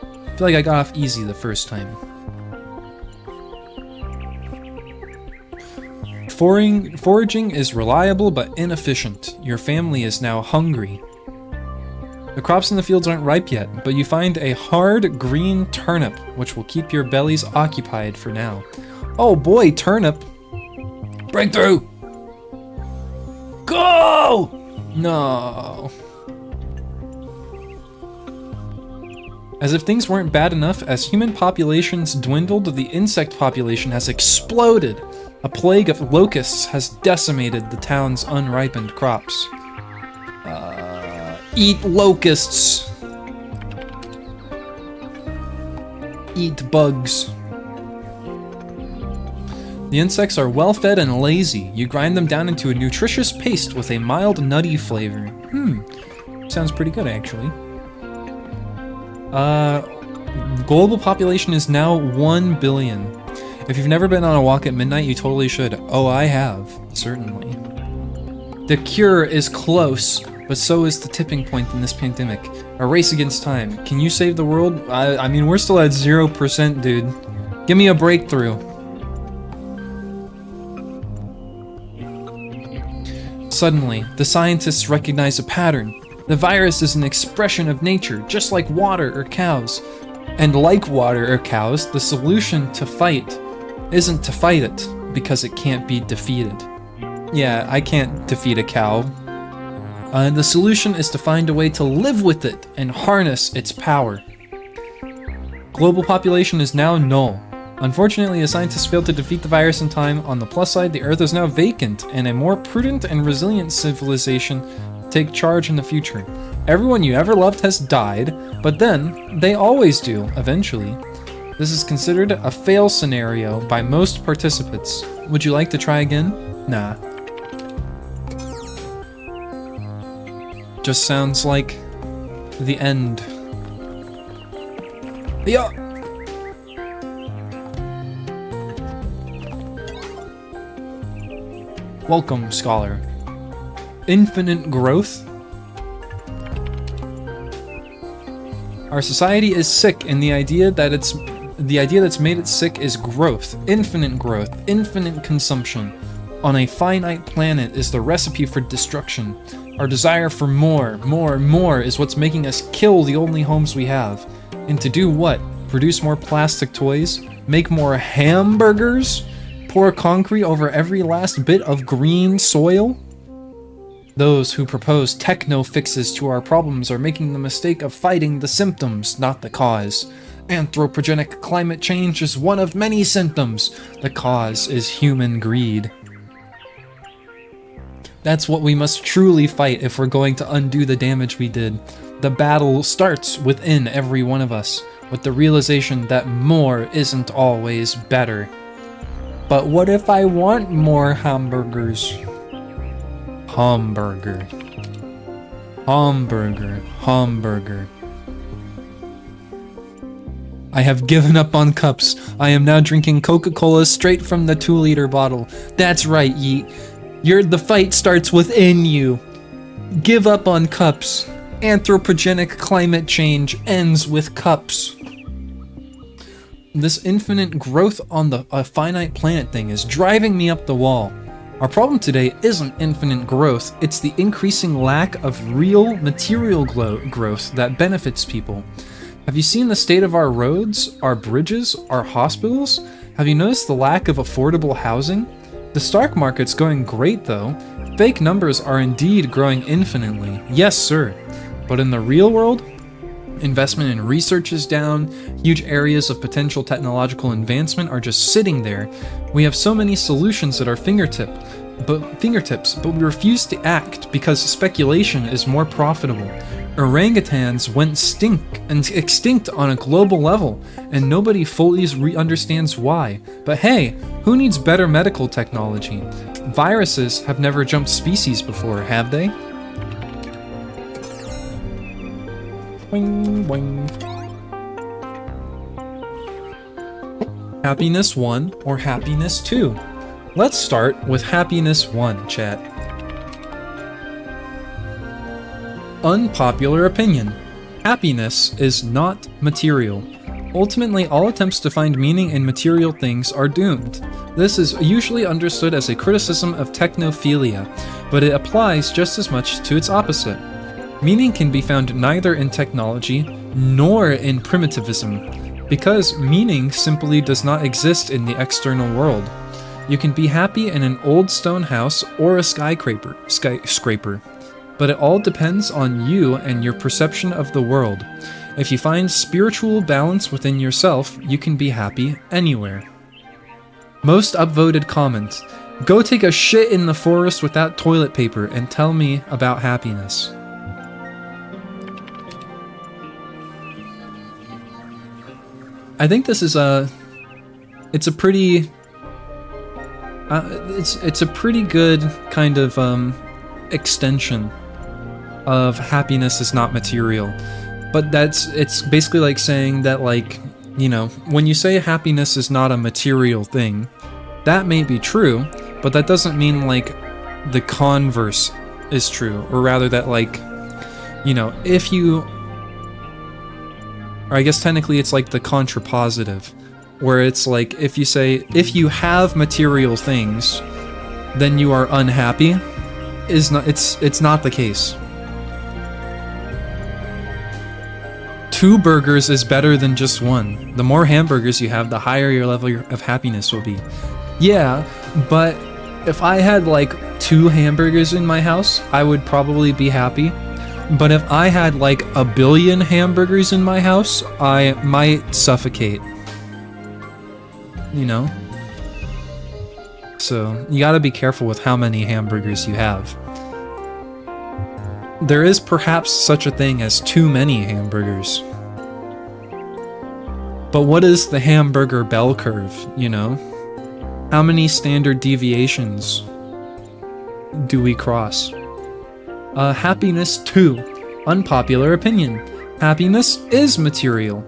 I feel like I got off easy the first time. Foraging is reliable but inefficient. Your family is now hungry. The crops in the fields aren't ripe yet, but you find a hard green turnip, which will keep your bellies occupied for now. Oh boy, turnip! Breakthrough! Go! No. As if things weren't bad enough, as human populations dwindled, the insect population has exploded. A plague of locusts has decimated the town's unripened crops. Eat locusts. Eat bugs. The insects are well fed and lazy. You grind them down into a nutritious paste with a mild nutty flavor. Sounds pretty good actually. Global population is now 1 billion. If you've never been on a walk at midnight, you totally should. Oh, I have. Certainly. The cure is close, but so is the tipping point in this pandemic. A race against time. Can you save the world? I mean, we're still at 0%, dude. Give me a breakthrough. Suddenly, the scientists recognize a pattern. The virus is an expression of nature, just like water or cows. And like water or cows, the solution to fight isn't to fight it, because it can't be defeated. Yeah, I can't defeat a cow. The solution is to find a way to live with it and harness its power. Global population is now null. Unfortunately, the scientists failed to defeat the virus in time. On the plus side, the Earth is now vacant, and a more prudent and resilient civilization take charge in the future. Everyone you ever loved has died, but then, they always do, eventually. This is considered a fail scenario by most participants. Would you like to try again? Nah. Just sounds like the end. Yeah. Welcome, scholar. Infinite growth? Our society is sick, and the idea that's made it sick is growth, infinite consumption. On a finite planet is the recipe for destruction. Our desire for more is what's making us kill the only homes we have. And to do what? Produce more plastic toys? Make more hamburgers? Pour concrete over every last bit of green soil? Those who propose techno-fixes to our problems are making the mistake of fighting the symptoms, not the cause. Anthropogenic climate change is one of many symptoms. The cause is human greed. That's what we must truly fight if we're going to undo the damage we did. The battle starts within every one of us, with the realization that more isn't always better. But what if I want more hamburgers? Hamburger. Hamburger. Hamburger. I have given up on cups. I am now drinking Coca-Cola straight from the 2-liter bottle. That's right, Yeet. The fight starts within you. Give up on cups. Anthropogenic climate change ends with cups. This infinite growth on a finite planet thing is driving me up the wall. Our problem today isn't infinite growth, it's the increasing lack of real material growth that benefits people. Have you seen the state of our roads, our bridges, our hospitals? Have you noticed the lack of affordable housing? The stock market's going great though. Fake numbers are indeed growing infinitely. Yes, sir. But in the real world, investment in research is down, huge areas of potential technological advancement are just sitting there. We have so many solutions at our fingertip, but we refuse to act because speculation is more profitable. Orangutans went extinct on a global level, and nobody fully understands why. But hey, who needs better medical technology? Viruses have never jumped species before, have they? Boing, boing. Happiness 1 or happiness 2? Let's start with happiness 1, chat. Unpopular opinion. Happiness is not material. Ultimately, all attempts to find meaning in material things are doomed. This is usually understood as a criticism of technophilia, but it applies just as much to its opposite. Meaning can be found neither in technology nor in primitivism, because meaning simply does not exist in the external world. You can be happy in an old stone house or a skyscraper, but it all depends on you and your perception of the world. If you find spiritual balance within yourself, you can be happy anywhere. Most upvoted comment: go take a shit in the forest without toilet paper and tell me about happiness. I think this is it's a pretty good kind of extension of happiness is not material. But it's basically like saying that, like, you know, when you say happiness is not a material thing, that may be true, but that doesn't mean like the converse is true, or rather that, like, you know, if you, or I guess technically it's like the contrapositive, where it's like if you say if you have material things, then you are unhappy. It's not the case. 2 burgers is better than just 1. The more hamburgers you have, the higher your level of happiness will be. Yeah, but if I had like 2 hamburgers in my house, I would probably be happy. But if I had like 1 billion hamburgers in my house, I might suffocate. You know? So, you gotta be careful with how many hamburgers you have. There is perhaps such a thing as too many hamburgers. But what is the hamburger bell curve, you know? How many standard deviations do we cross? Happiness 2. Unpopular opinion. Happiness is material.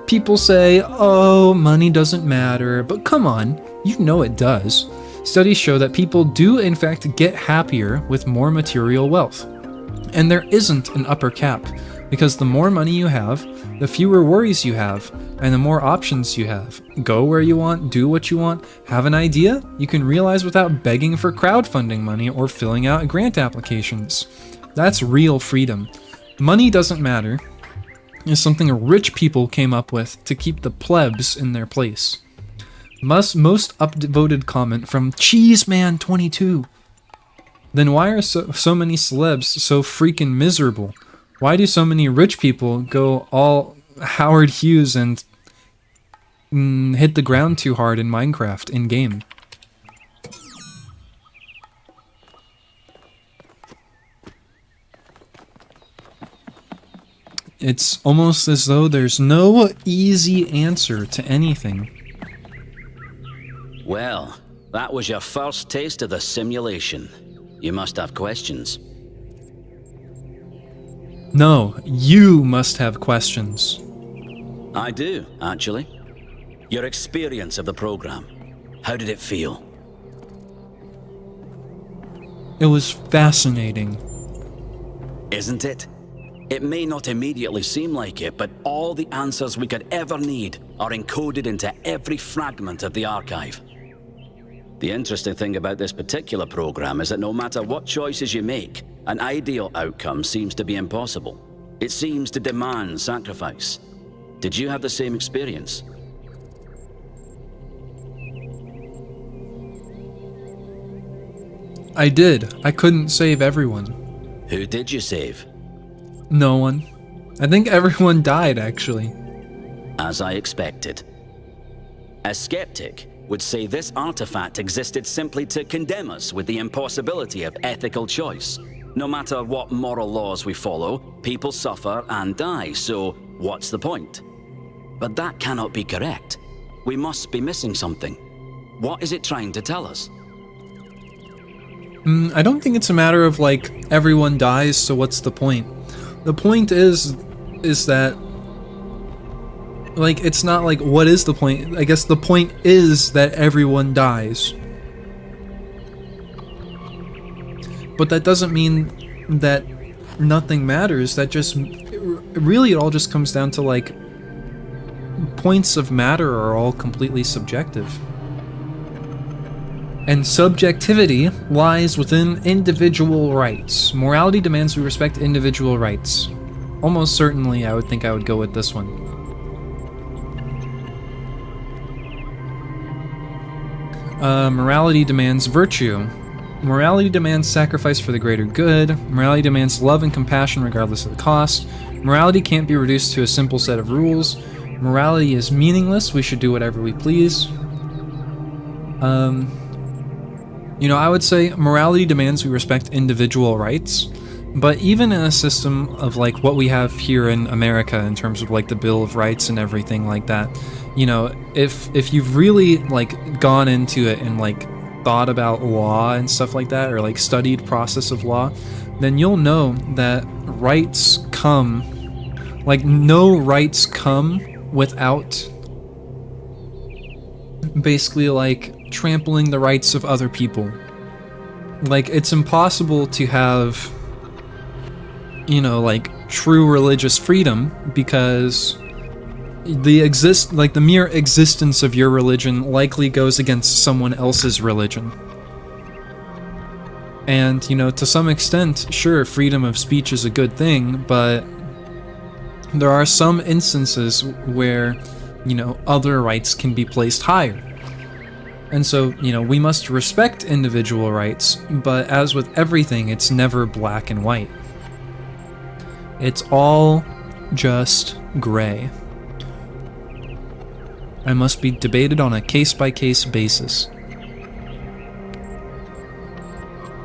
People say, oh, money doesn't matter, but come on, you know it does. Studies show that people do in fact get happier with more material wealth. And there isn't an upper cap, because the more money you have, the fewer worries you have, and the more options you have. Go where you want, do what you want, have an idea you can realize without begging for crowdfunding money or filling out grant applications. That's real freedom. Money doesn't matter is something rich people came up with to keep the plebs in their place. Most upvoted comment from Cheeseman22. Then why are so many celebs so freaking miserable? Why do so many rich people go all Howard Hughes and hit the ground too hard in Minecraft in-game? It's almost as though there's no easy answer to anything. Well, that was your first taste of the simulation. You must have questions. No, you must have questions. I do, actually. Your experience of the program. How did it feel? It was fascinating. Isn't it? It may not immediately seem like it, but all the answers we could ever need are encoded into every fragment of the archive. The interesting thing about this particular program is that no matter what choices you make, an ideal outcome seems to be impossible. It seems to demand sacrifice. Did you have the same experience? I did. I couldn't save everyone. Who did you save? No one. I think everyone died, actually. As I expected. As skeptic, would say this artifact existed simply to condemn us with the impossibility of ethical choice. No matter what moral laws we follow, people suffer and die, so what's the point? But that cannot be correct. We must be missing something. What is it trying to tell us? I don't think it's a matter of like everyone dies, so what's the point? The point is that like it's not like what is the point? I guess the point is that everyone dies. But that doesn't mean that nothing matters. That just really it all just comes down to like points of matter are all completely subjective. And subjectivity lies within individual rights. Morality demands we respect individual rights. Almost certainly, I would think I would go with this one. Morality demands virtue. Morality demands sacrifice for the greater good. Morality demands love and compassion regardless of the cost. Morality can't be reduced to a simple set of rules. Morality is meaningless. We should do whatever we please. You know, I would say morality demands we respect individual rights, but even in a system of like what we have here in America in terms of like the Bill of Rights and everything like that, you know, if you've really like gone into it and like thought about law and stuff like that, or like studied process of law, then you'll know that rights come, like no rights come without basically like trampling the rights of other people. Like it's impossible to have, you know, like true religious freedom because the mere existence of your religion likely goes against someone else's religion. And, you know, to some extent, sure, freedom of speech is a good thing, but there are some instances where, you know, other rights can be placed higher. And so, you know, we must respect individual rights, but as with everything, it's never black and white. It's all just gray. And must be debated on a case-by-case basis.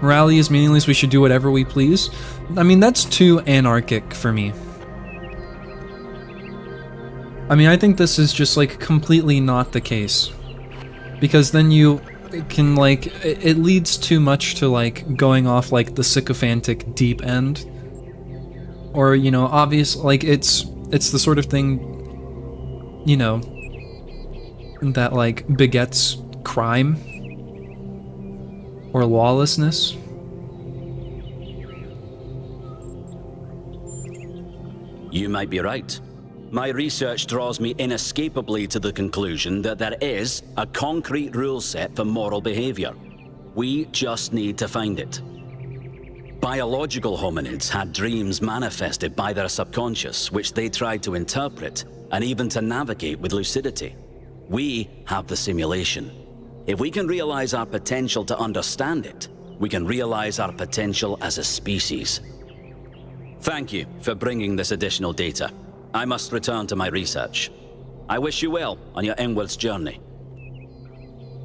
Morality is meaningless, we should do whatever we please. I mean, that's too anarchic for me. I mean, I think this is just, like, completely not the case. Because then you can, like, it leads too much to, like, going off, like, the sycophantic deep end. Or, you know, obvious, like, it's the sort of thing, you know, that, like, begets crime. Or lawlessness. You might be right. My research draws me inescapably to the conclusion that there is a concrete rule set for moral behavior. We just need to find it. Biological hominids had dreams manifested by their subconscious, which they tried to interpret and even to navigate with lucidity. We have the simulation. If we can realize our potential to understand it, we can realize our potential as a species. Thank you for bringing this additional data. I must return to my research. I wish you well on your inwards journey.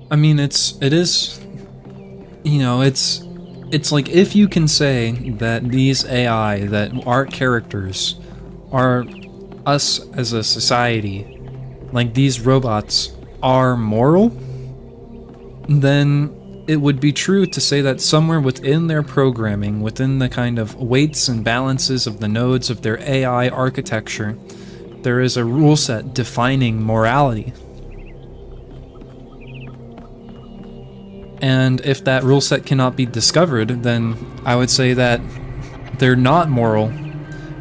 I mean, it is, you know, it's like if you can say that these AI, that our characters, are us as a society, like these robots are moral, then it would be true to say that somewhere within their programming, within the kind of weights and balances of the nodes of their AI architecture, there is a rule set defining morality. And if that rule set cannot be discovered, then I would say that they're not moral,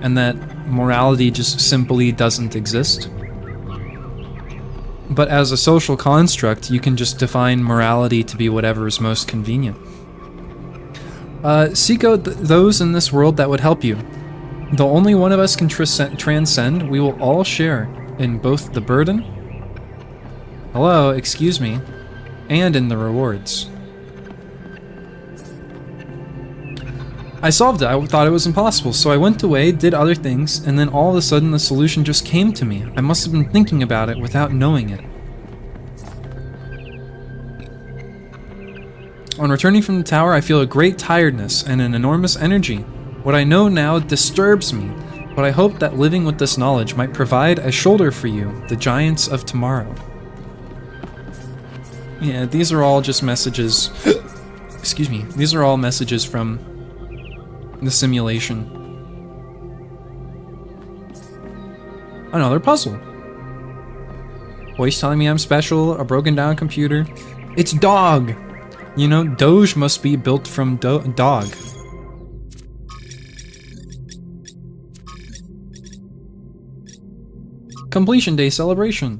and that morality just simply doesn't exist. But as a social construct, you can just define morality to be whatever is most convenient. Seek out those in this world that would help you. Though only one of us can transcend, we will all share in both the burden, hello, excuse me, and in the rewards. I solved it. I thought it was impossible, so I went away, did other things, and then all of a sudden the solution just came to me. I must have been thinking about it without knowing it. On returning from the tower, I feel a great tiredness and an enormous energy. What I know now disturbs me, but I hope that living with this knowledge might provide a shoulder for you, the giants of tomorrow. Yeah, these are all just messages. Excuse me. These are all messages from the simulation. Another puzzle. Voice telling me I'm special, a broken down computer. It's dog! You know, Doge must be built from dog. Completion Day celebration.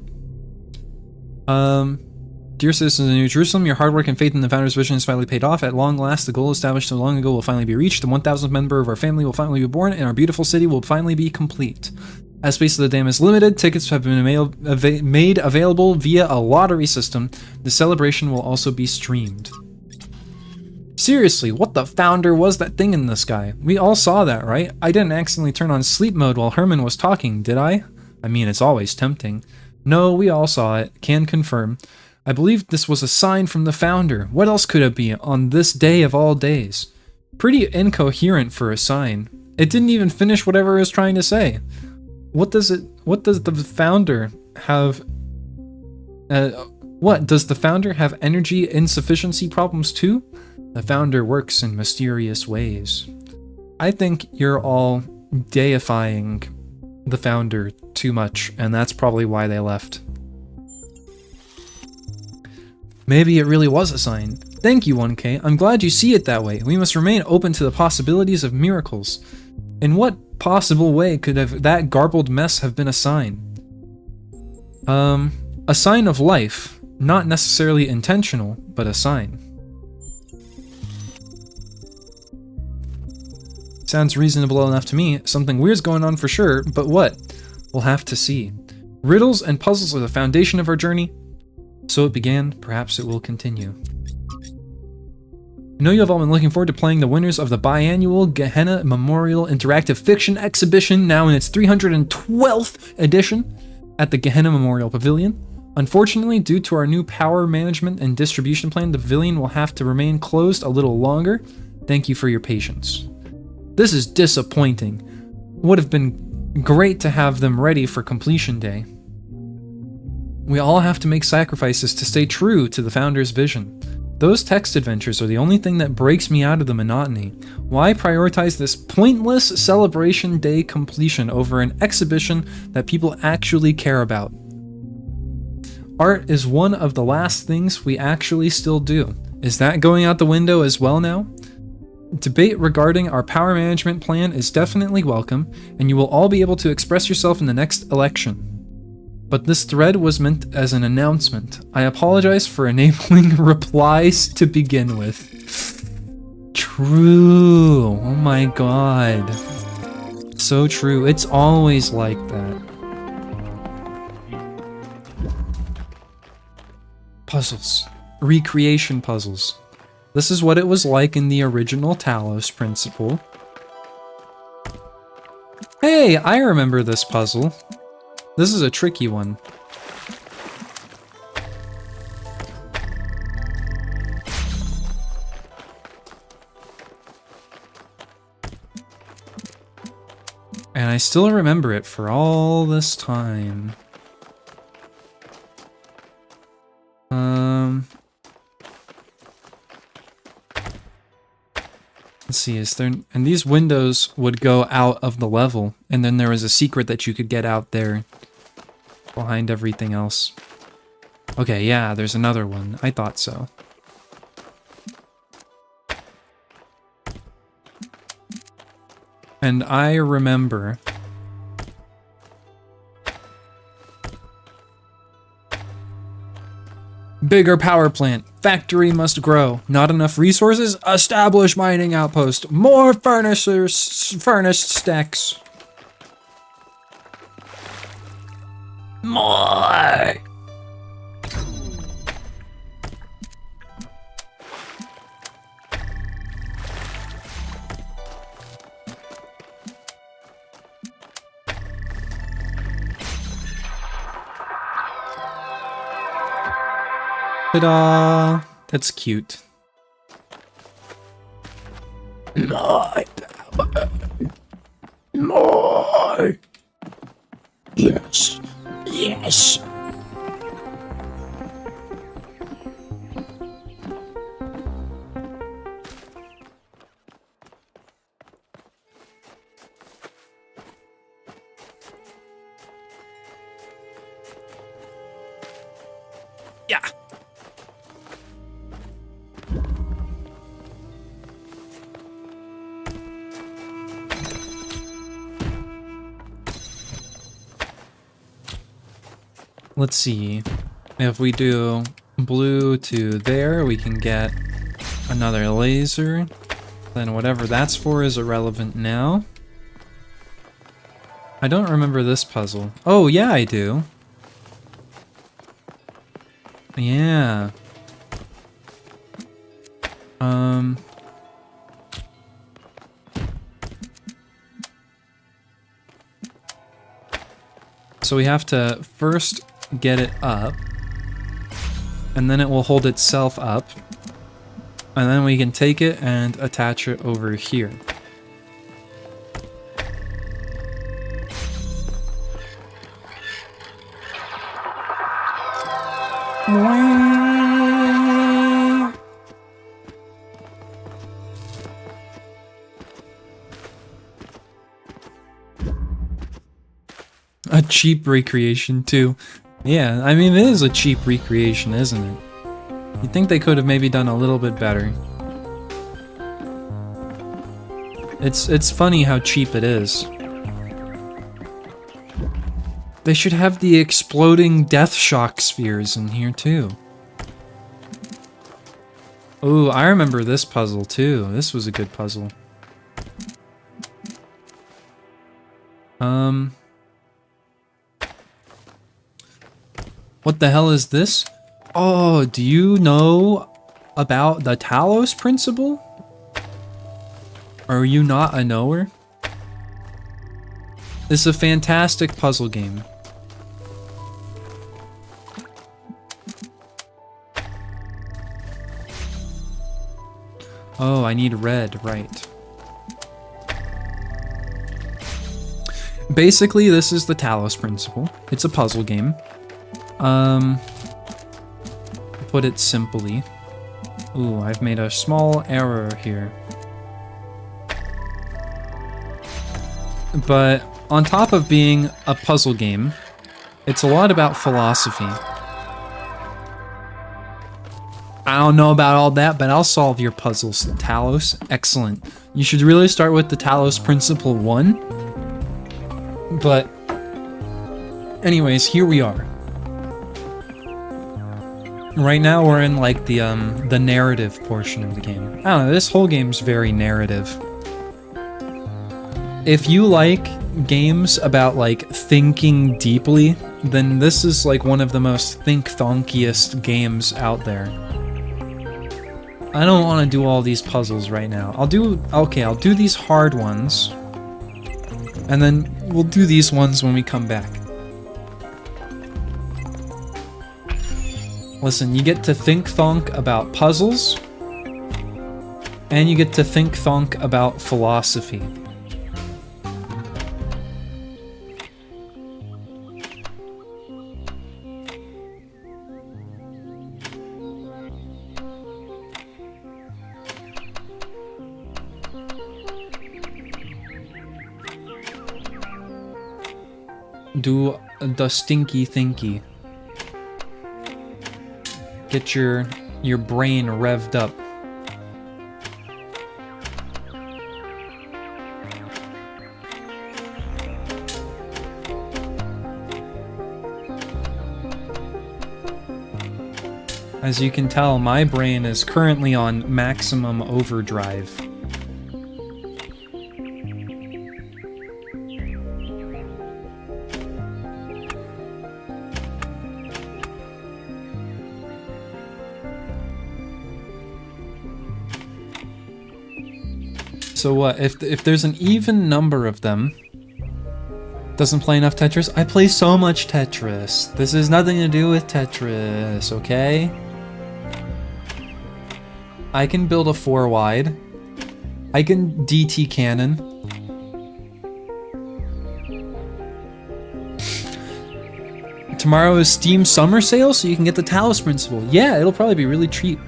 Dear citizens of New Jerusalem, your hard work and faith in the Founder's vision has finally paid off. At long last, the goal established so long ago will finally be reached. The 1,000th member of our family will finally be born, and our beautiful city will finally be complete. As space of the dam is limited, tickets have been made available via a lottery system. The celebration will also be streamed. Seriously, what the founder was that thing in the sky? We all saw that, right? I didn't accidentally turn on sleep mode while Herman was talking, did I? I mean, it's always tempting. No, we all saw it. Can confirm. I believe this was a sign from the founder. What else could it be on this day of all days? Pretty incoherent for a sign. It didn't even finish whatever it was trying to say. What does the founder have? What, does the founder have energy insufficiency problems too? The founder works in mysterious ways. I think you're all deifying the founder too much, and that's probably why they left. Maybe it really was a sign. Thank you, 1K. I'm glad you see it that way. We must remain open to the possibilities of miracles. In what possible way could that garbled mess have been a sign? A sign of life. Not necessarily intentional, but a sign. Sounds reasonable enough to me. Something weird's going on for sure, but what? We'll have to see. Riddles and puzzles are the foundation of our journey. So it began, perhaps it will continue. I know you have all been looking forward to playing the winners of the biannual Gehenna Memorial Interactive Fiction Exhibition, now in its 312th edition, at the Gehenna Memorial Pavilion. Unfortunately, due to our new power management and distribution plan, the pavilion will have to remain closed a little longer. Thank you for your patience. This is disappointing. Would have been great to have them ready for completion day. We all have to make sacrifices to stay true to the Founder's vision. Those text adventures are the only thing that breaks me out of the monotony. Why prioritize this pointless celebration day completion over an exhibition that people actually care about? Art is one of the last things we actually still do. Is that going out the window as well now? Debate regarding our power management plan is definitely welcome, and you will all be able to express yourself in the next election. But this thread was meant as an announcement. I apologize for enabling replies to begin with. True. Oh my god. So true. It's always like that. Puzzles. Recreation puzzles. This is what it was like in the original Talos Principle. Hey, I remember this puzzle. This is a tricky one. And I still remember it for all this time. Let's see, is there... And these windows would go out of the level, and then there was a secret that you could get out there behind everything else. Okay, yeah, there's another one. I thought so. And I remember... Bigger power plant. Factory must grow. Not enough resources? Establish mining outpost. More furnace stacks. More! Ta-da! That's cute. My power. More. Yes. Yes. Yeah. Let's see. If we do blue to there, we can get another laser. Then whatever that's for is irrelevant now. I don't remember this puzzle. Oh, yeah, I do. Yeah. So we have to first get it up, and then it will hold itself up, and then we can take it and attach it over here. A cheap recreation too. Yeah, I mean, it is a cheap recreation, isn't it? You'd think they could have maybe done a little bit better. It's funny how cheap it is. They should have the exploding death shock spheres in here too. Ooh, I remember this puzzle too. This was a good puzzle. What the hell is this? Oh, do you know about the Talos Principle? Are you not a knower? It's a fantastic puzzle game. Oh, I need red, right. Basically, this is the Talos Principle. It's a puzzle game. Put it simply. Ooh, I've made a small error here. But on top of being a puzzle game, it's a lot about philosophy. I don't know about all that, but I'll solve your puzzles, Talos. Excellent. You should really start with the Talos Principle 1. But anyways, here we are. Right now we're in like the narrative portion of the game. I don't know, this whole game's very narrative. If you like games about like thinking deeply, then this is like one of the most think-thonkiest games out there. I don't want to do all these puzzles right now. I'll do these hard ones. And then we'll do these ones when we come back. Listen, you get to think-thonk about puzzles, and you get to think-thonk about philosophy. Do the stinky thinky. Get your brain revved up. As you can tell, my brain is currently on maximum overdrive. So what, if there's an even number of them, doesn't play enough Tetris? I play so much Tetris. This has nothing to do with Tetris, okay? I can build a 4 wide. I can DT cannon. Tomorrow is Steam summer sale, so you can get the Talos Principle. Yeah, it'll probably be really cheap.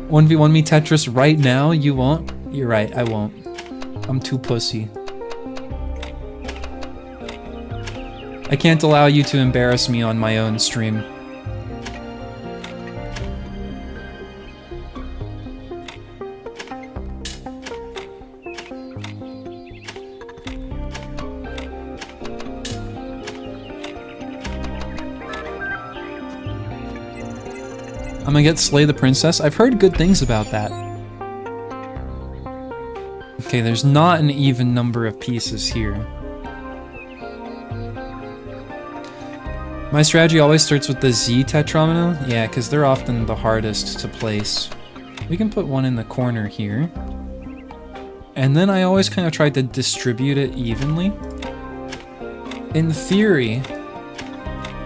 1v1 me Tetris right now? You won't? You're right, I won't. I'm too pussy. I can't allow you to embarrass me on my own stream. I'm gonna get Slay the Princess. I've heard good things about that. Okay, there's not an even number of pieces here. My strategy always starts with the Z tetromino. Yeah, because they're often the hardest to place. We can put one in the corner here. And then I always kind of try to distribute it evenly. In theory,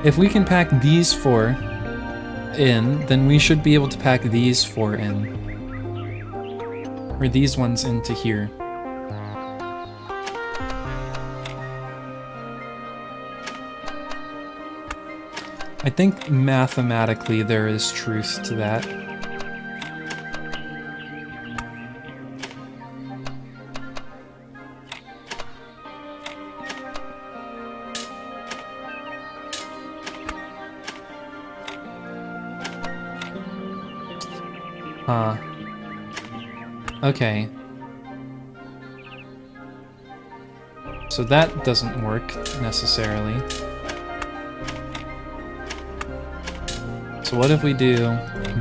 if we can pack these 4 in, then we should be able to pack these 4 in. Or these ones into here. I think mathematically there is truth to that. Okay. So that doesn't work necessarily. So what if we do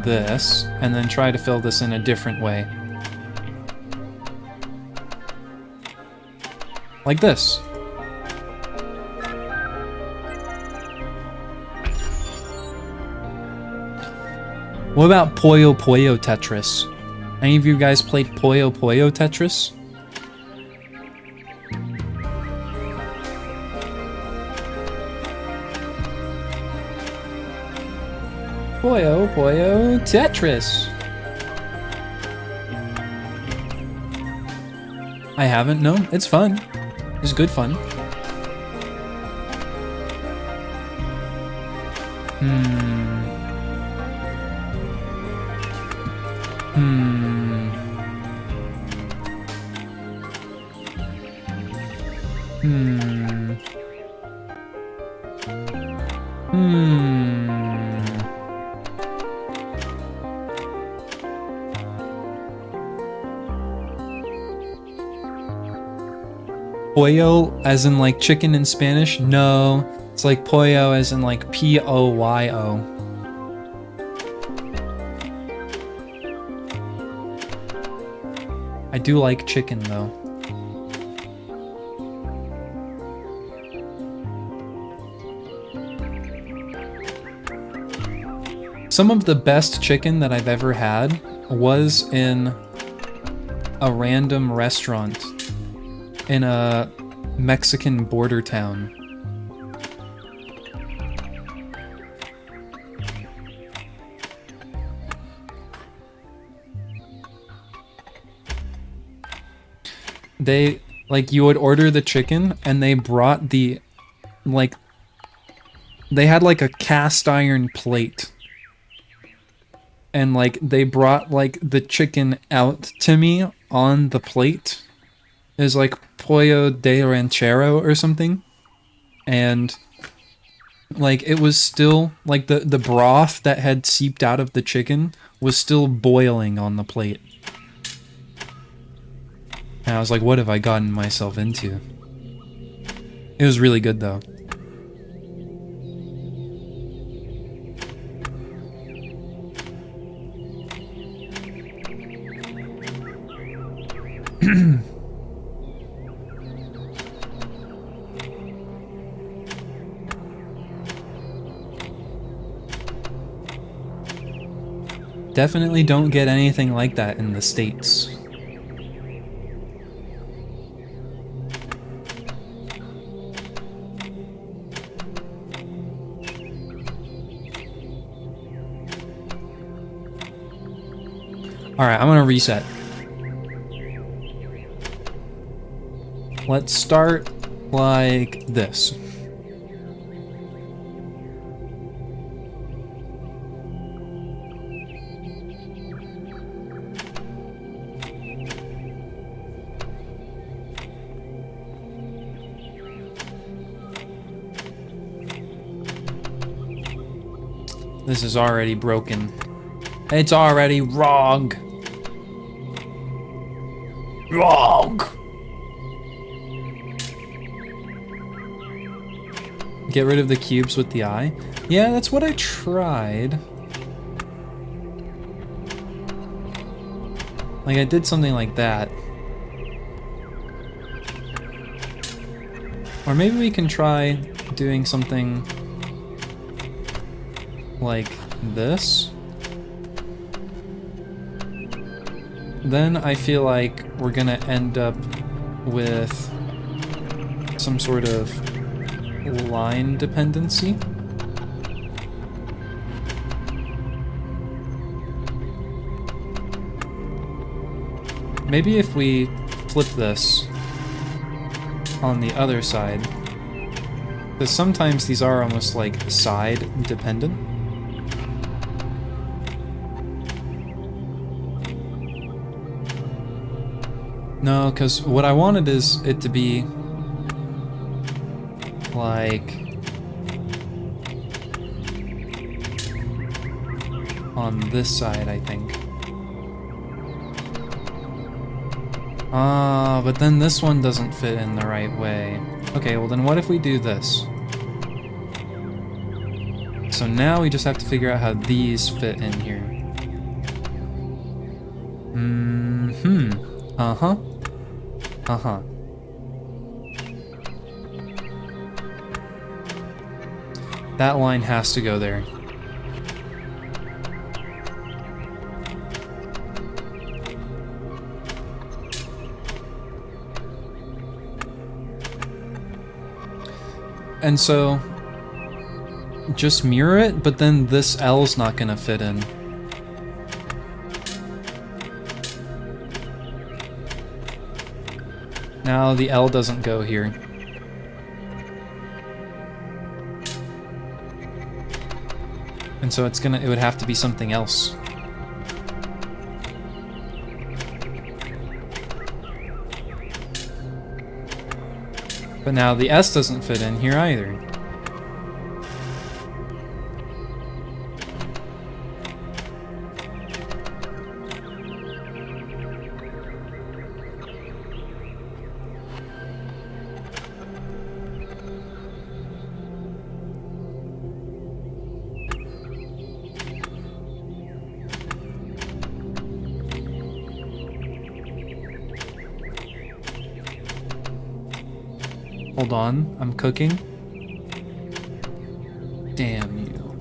this and then try to fill this in a different way? Like this. What about Puyo Puyo Tetris? Any of you guys played Puyo Puyo Tetris? Puyo Puyo Tetris. I haven't, no. It's fun. It's good fun. Pollo as in like chicken in Spanish? No, it's like pollo as in like P-O-Y-O. I do like chicken though. Some of the best chicken that I've ever had was in a random restaurant in a Mexican border town. They, like, you would order the chicken and they brought the, like, they had like a cast iron plate. And like, they brought like the chicken out to me on the plate. It was like pollo de ranchero or something. And like, it was still, like the broth that had seeped out of the chicken was still boiling on the plate. And I was like, what have I gotten myself into? It was really good though. Definitely don't get anything like that in the States. Alright, I'm gonna reset. let's start like this. This is already broken. It's already wrong. Wrong. Get rid of the cubes with the eye. Yeah, that's what I tried. Like, I did something like that. Or maybe we can try doing something like this. Then I feel like we're gonna end up with some sort of line dependency. Maybe if we flip this on the other side, because sometimes these are almost like side dependent. No, because what I wanted is it to be like on this side, I think. But then this one doesn't fit in the right way. Okay, well then what if we do this? So now we just have to figure out how these fit in here. Uh-huh. Uh-huh. That line has to go there. And so, just mirror it, but then this L's not gonna fit in. Now the L doesn't go here. And so it would have to be something else. But now the S doesn't fit in here either. Hold on, I'm cooking. Damn you.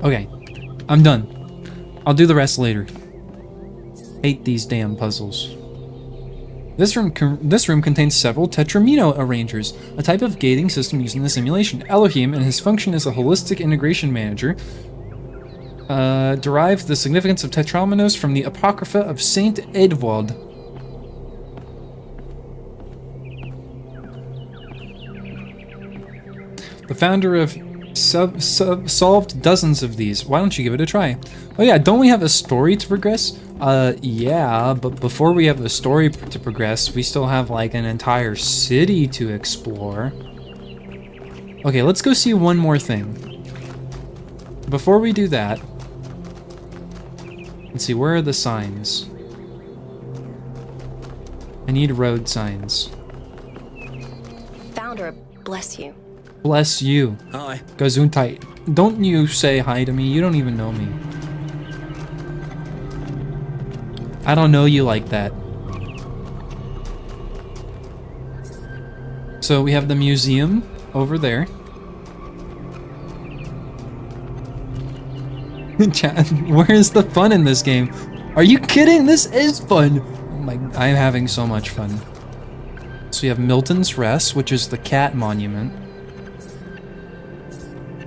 Okay, I'm done. I'll do the rest later. Hate these damn puzzles. This room contains several tetramino arrangers, a type of gating system used in the simulation. Elohim, and his function as a holistic integration manager, derived the significance of tetraminos from the Apocrypha of Saint Edward. The founder of solved dozens of these. Why don't you give it a try? Oh yeah, don't we have a story to progress? Yeah, but before we have a story to progress, we still have like an entire city to explore. Okay, let's go see one more thing. Before we do that, let's see, where are the signs? I need road signs. Founder, bless you. Bless you. Hi. Gesundheit. Don't you say hi to me, you don't even know me. I don't know you like that. So we have the museum over there. Chat, where is the fun in this game? Are you kidding? This is fun. Oh my, I'm having so much fun. So we have Milton's Rest, which is the cat monument.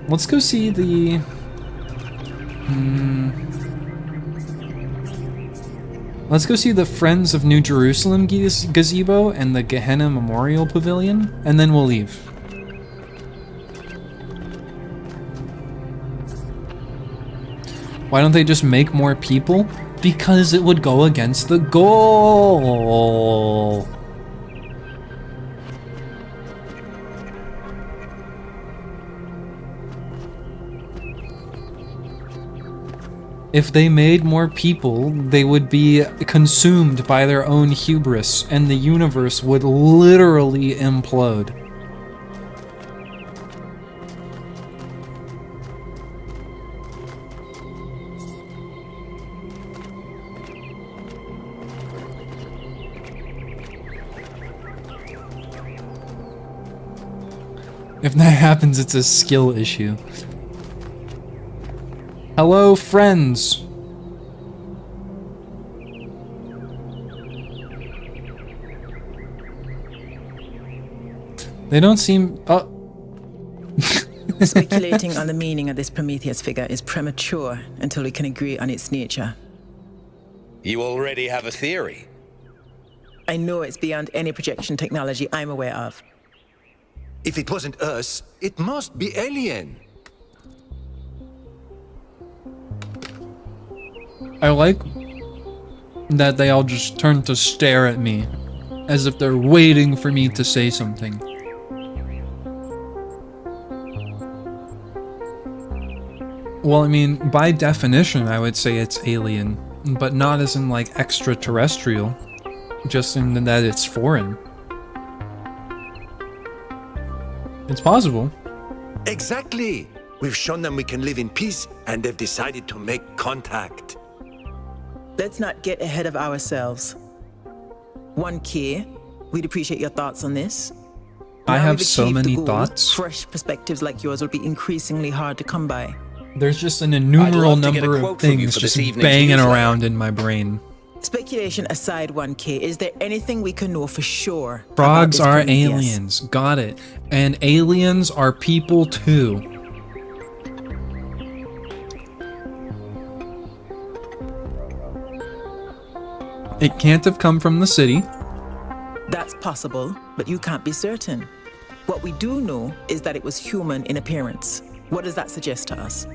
Let's go see the... Let's go see the Friends of New Jerusalem gazebo and the Gehenna Memorial Pavilion, and then we'll leave. Why don't they just make more people? Because it would go against the goal. If they made more people, they would be consumed by their own hubris, and the universe would literally implode. If that happens, it's a skill issue. Hello, friends. They don't seem... Speculating on the meaning of this Prometheus figure is premature until we can agree on its nature. You already have a theory. I know it's beyond any projection technology I'm aware of. If it wasn't us, it must be alien. I like that they all just turn to stare at me, as if they're waiting for me to say something. Well, I mean, by definition, I would say it's alien, but not as in, like, extraterrestrial, just in that it's foreign. It's possible. Exactly. We've shown them we can live in peace, and they've decided to make contact. Let's not get ahead of ourselves. 1K, we'd appreciate your thoughts on this. I Now have we've so achieved the many goal, thoughts. Fresh perspectives like yours will be increasingly hard to come by. There's just an innumerable I'd love to get a number quote of from you things for just this evening's banging newsletter. around in my brain. Speculation aside, 1K, is there anything we can know for sure? Frogs about are this Prometheus? aliens. Got it. And aliens are people too. It can't have come from the city. That's possible, but you can't be certain. What we do know is that it was human in appearance. What does that suggest to us?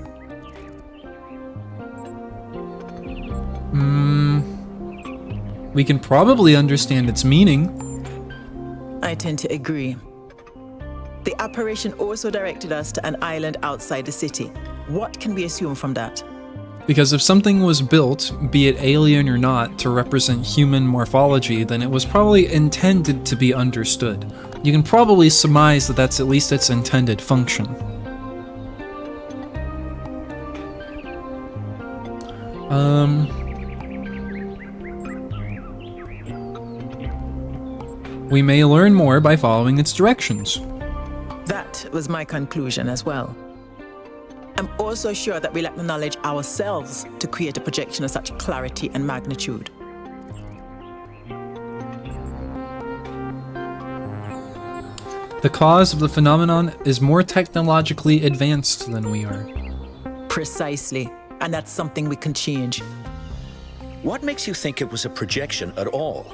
We can probably understand its meaning. I tend to agree. The apparition also directed us to an island outside the city. What can we assume from that? Because if something was built, be it alien or not, to represent human morphology, then it was probably intended to be understood. You can probably surmise that that's at least its intended function. We may learn more by following its directions. That was my conclusion as well. I'm also sure that we lack the knowledge ourselves to create a projection of such clarity and magnitude. The cause of the phenomenon is more technologically advanced than we are. Precisely, and that's something we can change. What makes you think it was a projection at all?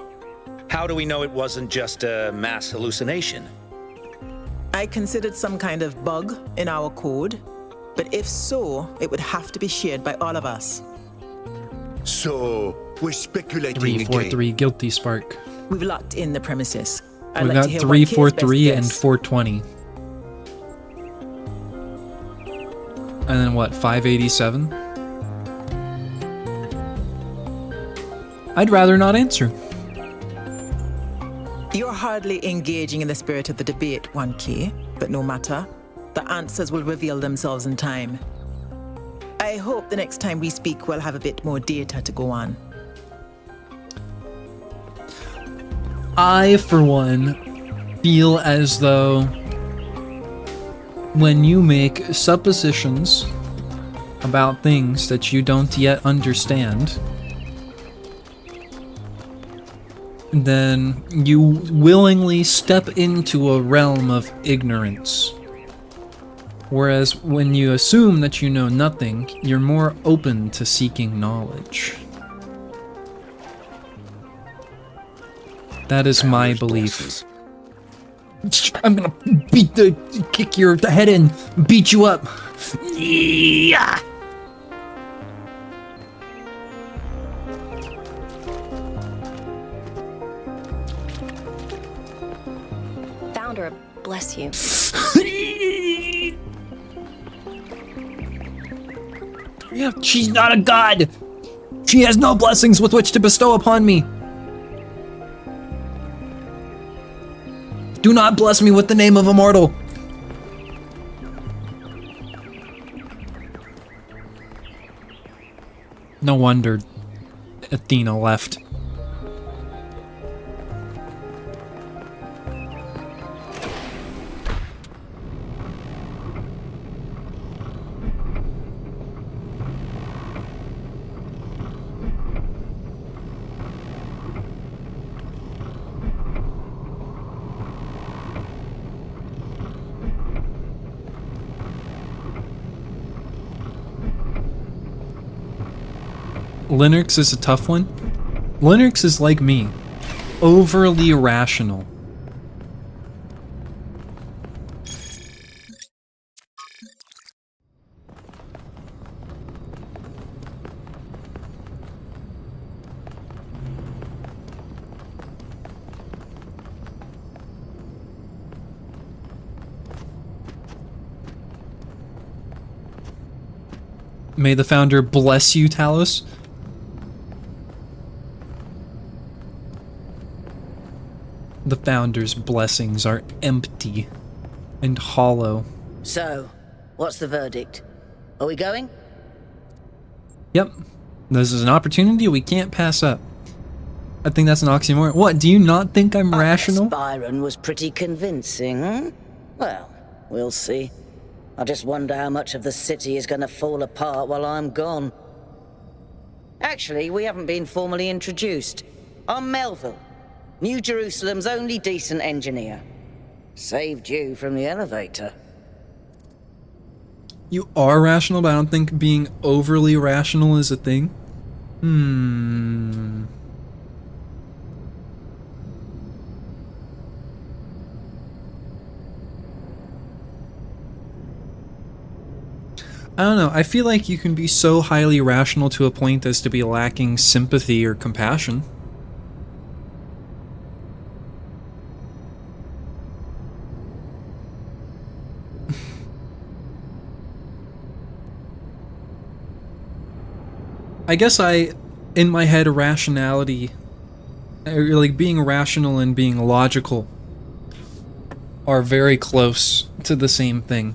How do we know it wasn't just a mass hallucination? I considered some kind of bug in our code, but if so, it would have to be shared by all of us. So, we're speculating 343 again. Guilty Spark. We've locked in the premises. I'd We like got to hear 343 1K's and best guess. 420. And then what, 587? I'd rather not answer. You're hardly engaging in the spirit of the debate, 1K, but no matter. The answers will reveal themselves in time. I hope the next time we speak we'll have a bit more data to go on. I, for one, feel as though when you make suppositions about things that you don't yet understand, then you willingly step into a realm of ignorance. Whereas when you assume that you know nothing, you're more open to seeking knowledge. That is my belief. I'm gonna kick your head in, beat you up. Yeah. Founder, bless you. Yeah, she's not a god. She has no blessings with which to bestow upon me. Do not bless me with the name of a mortal. No wonder Athena left. Linux is a tough one. Linux is like me, overly rational. May the founder bless you, Talos. The founder's blessings are empty and hollow. So, what's the verdict? Are we going? Yep. This is an opportunity we can't pass up. I think that's an oxymoron. What, do you not think I'm rational? Byron was pretty convincing, hmm? Well, we'll see. I just wonder how much of the city is going to fall apart while I'm gone. Actually, we haven't been formally introduced. I'm Melville, New Jerusalem's only decent engineer. Saved you from the elevator. You are rational, but I don't think being overly rational is a thing. I don't know, I feel like you can be so highly rational to a point as to be lacking sympathy or compassion. I guess in my head, rationality, like being rational and being logical, are very close to the same thing.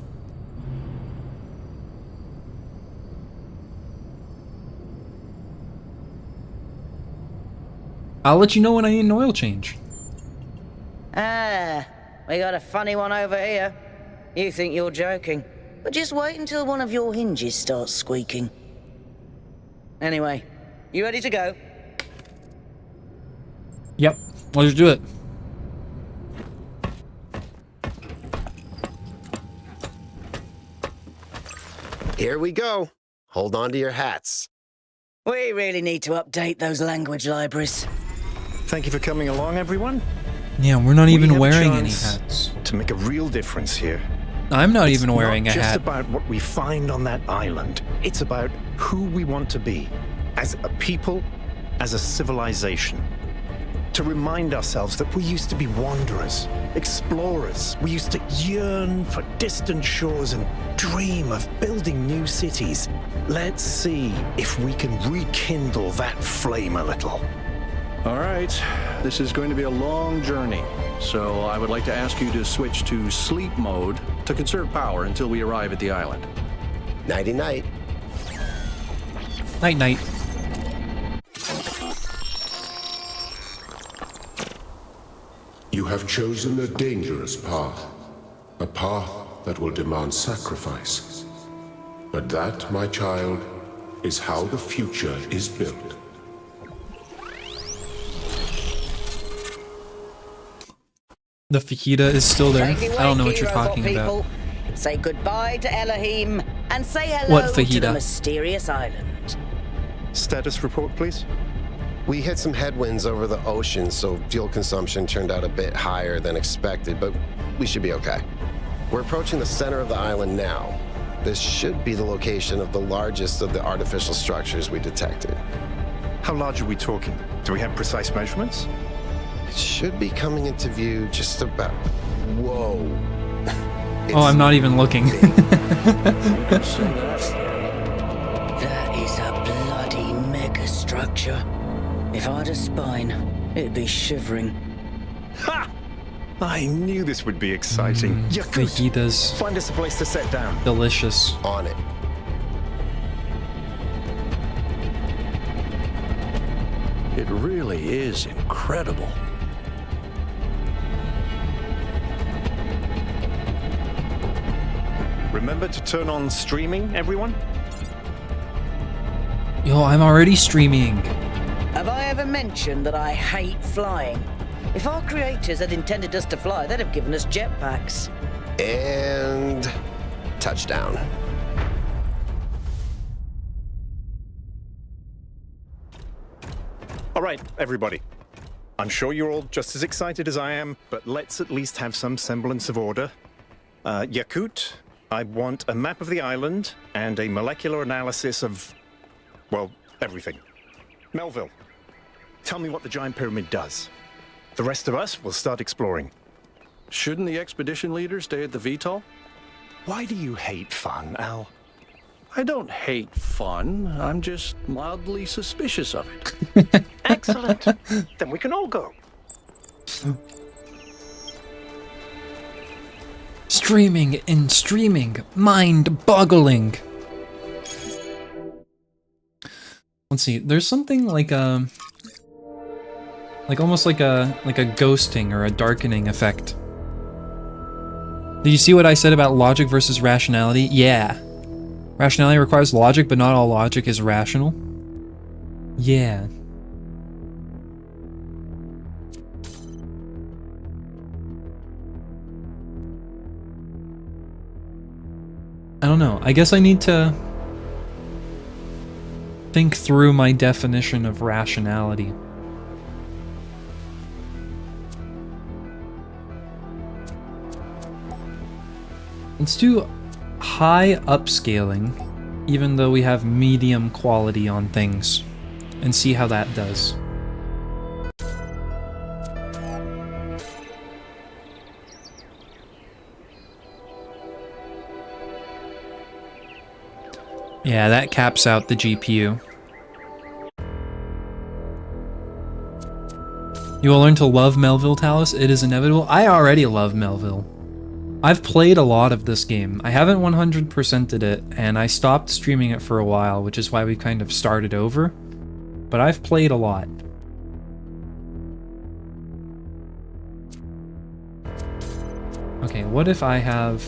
I'll let you know when I need an oil change. Ah, we got a funny one over here. You think you're joking, but just wait until one of your hinges starts squeaking. Anyway, you ready to go? Yep, let's do it. Here we go. Hold on to your hats. We really need to update those language libraries. Thank you for coming along, everyone. Yeah, we're not even We have a wearing any chance hats. to make a real difference here. I'm not even wearing a hat. It's not just about what we find on that island. It's about who we want to be as a people, as a civilization. To remind ourselves that we used to be wanderers, explorers. We used to yearn for distant shores and dream of building new cities. Let's see if we can rekindle that flame a little. All right, this is going to be a long journey, so I would like to ask you to switch to sleep mode to conserve power until we arrive at the island. Nighty-night. Night-night. You have chosen a dangerous path, a path that will demand sacrifice. But that, my child, is how the future is built. The fajita is still there. Wakey, I don't know what wakey, you're robot talking people. about. Say goodbye to Elohim and say hello What to the fajita? mysterious island. Status report, please. We hit some headwinds over the ocean, so fuel consumption turned out a bit higher than expected, but we should be okay. We're approaching the center of the island now. This should be the location of the largest of the artificial structures we detected. How large are we talking? Do we have precise measurements? It should be coming into view just about... Whoa. Oh, I'm not even looking. That is a bloody mega structure. If I had a spine, it'd be shivering. Ha! I knew this would be exciting. Fajitas. Find us a place to set down. Delicious. On it. It really is incredible. Remember to turn on streaming, everyone? Yo, I'm already streaming. Have I ever mentioned that I hate flying? If our creators had intended us to fly, they'd have given us jetpacks. And... touchdown. All right, everybody. I'm sure you're all just as excited as I am, but let's at least have some semblance of order. Yakut, I want a map of the island and a molecular analysis of, well, everything. Melville, tell me what the giant pyramid does. The rest of us will start exploring. Shouldn't the expedition leader stay at the VTOL? Why do you hate fun, Al? I don't hate fun. I'm just mildly suspicious of it. Excellent. Then we can all go. Streaming and streaming. Mind-boggling. Let's see. There's something like a... almost like a ghosting or a darkening effect. Did you see what I said about logic versus rationality? Yeah. Rationality requires logic, but not all logic is rational. Yeah. I don't know. I guess I need to think through my definition of rationality. Let's do high upscaling, even though we have medium quality on things, and see how that does. Yeah, that caps out the GPU. You will learn to love Melville, Talos. It is inevitable. I already love Melville. I've played a lot of this game. I haven't 100%ed it, and I stopped streaming it for a while, which is why we kind of started over. But I've played a lot. Okay, what if I have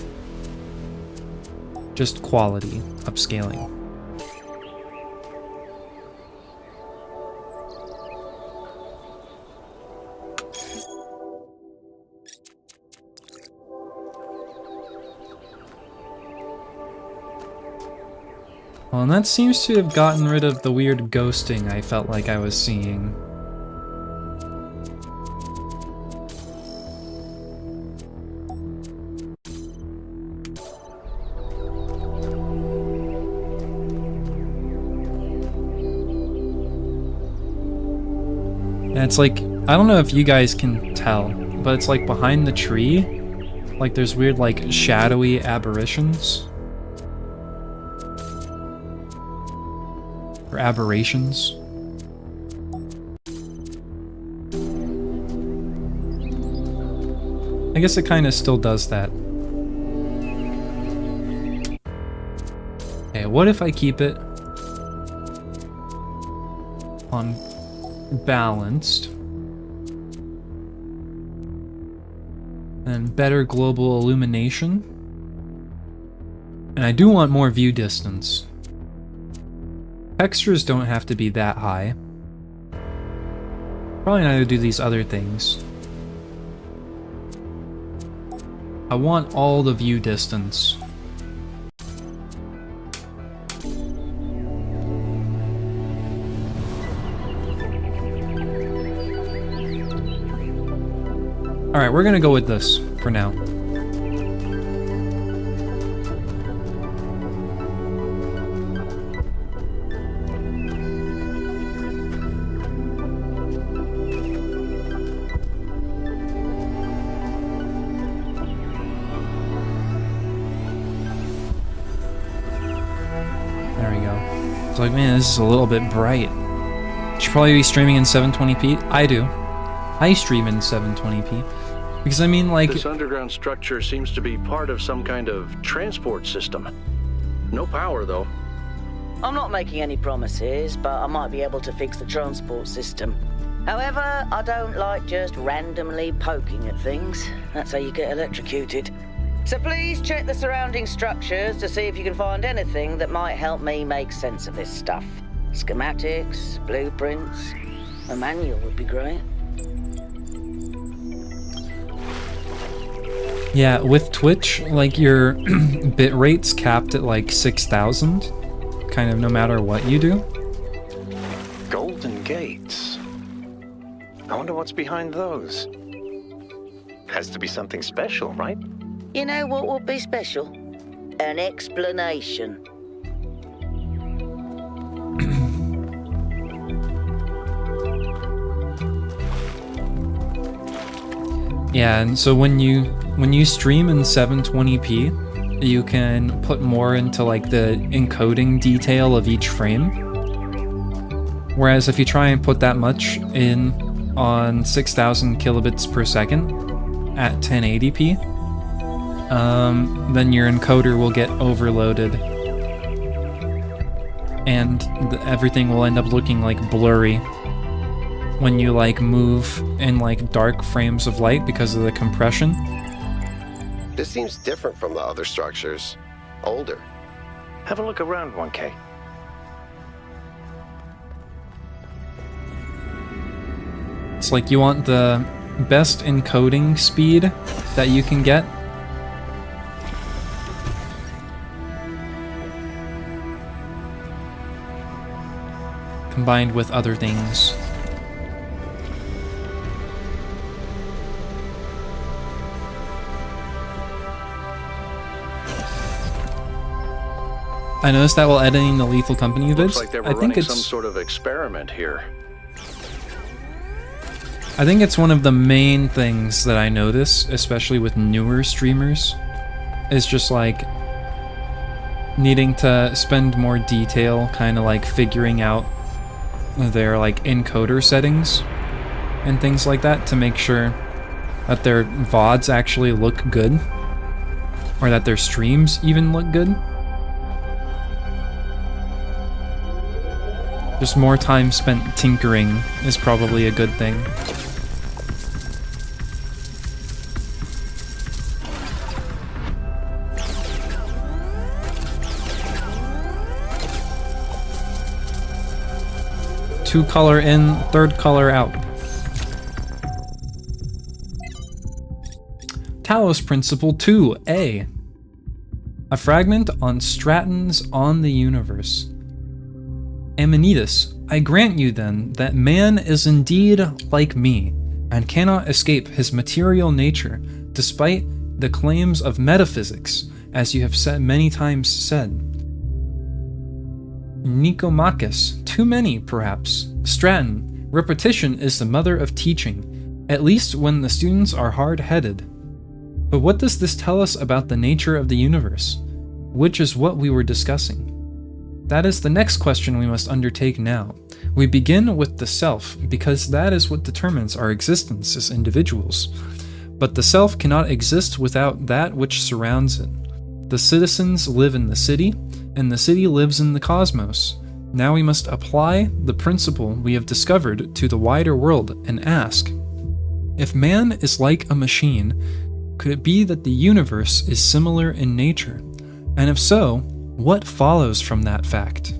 just quality upscaling? Well, and that seems to have gotten rid of the weird ghosting I felt like I was seeing. And it's like, I don't know if you guys can tell, but it's like behind the tree, like there's weird like shadowy aberrations. Or aberrations. I guess it kind of still does that. Okay, what if I keep it on balanced? And better global illumination. And I do want more view distance. Textures don't have to be that high. Probably not to do these other things. I want all the view distance. Alright, we're gonna go with this for now. There we go. It's like, man, this is a little bit bright. Should probably be streaming in 720p. I do. I stream in 720p. Because I mean, like... This underground structure seems to be part of some kind of transport system. No power, though. I'm not making any promises, but I might be able to fix the transport system. However, I don't like just randomly poking at things. That's how you get electrocuted. So please check the surrounding structures to see if you can find anything that might help me make sense of this stuff. Schematics, blueprints, a manual would be great. Yeah, with Twitch, like, your bitrate's capped at like 6,000, kind of no matter what you do. Golden gates. I wonder what's behind those. Has to be something special, right? You know what would be special? An explanation. Yeah, and so when you stream in 720p, you can put more into like the encoding detail of each frame. Whereas if you try and put that much in on 6,000 kilobits per second at 1080p, then your encoder will get overloaded and everything will end up looking like blurry when you like move in like dark frames of light because of the compression. This seems different from the other structures. Older. Have a look around, 1K. It's like you want the best encoding speed that you can get. Combined with other things. I noticed that while editing the Lethal Company vids. Looks like they were I think running it's some sort of experiment here. I think it's one of the main things that I notice, especially with newer streamers, is just like needing to spend more detail, kind of like figuring out their like encoder settings and things like that to make sure that their VODs actually look good, or that their streams even look good. Just more time spent tinkering is probably a good thing. Two color in, third color out. Talos Principle 2A. A fragment on Stratton's On the Universe. Amenitas, I grant you then that man is indeed like me, and cannot escape his material nature, despite the claims of metaphysics, as you have said many times said. Nicomachus, too many, perhaps. Stratton, repetition is the mother of teaching, at least when the students are hard-headed. But what does this tell us about the nature of the universe, which is what we were discussing? That is the next question we must undertake now. We begin with the self, because that is what determines our existence as individuals. But the self cannot exist without that which surrounds it. The citizens live in the city, and the city lives in the cosmos. Now we must apply the principle we have discovered to the wider world and ask, if man is like a machine, could it be that the universe is similar in nature? And if so, what follows from that fact?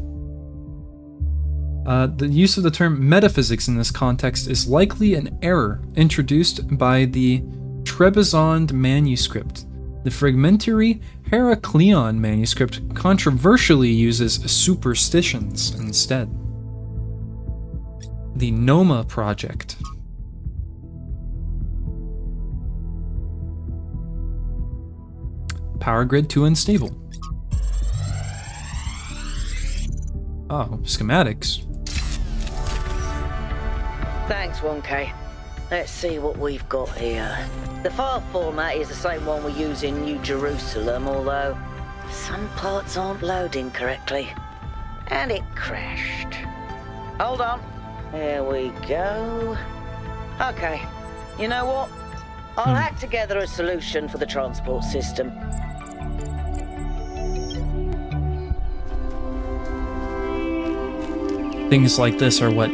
The use of the term metaphysics in this context is likely an error introduced by the Trebizond manuscript The fragmentary Heracleon manuscript controversially uses superstitions instead. The Noma Project. Power grid too unstable. Oh, schematics. Thanks, 1K. Let's see what we've got here. The file format is the same one we use in New Jerusalem, although some parts aren't loading correctly. And it crashed. Hold on. There we go. Okay. You know what? I'll hack together a solution for the transport system. Things like this are what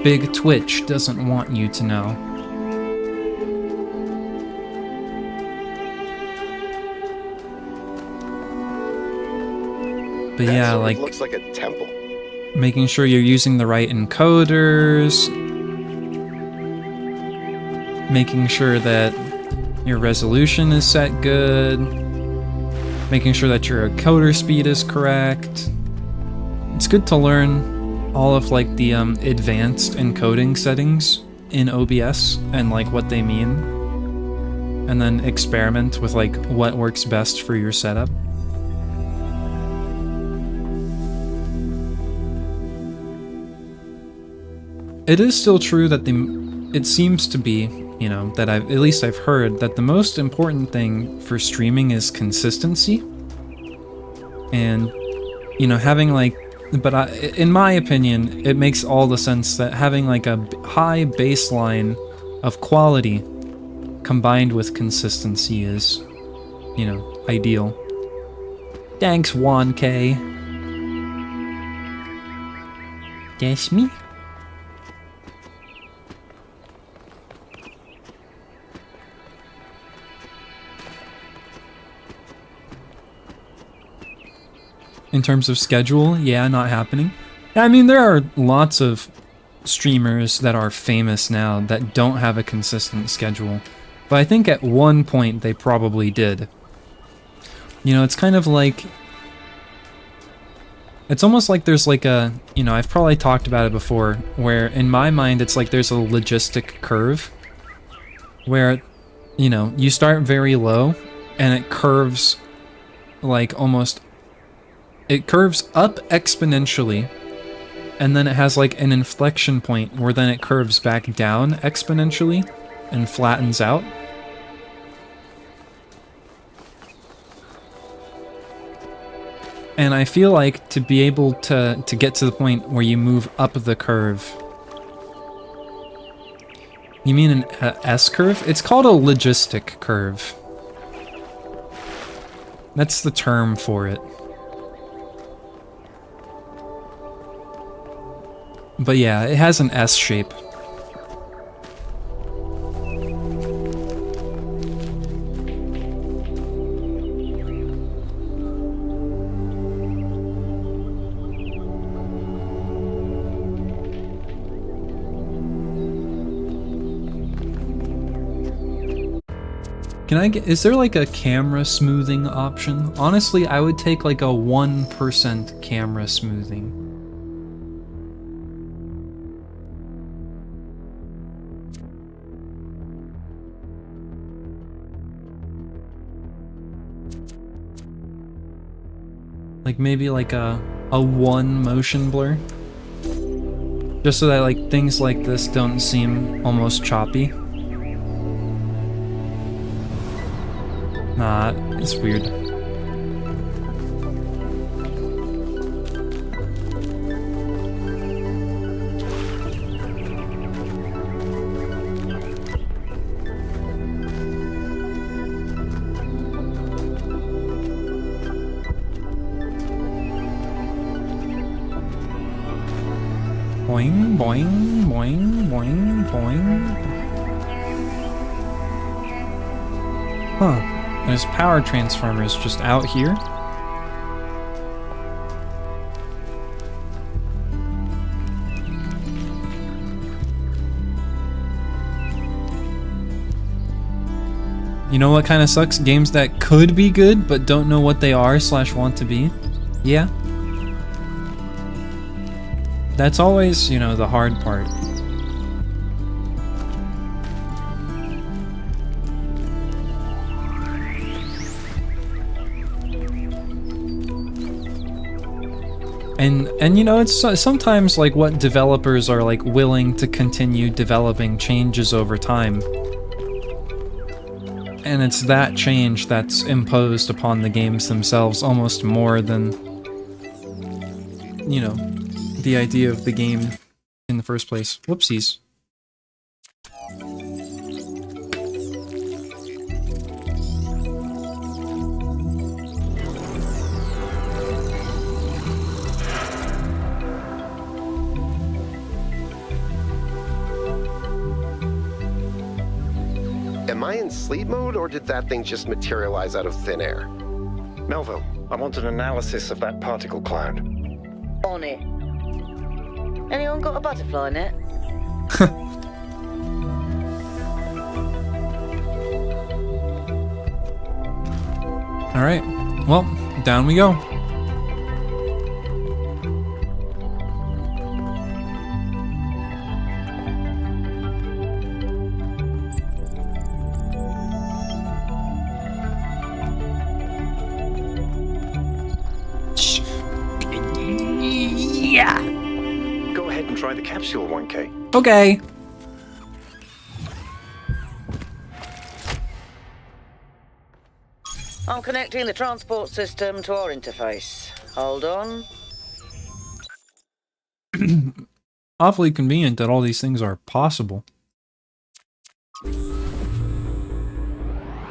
Big Twitch doesn't want you to know. But yeah, like, looks like a temple. Making sure you're using the right encoders, making sure that your resolution is set good, making sure that your encoder speed is correct. It's good to learn all of like the advanced encoding settings in OBS and like what they mean, and then experiment with like what works best for your setup. It is still true that it seems to be, you know, that at least I've heard that the most important thing for streaming is consistency. And, you know, having like, but in my opinion, it makes all the sense that having like a high baseline of quality combined with consistency is, you know, ideal. Thanks, 1K. That's me. In terms of schedule, yeah, not happening. I mean, there are lots of streamers that are famous now that don't have a consistent schedule, but I think at one point they probably did. You know, it's kind of like, it's almost like there's like a, you know, I've probably talked about it before, where in my mind it's like there's a logistic curve where, you know, you start very low and it curves like almost, it curves up exponentially, and then it has like an inflection point where then it curves back down exponentially and flattens out. And I feel like to be able to get to the point where you move up the curve. You mean an S-curve? It's called a logistic curve. That's the term for it. But yeah, it has an S shape. Can I get, is there like a camera smoothing option? Honestly, I would take like a 1% camera smoothing. Like maybe like a 1 motion blur. Just so that like things like this don't seem almost choppy. Nah, it's weird. Boing, boing, boing, boing, boing. Huh. There's power transformers just out here. You know what kind of sucks? Games that could be good, but don't know what they are / want to be. Yeah. That's always, you know, the hard part. And you know, it's sometimes like what developers are like willing to continue developing changes over time. And it's that change that's imposed upon the games themselves almost more than, you know, the idea of the game in the first place. Whoopsies. Am I in sleep mode, or did that thing just materialize out of thin air? Melville, I want an analysis of that particle cloud. On it. Anyone got a butterfly net? Alright, well, down we go. Yeah. Go ahead and try the capsule, 1K. Okay. I'm connecting the transport system to our interface. Hold on. Awfully convenient that all these things are possible.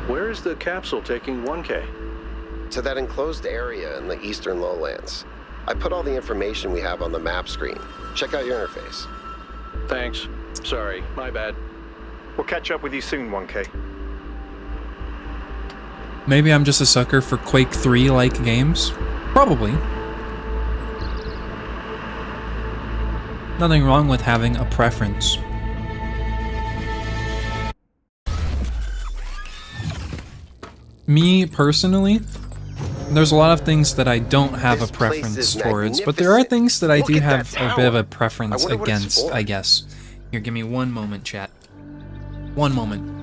Where is the capsule taking 1K? To that enclosed area in the eastern lowlands. I put all the information we have on the map screen. Check out your interface. Thanks. Sorry, my bad. We'll catch up with you soon, 1K. Maybe I'm just a sucker for Quake 3-like games? Probably. Nothing wrong with having a preference. Me, personally, there's a lot of things that I don't have a preference towards, but there are things that I do have a bit of a preference against, I guess. Here, give me one moment, chat. One moment.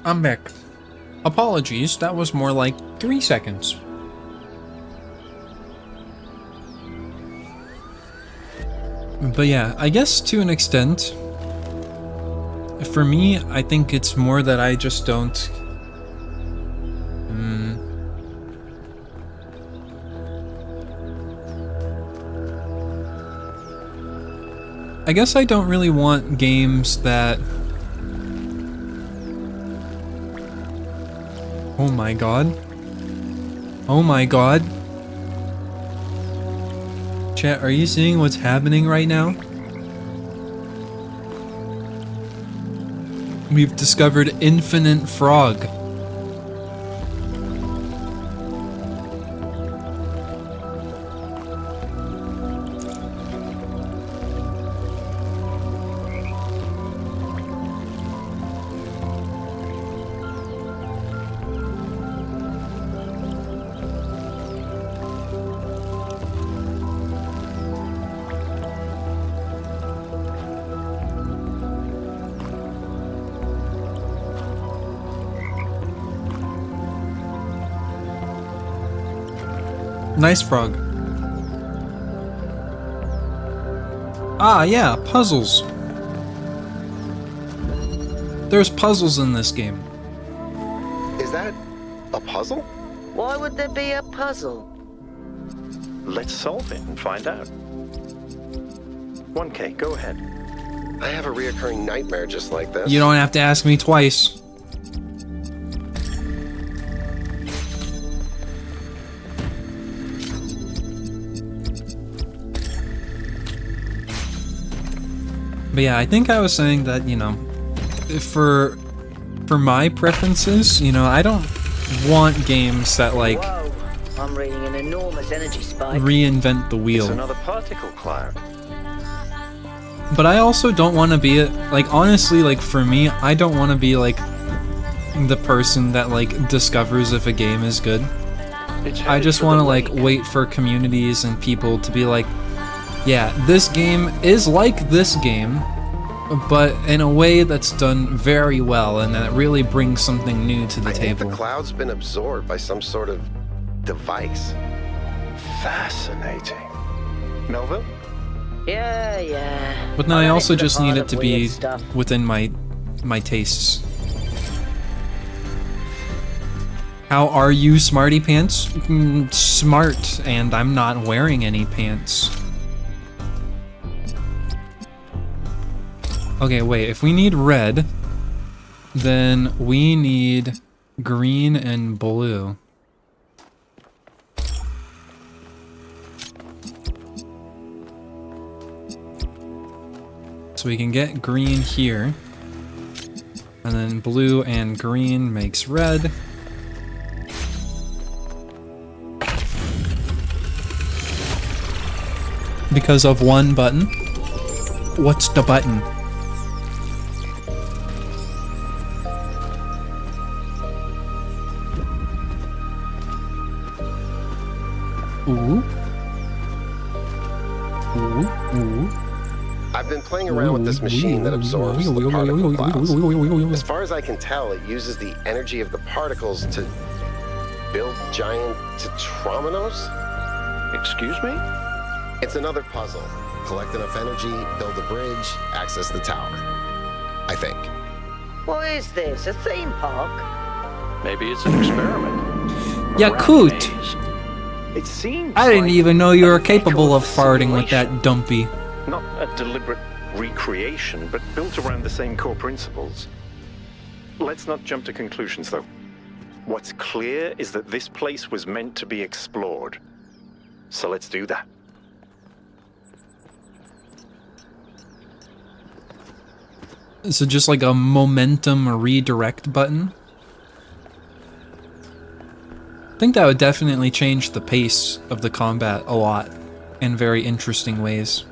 I'm back. Apologies, that was more like 3 seconds. But yeah, I guess to an extent, for me, I think it's more that I just don't... I guess I don't really want games that... Oh my god. Oh my god. Chat, are you seeing what's happening right now? We've discovered infinite frog. Nice frog. Ah, yeah, puzzles. There's puzzles in this game. Is that a puzzle? Why would there be a puzzle? Let's solve it and find out. 1K, go ahead. I have a reoccurring nightmare just like this. You don't have to ask me twice. But yeah, I think I was saying that, you know, for my preferences, you know, I don't want games that, like, Whoa, I'm reading an enormous energy spike. reinvent the wheel. It's another particle cloud. But I also don't want to be, like, honestly, like, for me, I don't want to be, like, the person that, like, discovers if a game is good. I just want to, like, wait for communities and people to be like, yeah, this game is like this game, but in a way that's done very well and that really brings something new to the table. I think the cloud's been absorbed by some sort of device. Fascinating. Melville? Yeah. But then I also into the just need pile it of to weird be stuff. within my tastes. How are you, smarty pants? Smart, and I'm not wearing any pants. Okay, wait, if we need red, then we need green and blue. So we can get green here, and then blue and green makes red. Because of one button. What's the button? Ooh. Ooh. Ooh. I've been playing around with this machine that absorbs the particle clouds. As far as I can tell, it uses the energy of the particles to build giant tetrominos? Excuse me? It's another puzzle. Collect enough energy, build a bridge, access the tower. I think. What is this? A theme park? Maybe it's an experiment. Yeah, coot. It seems I didn't like even know you were capable of natural farting with that simulation. dumpy. Not a deliberate recreation, but built around the same core principles. Let's not jump to conclusions, though. What's clear is that this place was meant to be explored. So let's do that. So just like a momentum redirect button? I think that would definitely change the pace of the combat a lot in very interesting ways.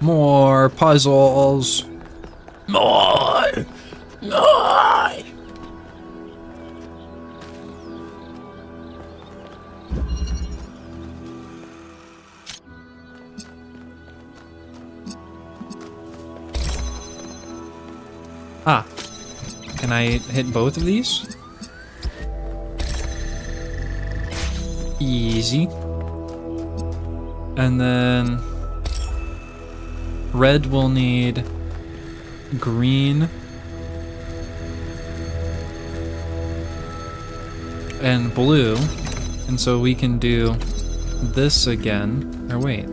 More puzzles. More. More. Ah. Can I hit both of these? Easy. And then red will need green and blue. And so we can do this again. Or wait.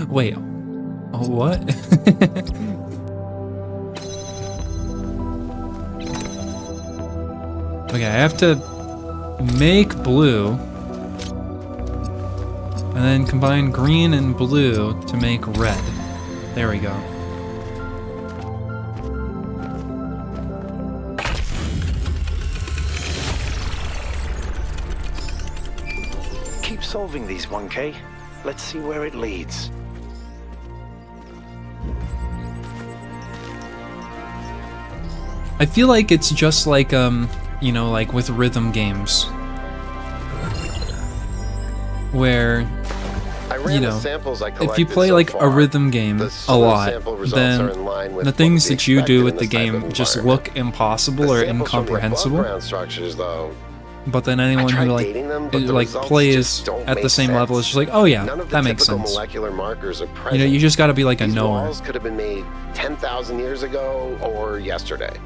Wait. Oh, what? Okay, I have to make blue and then combine green and blue to make red. There we go. Keep solving these, 1K. Let's see where it leads. I feel like it's just like, you know, like with rhythm games. Where, you know, if you play like a rhythm game a lot, then the things that you do with the game just look impossible or incomprehensible. But then anyone who like plays at the same level is just like, oh yeah, that makes sense. You know, you just gotta be like a knower. Walls could have been made 10,000 years ago or yesterday.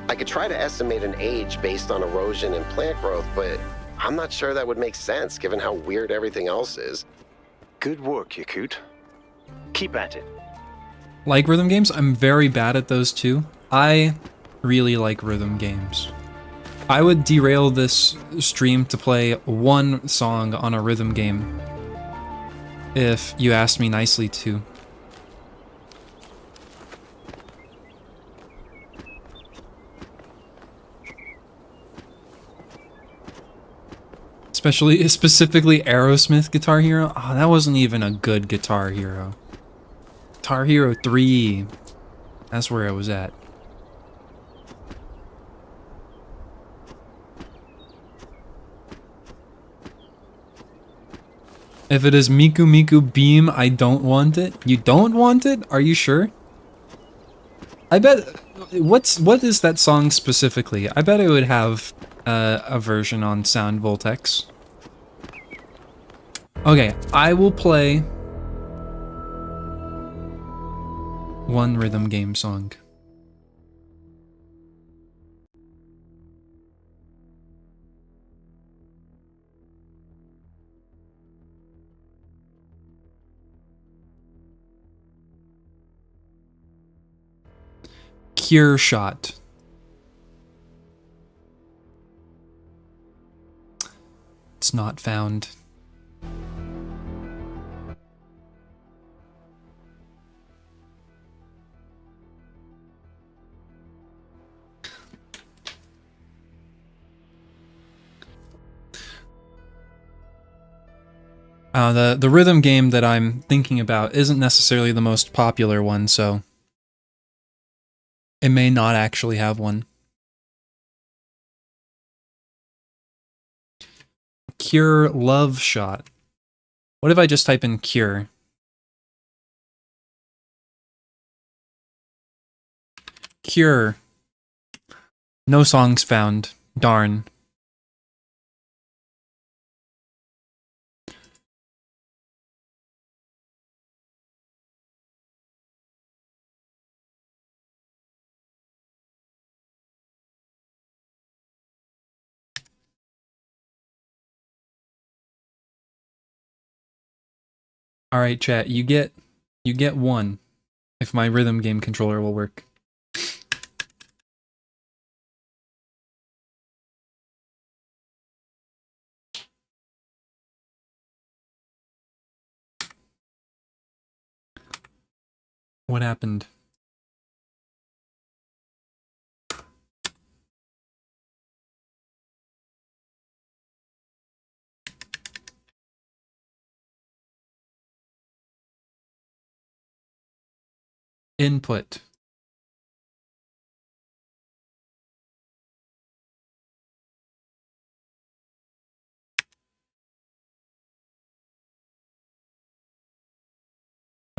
I could try to estimate an age based on erosion and plant growth, but I'm not sure that would make sense given how weird everything else is. Good work, Yakut. Keep at it. Like rhythm games? I'm very bad at those too. I really like rhythm games. I would derail this stream to play one song on a rhythm game if you asked me nicely to. Specifically Aerosmith Guitar Hero. Oh, that wasn't even a good Guitar Hero. Guitar Hero 3. That's where I was at. If it is Miku Miku Beam, I don't want it. You don't want it? Are you sure? I bet... What is that song specifically? I bet it would have a version on Sound Voltex. Okay, I will play one rhythm game song. Cure Shot. It's not found. The rhythm game that I'm thinking about isn't necessarily the most popular one, so it may not actually have one. Cure Love Shot. What if I just type in Cure? Cure. No songs found. Darn. All right, chat. You get one if my rhythm game controller will work. What happened? Input.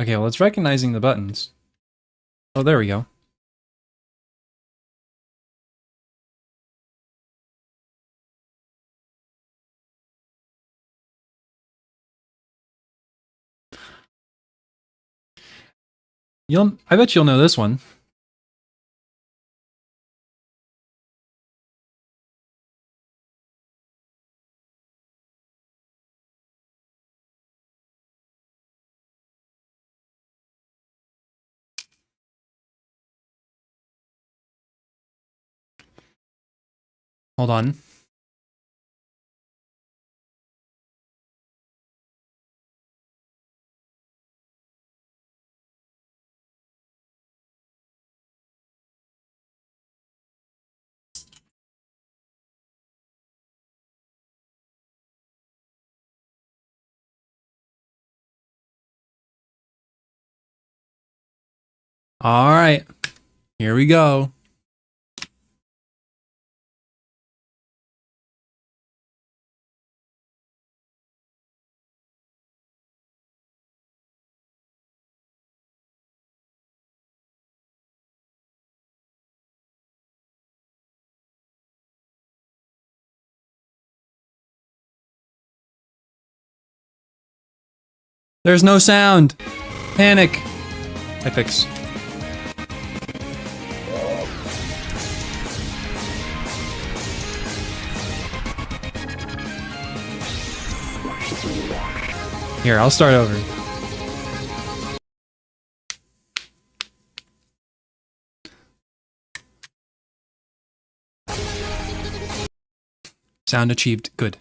Okay, well, it's recognizing the buttons. Oh, there we go. I bet you'll know this one. Hold on. All right, here we go. There's no sound. Panic. I fix. Here, I'll start over. Sound achieved. Good.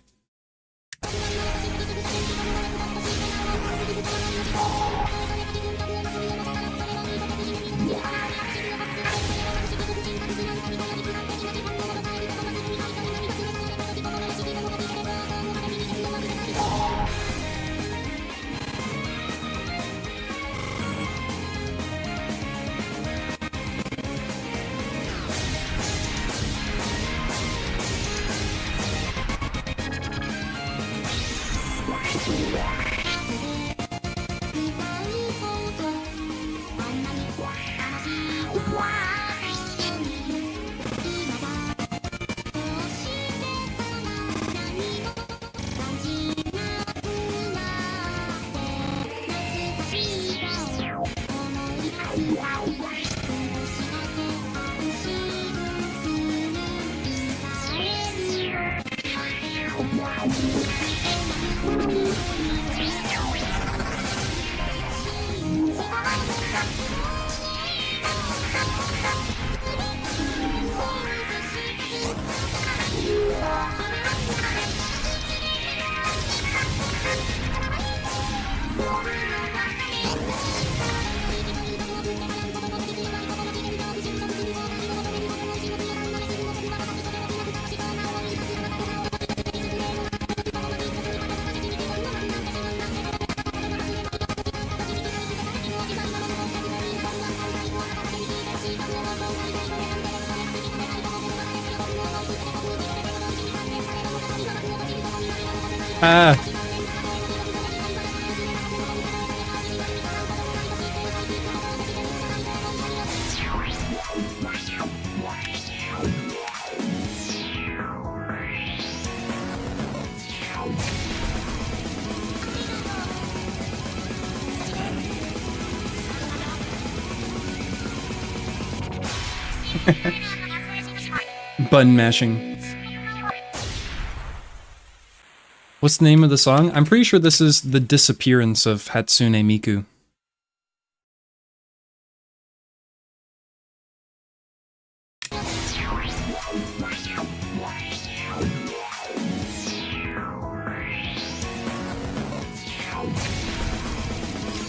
Ah. Button mashing. What's the name of the song? I'm pretty sure this is The Disappearance of Hatsune Miku.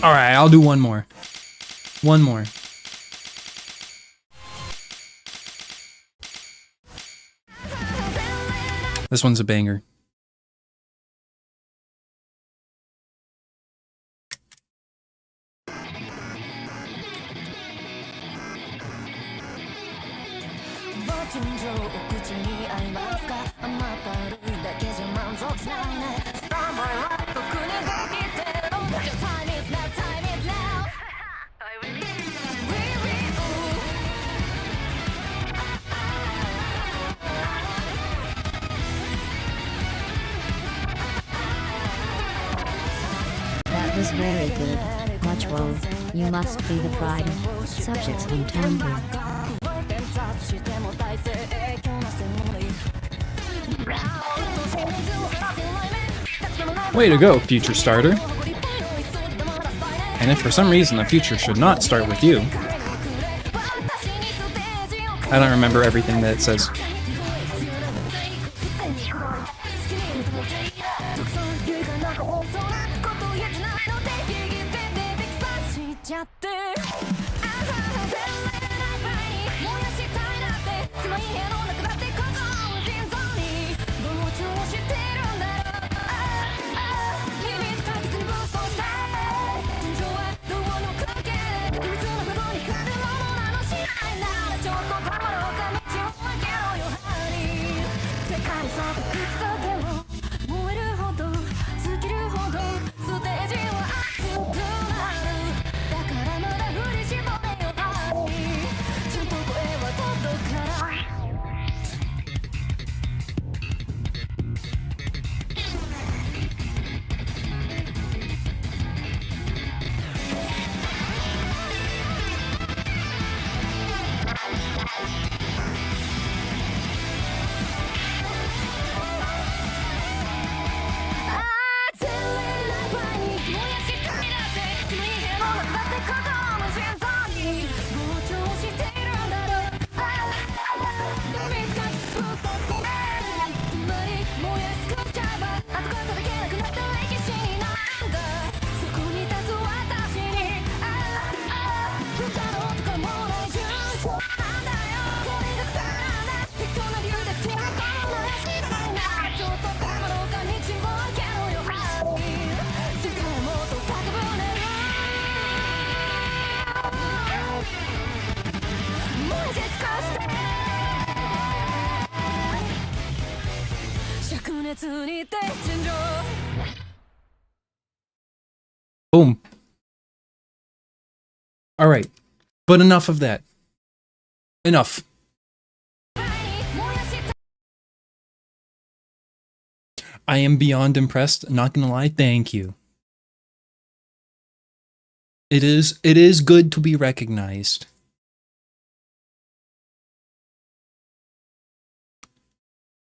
Alright, I'll do one more. One more. This one's a banger. It was very good. Much woe. You must be the pride of subjects on Tambu. Way to go, future starter. And if for some reason the future should not start with you, I don't remember everything that it says. Boom. All right, but enough of that. Enough. I am beyond impressed, not gonna lie, thank you. It is good to be recognized.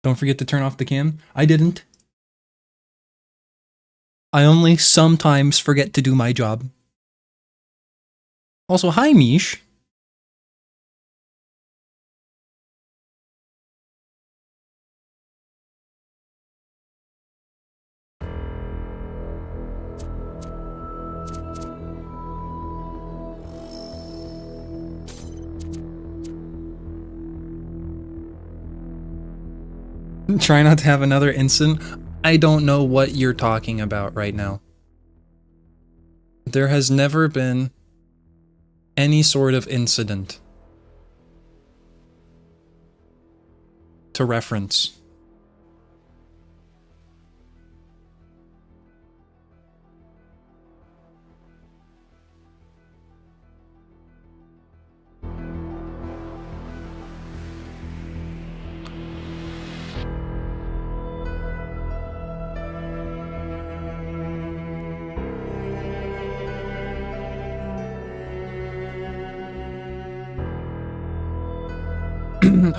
Don't forget to turn off the cam. I didn't. I only sometimes forget to do my job. Also, hi Mish. Try not to have another incident. I don't know what you're talking about right now. There has never been any sort of incident to reference.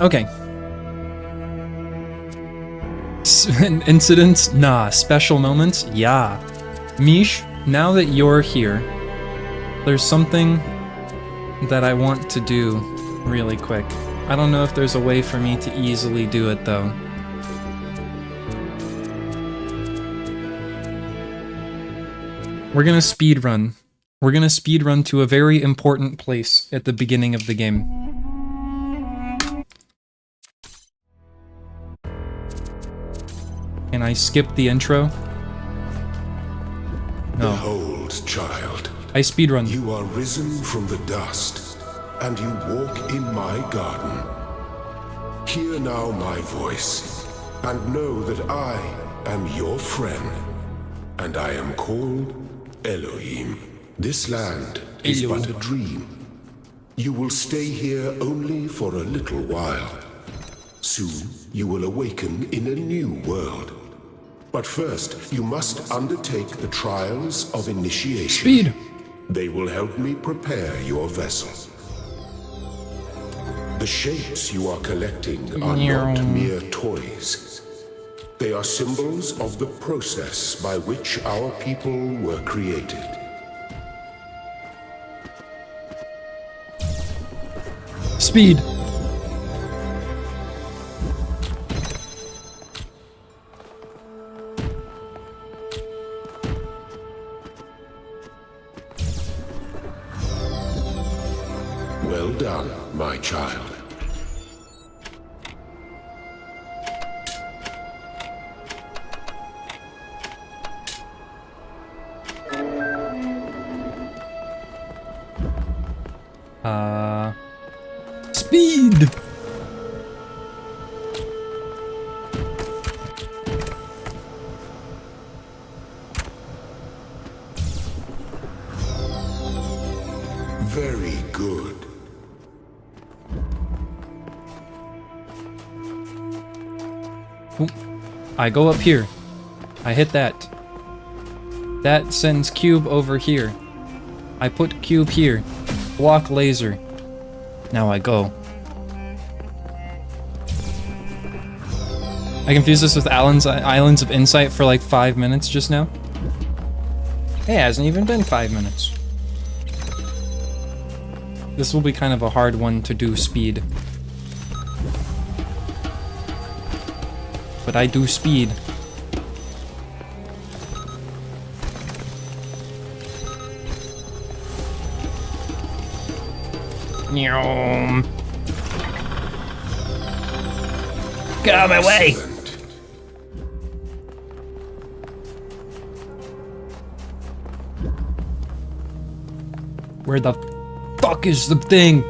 Okay. Incidents? Nah. Special moments? Yeah. Mish, now that you're here, there's something that I want to do really quick. I don't know if there's a way for me to easily do it, though. We're gonna speedrun. We're gonna speedrun to a very important place at the beginning of the game. Can I skip the intro? No. Behold, child. I speedrun. You are risen from the dust, and you walk in my garden. Hear now my voice, and know that I am your friend, and I am called Elohim. This land is but a dream. You will stay here only for a little while. Soon you will awaken in a new world. But first, you must undertake the trials of initiation. Speed. They will help me prepare your vessel. The shapes you are collecting are not mere toys. They are symbols of the process by which our people were created. Speed. Well done, my child. Speed. Very good. Ooh. I go up here. I hit that. That sends cube over here. I put cube here. Block laser. Now I go. I confused this with Alan's Islands of Insight for like 5 minutes just now. Hey, it hasn't even been 5 minutes. This will be kind of a hard one to do speed. But I do speed. Get out of my way! Where the fuck is the thing?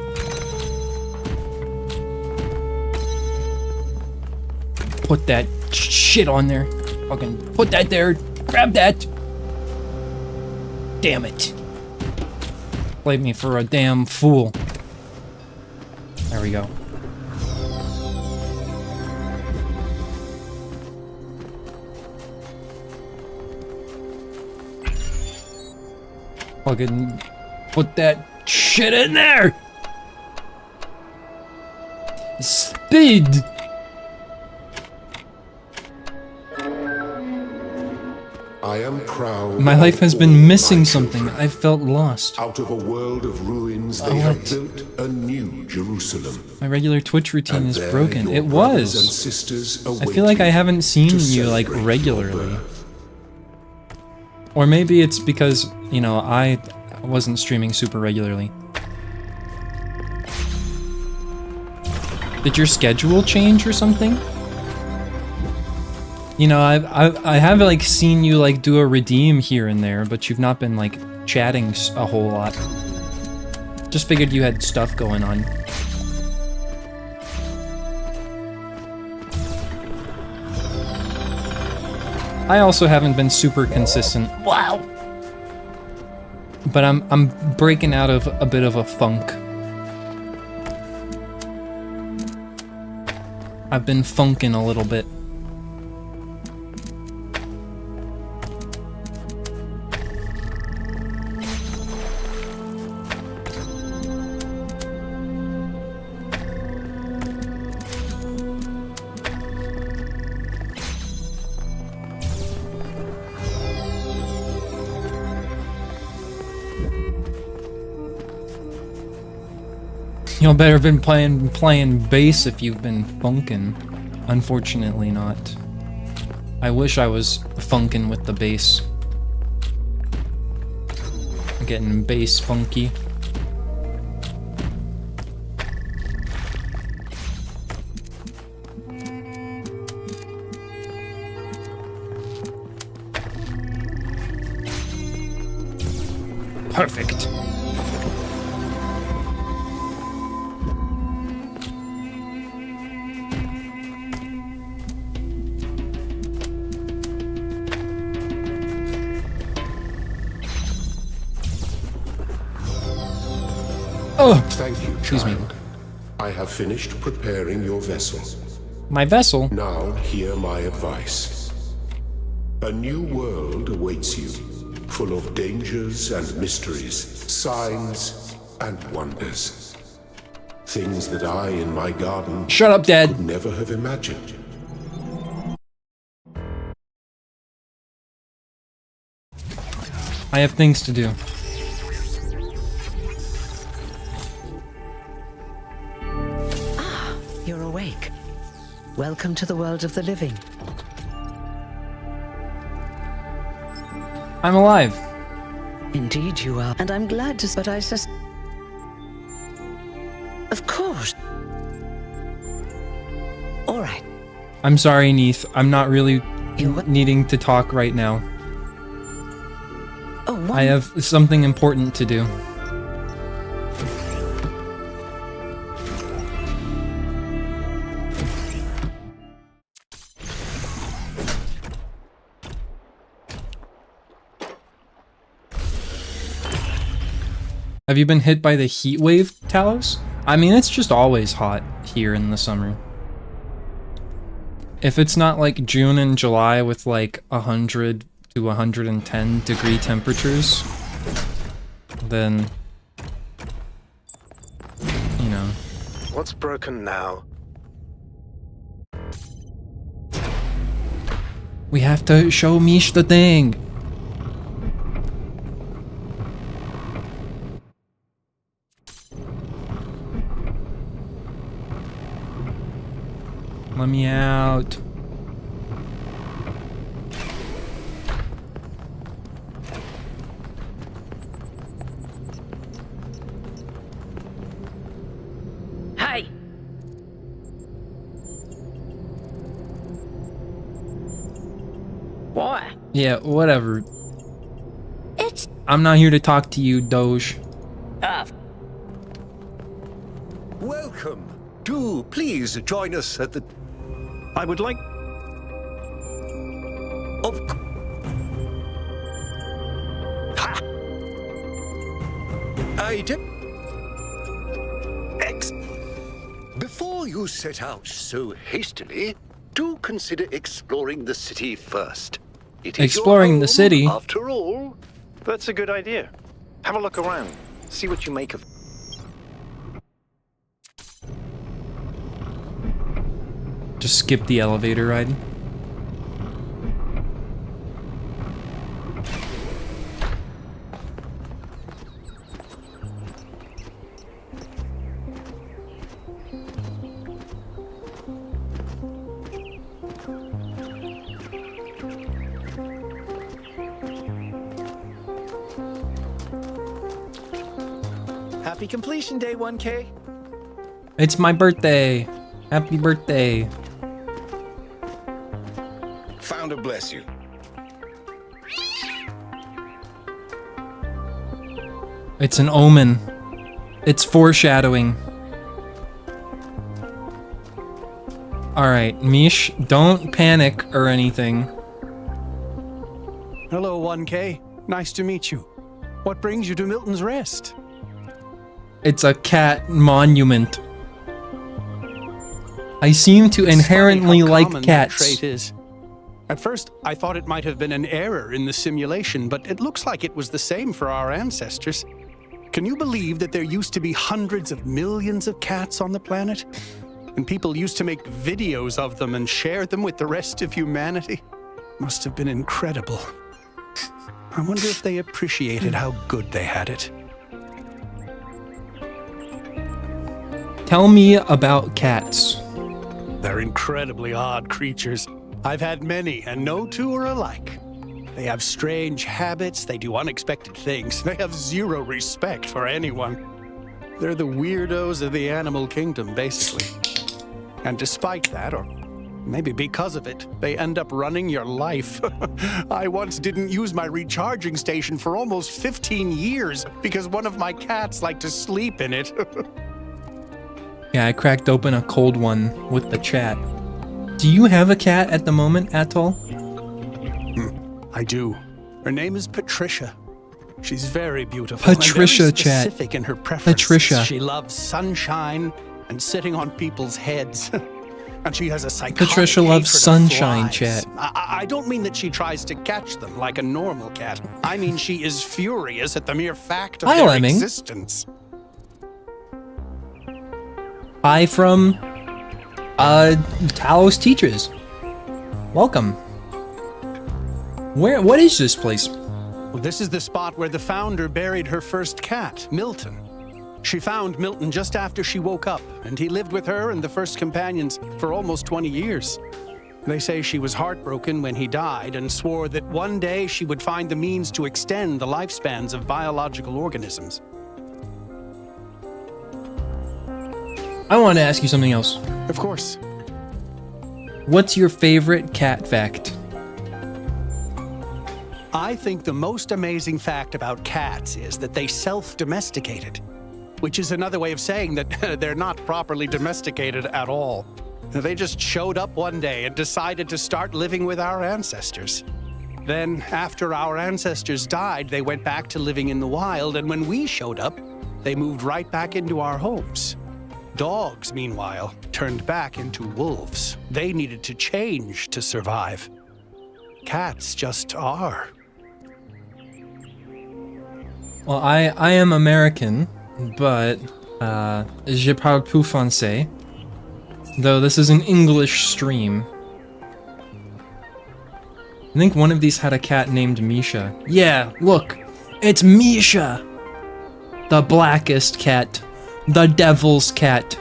Put that shit on there. Fucking put that there. Grab that. Damn it. Played me for a damn fool. There we go. Fucking put that shit in there! Speed! I am proud. My life has been missing something. I felt lost. Out of a world of ruins, they have built a new Jerusalem. My regular Twitch routine is there broken. your It brothers was. and sisters I await feel like I you haven't seen to you like celebrate your regularly. birth. Or maybe it's because, you know, I wasn't streaming super regularly. Did your schedule change or something? You know, I have like seen you like do a redeem here and there, but you've not been like chatting a whole lot. Just figured you had stuff going on. I also haven't been super consistent. Wow. But I'm breaking out of a bit of a funk. I've been funking a little bit. You'll better been playing bass if you've been funkin'. Unfortunately not. I wish I was funkin' with the bass. Getting bass funky. Perfect. Oh, thank you, child. I have finished preparing your vessel. My vessel? Now hear my advice. A new world awaits you, full of dangers and mysteries, signs and wonders. Things that I, in my garden, Shut up, Dad. could never have imagined. I have things to do. You're awake. Welcome to the world of the living. I'm alive. Indeed you are. And I'm glad to, but I Of course. All right. I'm sorry, Neith. I'm not really needing to talk right now. Oh, I have something important to do. Have you been hit by the heat wave, Talos? I mean, it's just always hot here in the summer. If it's not like June and July with like 100 to 110 degree temperatures, then, you know. What's broken now? We have to show Mish the thing. Let me out. Hey! What? Yeah, whatever. I'm not here to talk to you, Doge. Welcome. Do please join us at the... I would like... Of... Ha! I did... Before you set out so hastily, do consider exploring the city first. It is Exploring the city? After all. That's a good idea. Have a look around. See what you make of it. Just skip the elevator ride. Happy completion day, 1K. It's my birthday. Happy birthday. Founder bless you. It's an omen. It's foreshadowing. Alright, Mish, don't panic or anything. Hello, 1K. Nice to meet you. What brings you to Milton's Rest? It's a cat monument. I seem to inherently like That cats. trait is. At first, I thought it might have been an error in the simulation, but it looks like it was the same for our ancestors. Can you believe that there used to be hundreds of millions of cats on the planet? And people used to make videos of them and share them with the rest of humanity? Must have been incredible. I wonder if they appreciated how good they had it. Tell me about cats. They're incredibly odd creatures. I've had many, and no two are alike. They have strange habits, they do unexpected things, they have zero respect for anyone. They're the weirdos of the animal kingdom, basically. And despite that, or maybe because of it, they end up running your life. I once didn't use my recharging station for almost 15 years because one of my cats liked to sleep in it. Yeah, I cracked open a cold one with the chat. Do you have a cat at the moment, Atoll? I do. Her name is Patricia. She's very beautiful. Patricia, and very chat. specific in her preferences. Patricia. She loves sunshine and sitting on people's heads. And she has a psychotic Patricia loves hatred of sunshine, flies. chat. I don't mean that she tries to catch them like a normal cat. I mean she is furious at the mere fact of Hi, their Lemming. existence. Hi from Talos Teachers. Welcome. What is this place? Well, this is the spot where the founder buried her first cat, Milton. She found Milton just after she woke up, and he lived with her and the first companions for almost 20 years. They say she was heartbroken when he died and swore that one day she would find the means to extend the lifespans of biological organisms. I want to ask you something else. Of course. What's your favorite cat fact? I think the most amazing fact about cats is that they self-domesticated, which is another way of saying that they're not properly domesticated at all. They just showed up one day and decided to start living with our ancestors. Then, after our ancestors died, they went back to living in the wild, and when we showed up, they moved right back into our homes. Dogs, meanwhile, turned back into wolves. They needed to change to survive. Cats just are. Well, I am American, but je parle plus français. Though this is an English stream. I think one of these had a cat named Misha. Yeah, look, it's Misha! The blackest cat. The devil's cat.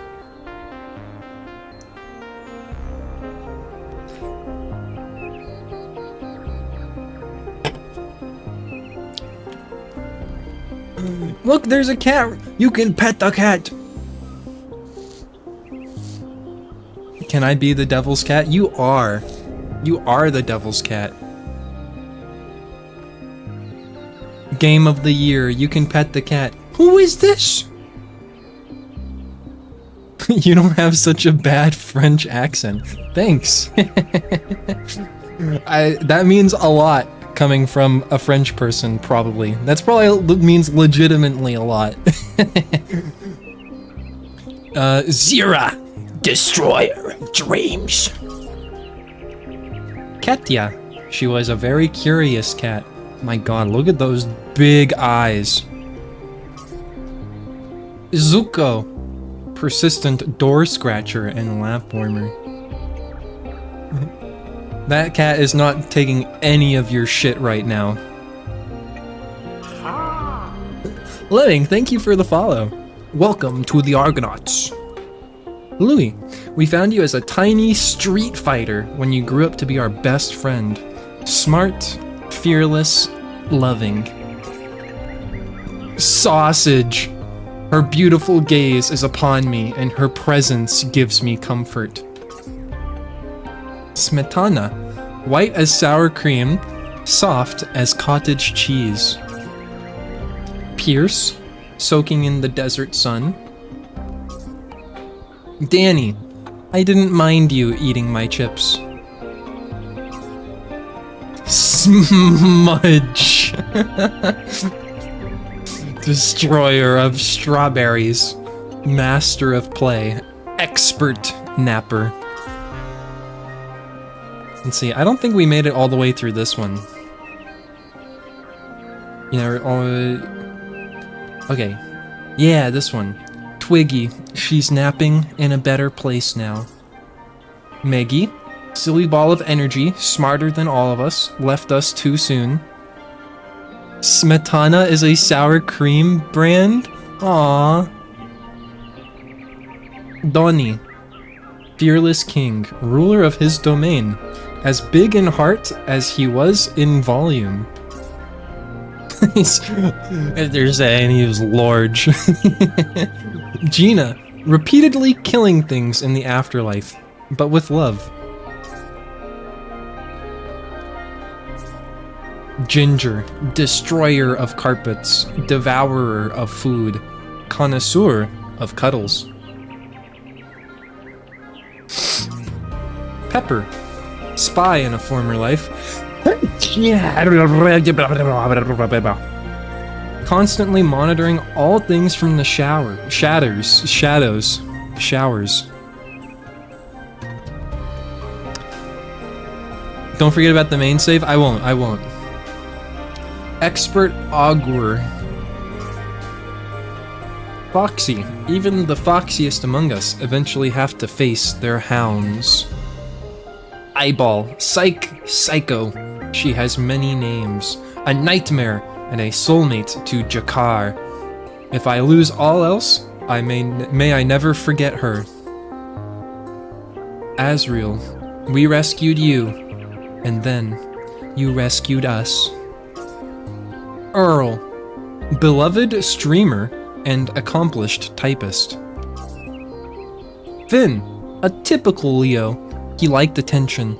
Look, there's a cat! You can pet the cat! Can I be the devil's cat? You are. You are the devil's cat. Game of the year, you can pet the cat. Who is this? You don't have such a bad French accent. Thanks. That means a lot coming from a French person, probably. That's probably means legitimately a lot. Zira, destroyer of dreams. Ketya. She was a very curious cat. My god, look at those big eyes. Zuko. Persistent door scratcher and lap warmer. That cat is not taking any of your shit right now. Lemming, thank you for the follow. Welcome to the Argonauts. Louis, we found you as a tiny street fighter when you grew up to be our best friend. Smart, fearless, loving. Sausage. Her beautiful gaze is upon me, and her presence gives me comfort. Smetana, white as sour cream, soft as cottage cheese. Pierce, soaking in the desert sun. Danny, I didn't mind you eating my chips. Smudge. Destroyer of strawberries. Master of play. Expert napper. Let's see, I don't think we made it all the way through this one. You know, okay. Yeah, this one. Twiggy, she's napping in a better place now. Meggie, silly ball of energy, smarter than all of us, left us too soon. Smetana is a sour cream brand? Aww. Donnie, fearless king, ruler of his domain, as big in heart as he was in volume. They're saying he was large. Gina, repeatedly killing things in the afterlife, but with love. Ginger, destroyer of carpets, devourer of food, connoisseur of cuddles. Pepper, spy in a former life. Constantly monitoring all things from the showers. Don't forget about the main save. I won't. Expert Augur. Foxy. Even the foxiest among us eventually have to face their hounds. Eyeball. Psycho. She has many names. A nightmare and a soulmate to Jakar. If I lose all else, may I never forget her. Asriel, we rescued you, and then you rescued us. Earl, beloved streamer and accomplished typist. Finn, a typical Leo. He liked attention,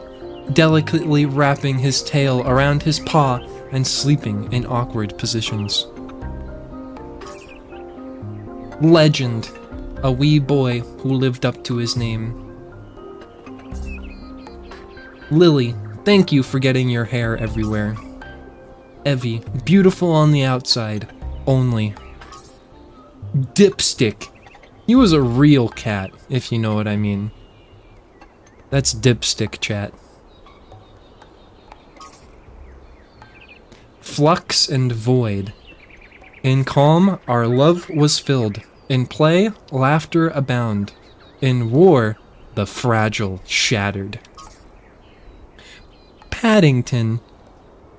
delicately wrapping his tail around his paw and sleeping in awkward positions. Legend, a wee boy who lived up to his name. Lily, thank you for getting your hair everywhere. Evie, beautiful on the outside, only. Dipstick, he was a real cat, if you know what I mean. That's Dipstick, chat. Flux and void. In calm, our love was filled. In play, laughter abound. In war, the fragile shattered. Paddington.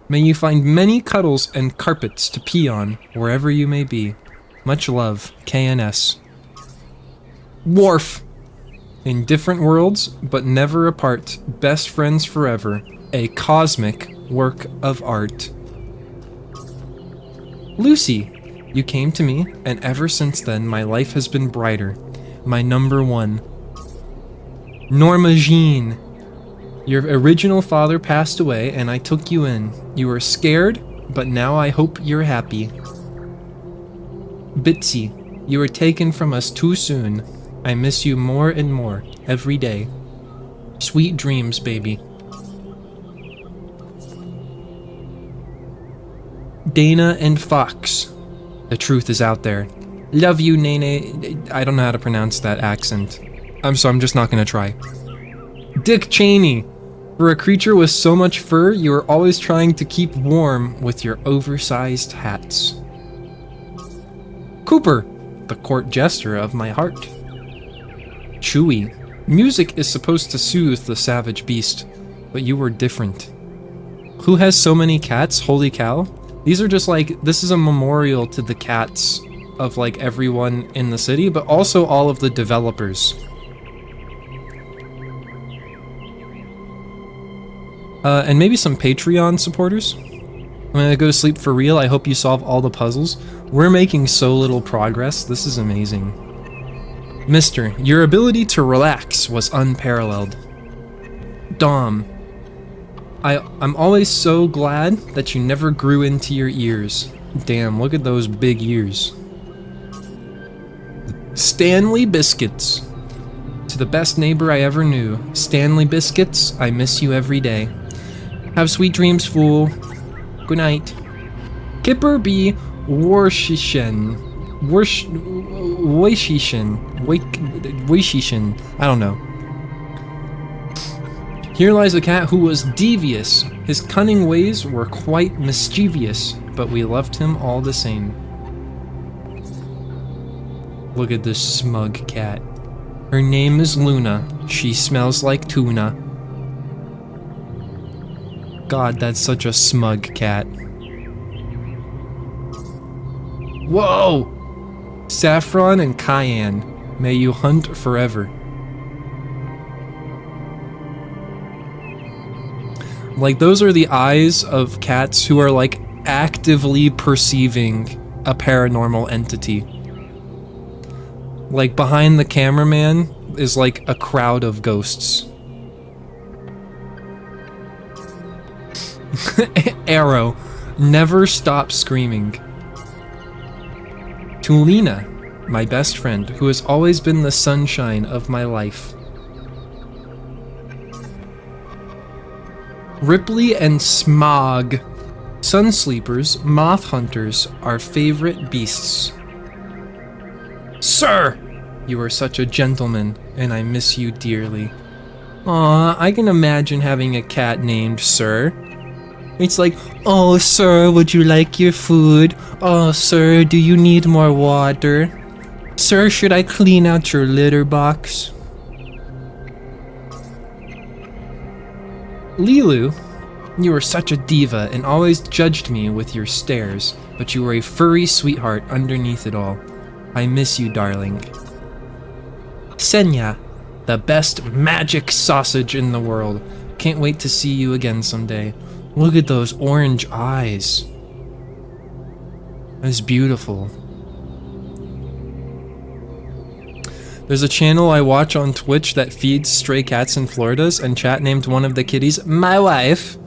May you find many cuddles and carpets to pee on, wherever you may be. Much love, KNS. Worf. In different worlds, but never apart, best friends forever. A cosmic work of art. Lucy. You came to me, and ever since then, my life has been brighter. My number one. Norma Jean. Your original father passed away, and I took you in. You were scared, but now I hope you're happy. Bitsy, you were taken from us too soon. I miss you more and more, every day. Sweet dreams, baby. Dana and Fox. The truth is out there. Love you, Nene. I don't know how to pronounce that accent. I'm just not gonna try. Dick Cheney. For a creature with so much fur, you are always trying to keep warm with your oversized hats. Cooper, the court jester of my heart. Chewie, music is supposed to soothe the savage beast, but you were different. Who has so many cats? Holy cow. These are just like, this is a memorial to the cats of like everyone in the city, but also all of the developers. And maybe some Patreon supporters. I'm gonna go to sleep for real. I hope you solve all the puzzles. We're making so little progress. This is amazing. Mister, your ability to relax was unparalleled. Dom, I'm always so glad that you never grew into your ears. Damn, look at those big ears. Stanley Biscuits. To the best neighbor I ever knew. Stanley Biscuits, I miss you every day. Have sweet dreams, fool. Good night. Kipper B. Worshishen. Wishishin. I don't know. Here lies a cat who was devious. His cunning ways were quite mischievous, but we loved him all the same. Look at this smug cat. Her name is Luna. She smells like tuna. God, that's such a smug cat. Whoa! Saffron and Cayenne, may you hunt forever. Like, those are the eyes of cats who are, like, actively perceiving a paranormal entity. Like, behind the cameraman is, like, a crowd of ghosts. Arrow, never stop screaming. To Lena, my best friend, who has always been the sunshine of my life. Ripley and Smog, sun sleepers, moth hunters, our favorite beasts. Sir, you are such a gentleman, and I miss you dearly. Aw, I can imagine having a cat named Sir. It's like, oh, sir, would you like your food? Oh, sir, do you need more water? Sir, should I clean out your litter box? Lilu, you were such a diva and always judged me with your stares, but you were a furry sweetheart underneath it all. I miss you, darling. Senya, the best magic sausage in the world. Can't wait to see you again someday. Look at those orange eyes. That's beautiful. There's a channel I watch on Twitch that feeds stray cats in Florida's, and chat named one of the kitties my wife.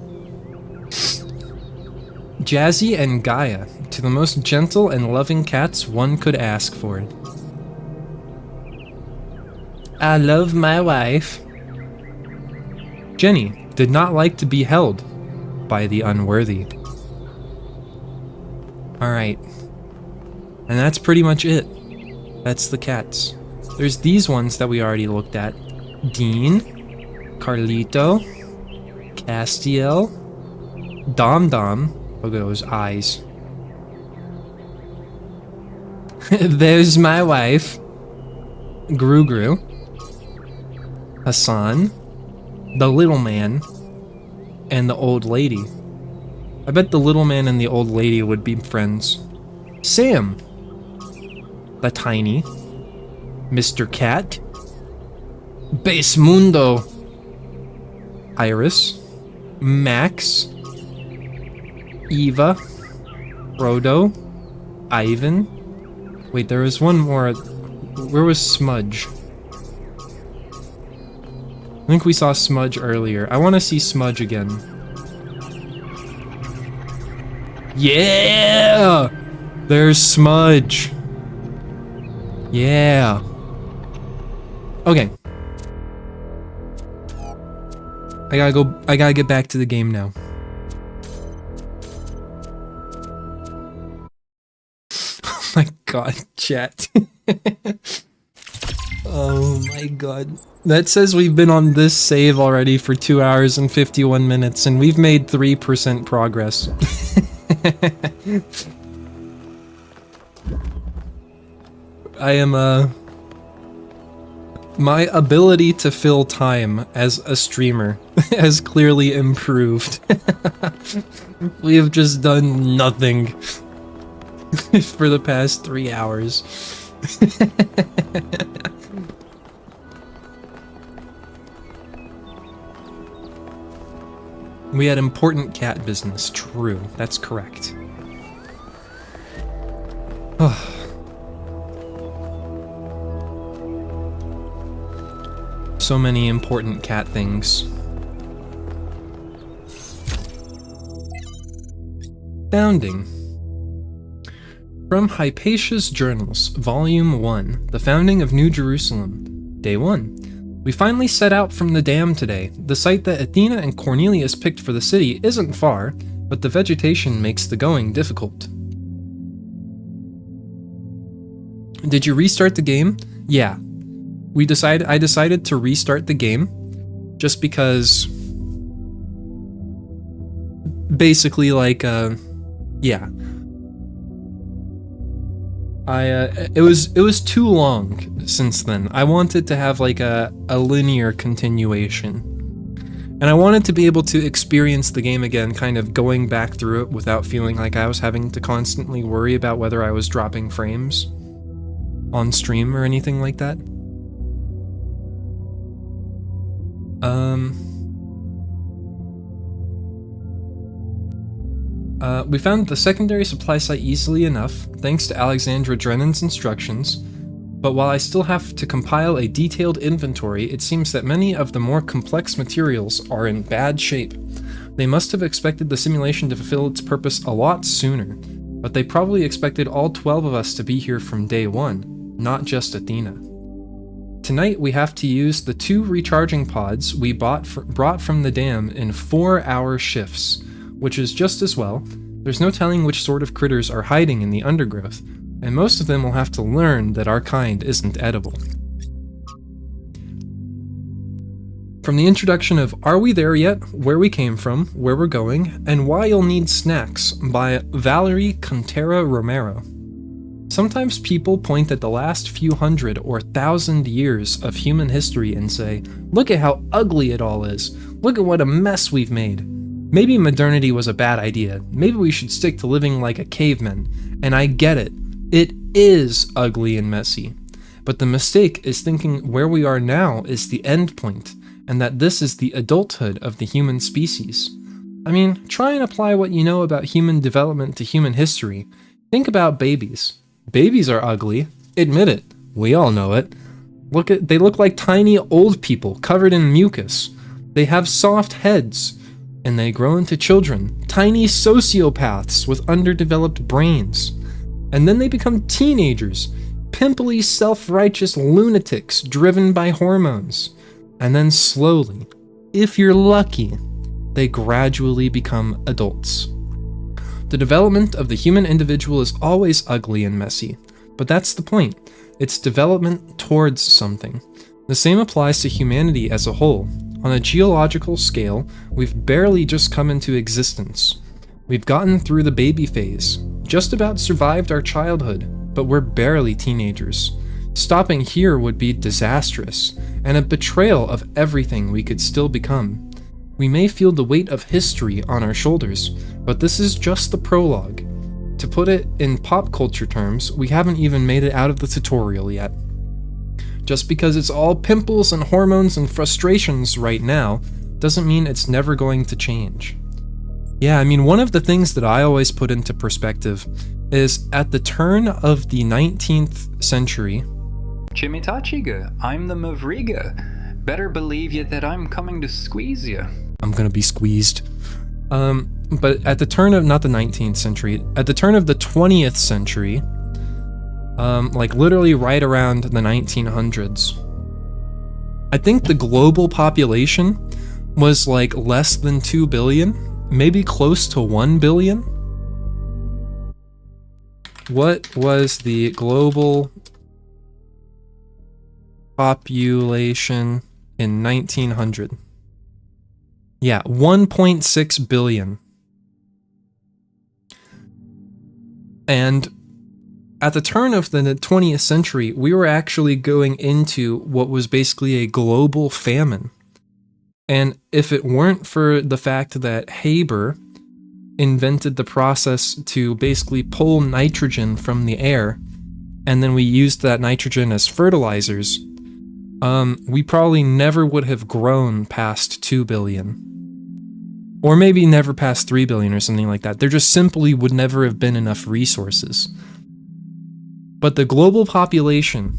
Jazzy and Gaia, to the most gentle and loving cats one could ask for. I love my wife. Jenny did not like to be held by the unworthy. Alright. And that's pretty much it. That's the cats. There's these ones that we already looked at. Dean, Carlito, Castiel, Dom Dom. Look at those eyes. There's my wife. Gru Gru. Hassan. The little man. And the old lady. I bet the little man and the old lady would be friends. Sam. The tiny. Mr. Cat. Base Mundo. Iris. Max. Eva. Frodo. Ivan. Wait, there was one more. Where was Smudge? I think we saw Smudge earlier. I want to see Smudge again. Yeah! There's Smudge. Yeah. Okay. I gotta get back to the game now. Oh my god, chat. Oh my god. That says we've been on this save already for 2 hours and 51 minutes, and we've made 3% progress. I am, my ability to fill time as a streamer has clearly improved. We have just done nothing for the past 3 hours. We had important cat business, true. That's correct. So many important cat things. Founding. From Hypatia's Journals, Volume 1, The Founding of New Jerusalem, Day 1. We finally set out from the dam today. The site that Athena and Cornelius picked for the city isn't far, but the vegetation makes the going difficult. Did you restart the game? Yeah. I decided to restart the game just because basically like yeah. It was too long since then. I wanted to have like a linear continuation. And I wanted to be able to experience the game again, kind of going back through it without feeling like I was having to constantly worry about whether I was dropping frames on stream or anything like that. We found the secondary supply site easily enough, thanks to Alexandra Drennan's instructions, but while I still have to compile a detailed inventory, it seems that many of the more complex materials are in bad shape. They must have expected the simulation to fulfill its purpose a lot sooner, but they probably expected all 12 of us to be here from day one, not just Athena. Tonight we have to use the 2 recharging pods we brought from the dam in 4-hour shifts, which is just as well. There's no telling which sort of critters are hiding in the undergrowth, and most of them will have to learn that our kind isn't edible. From the introduction of Are We There Yet?, Where We Came From, Where We're Going, and Why You'll Need Snacks by Valerie Contera Romero. Sometimes people point at the last few hundred or thousand years of human history and say, look at how ugly it all is. Look at what a mess we've made. Maybe modernity was a bad idea. Maybe we should stick to living like a caveman. And I get it. It is ugly and messy. But the mistake is thinking where we are now is the end point, and that this is the adulthood of the human species. I mean, try and apply what you know about human development to human history. Think about babies. Babies are ugly. Admit it. We all know it. They look like tiny old people covered in mucus. They have soft heads, and they grow into children, tiny sociopaths with underdeveloped brains. And then they become teenagers, pimply, self-righteous lunatics driven by hormones. And then slowly, if you're lucky, they gradually become adults. The development of the human individual is always ugly and messy, but that's the point. It's development towards something. The same applies to humanity as a whole. On a geological scale, we've barely just come into existence. We've gotten through the baby phase, just about survived our childhood, but we're barely teenagers. Stopping here would be disastrous, and a betrayal of everything we could still become. We may feel the weight of history on our shoulders, but this is just the prologue. To put it in pop culture terms, we haven't even made it out of the tutorial yet. Just because it's all pimples and hormones and frustrations right now, doesn't mean it's never going to change. Yeah, I mean, one of the things that I always put into perspective is at the turn of the 19th century... Chimitachiga, I'm the Mavriga. Better believe you that I'm coming to squeeze you. I'm gonna be squeezed. But at the turn of, not the 19th century, at the turn of the 20th century, like literally right around the 1900s, I think the global population was like less than 2 billion, maybe close to 1 billion. What was the global population in 1900? Yeah, 1.6 billion. And at the turn of the 20th century, we were actually going into what was basically a global famine. And if it weren't for the fact that Haber invented the process to basically pull nitrogen from the air, and then we used that nitrogen as fertilizers, we probably never would have grown past 2 billion. Or maybe never past 3 billion or something like that. There just simply would never have been enough resources. But the global population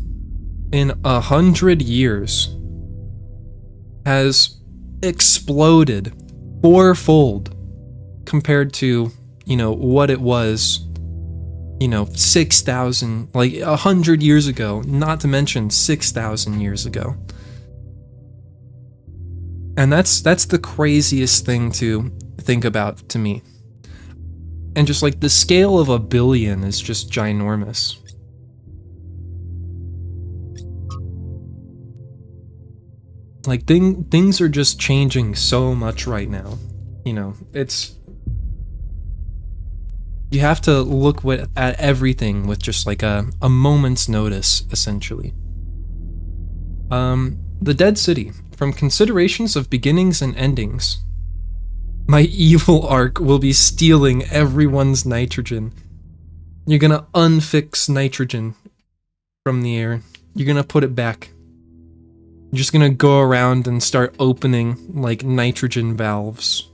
in 100 years has exploded fourfold compared to, what it was, 6,000, like 100 years ago, not to mention 6,000 years ago. And that's the craziest thing to think about to me. And just like the scale of 1 billion is just ginormous. Like things are just changing so much right now. You have to look at everything with just like a moment's notice, essentially. The Dead City. From considerations of beginnings and endings, my evil arc will be stealing everyone's nitrogen. You're gonna unfix nitrogen from the air. You're gonna put it back. You're just gonna go around and start opening, like, nitrogen valves.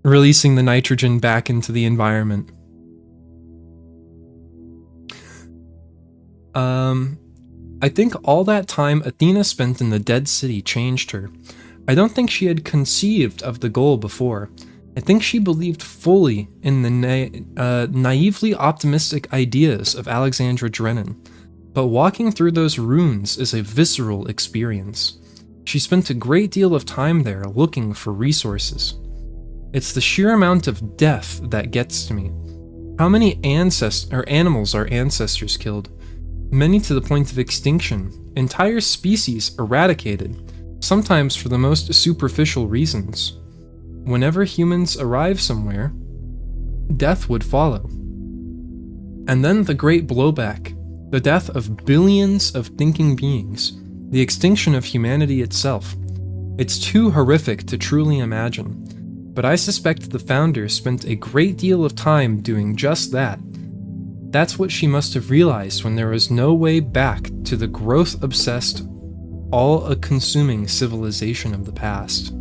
Releasing the nitrogen back into the environment. I think all that time Athena spent in the Dead City changed her. I don't think she had conceived of the goal before. I think she believed fully in the naively optimistic ideas of Alexandra Drennan. But walking through those ruins is a visceral experience. She spent a great deal of time there looking for resources. It's the sheer amount of death that gets to me. How many animals our ancestors killed? many to the point of extinction, entire species eradicated, sometimes for the most superficial reasons. Whenever humans arrive somewhere, death would follow. And then the great blowback, the death of billions of thinking beings, the extinction of humanity itself. It's too horrific to truly imagine, but I suspect the founders spent a great deal of time doing just that. That's what she must have realized when there was no way back to the growth-obsessed, all-consuming civilization of the past.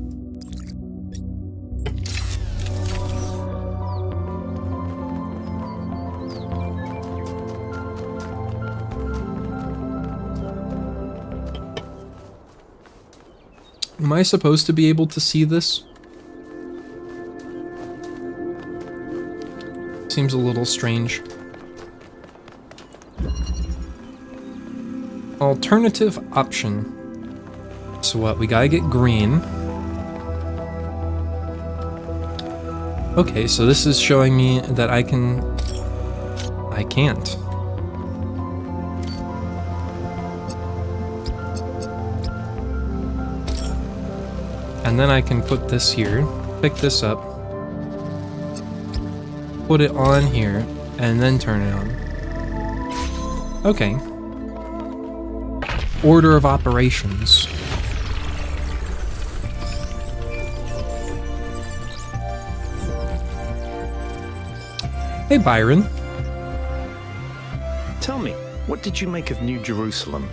Am I supposed to be able to see this? Seems a little strange. Alternative option. So what, we gotta get green. Okay, so this is showing me that I can't. And then I can put this here, pick this up, put it on here, and then turn it on. Okay. Order of operations. Hey, Byron. Tell me, what did you make of New Jerusalem?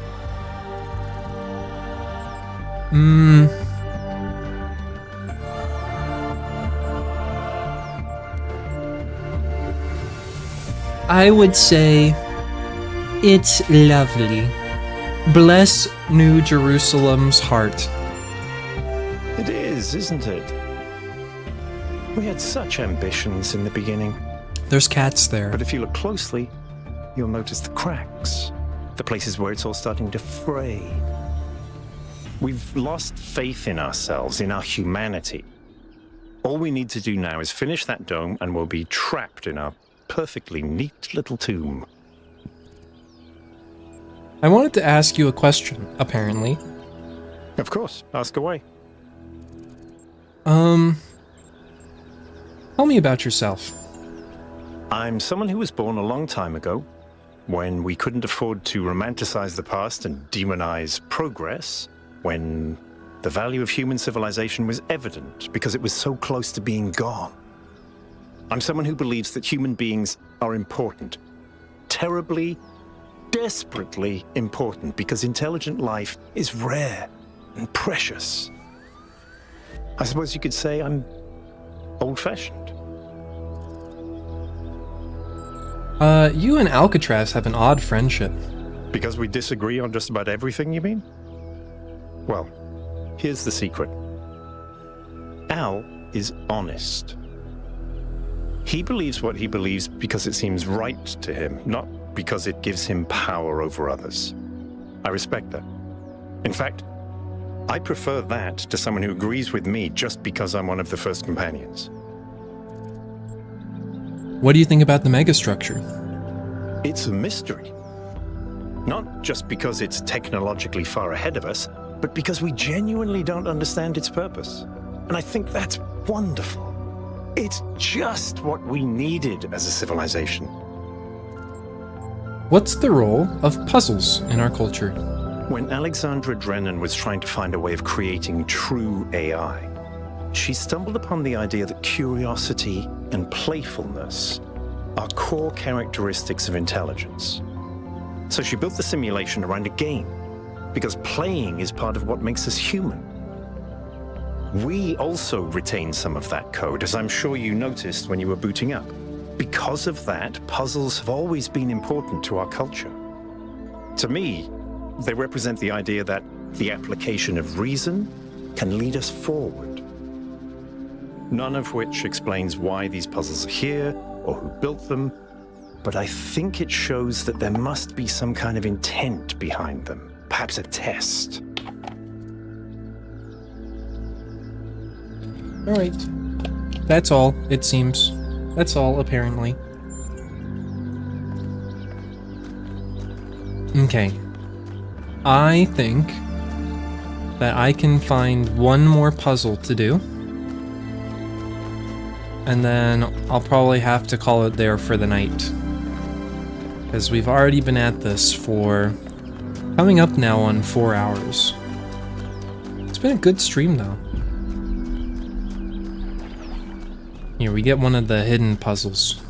I would say it's lovely. Bless New Jerusalem's heart. It is, isn't it? We had such ambitions in the beginning. There's cats there. But if you look closely, you'll notice the cracks, the places where it's all starting to fray. We've lost faith in ourselves, in our humanity. All we need to do now is finish that dome and we'll be trapped in our perfectly neat little tomb. I wanted to ask you a question, apparently. Of course, ask away. Tell me about yourself. I'm someone who was born a long time ago, when we couldn't afford to romanticize the past and demonize progress, when the value of human civilization was evident because it was so close to being gone. I'm someone who believes that human beings are important. Terribly, desperately important, because intelligent life is rare and precious. I suppose you could say I'm old-fashioned. You and Alcatraz have an odd friendship. Because we disagree on just about everything, you mean? Well, here's the secret. Al is honest. He believes what he believes because it seems right to him, not because it gives him power over others. I respect that. In fact, I prefer that to someone who agrees with me just because I'm one of the first companions. What do you think about the megastructure? It's a mystery. Not just because it's technologically far ahead of us, but because we genuinely don't understand its purpose. And I think that's wonderful. It's just what we needed as a civilization. What's the role of puzzles in our culture? When Alexandra Drennan was trying to find a way of creating true AI, she stumbled upon the idea that curiosity and playfulness are core characteristics of intelligence. So she built the simulation around a game, because playing is part of what makes us human. We also retain some of that code, as I'm sure you noticed when you were booting up. Because of that, puzzles have always been important to our culture. To me, they represent the idea that the application of reason can lead us forward. None of which explains why these puzzles are here or who built them, but I think it shows that there must be some kind of intent behind them, perhaps a test. All right. That's all, it seems. That's all, apparently. Okay. I think that I can find one more puzzle to do. And then I'll probably have to call it there for the night. Because we've already been at this for coming up now on 4 hours. It's been a good stream though. Here, we get one of the hidden puzzles.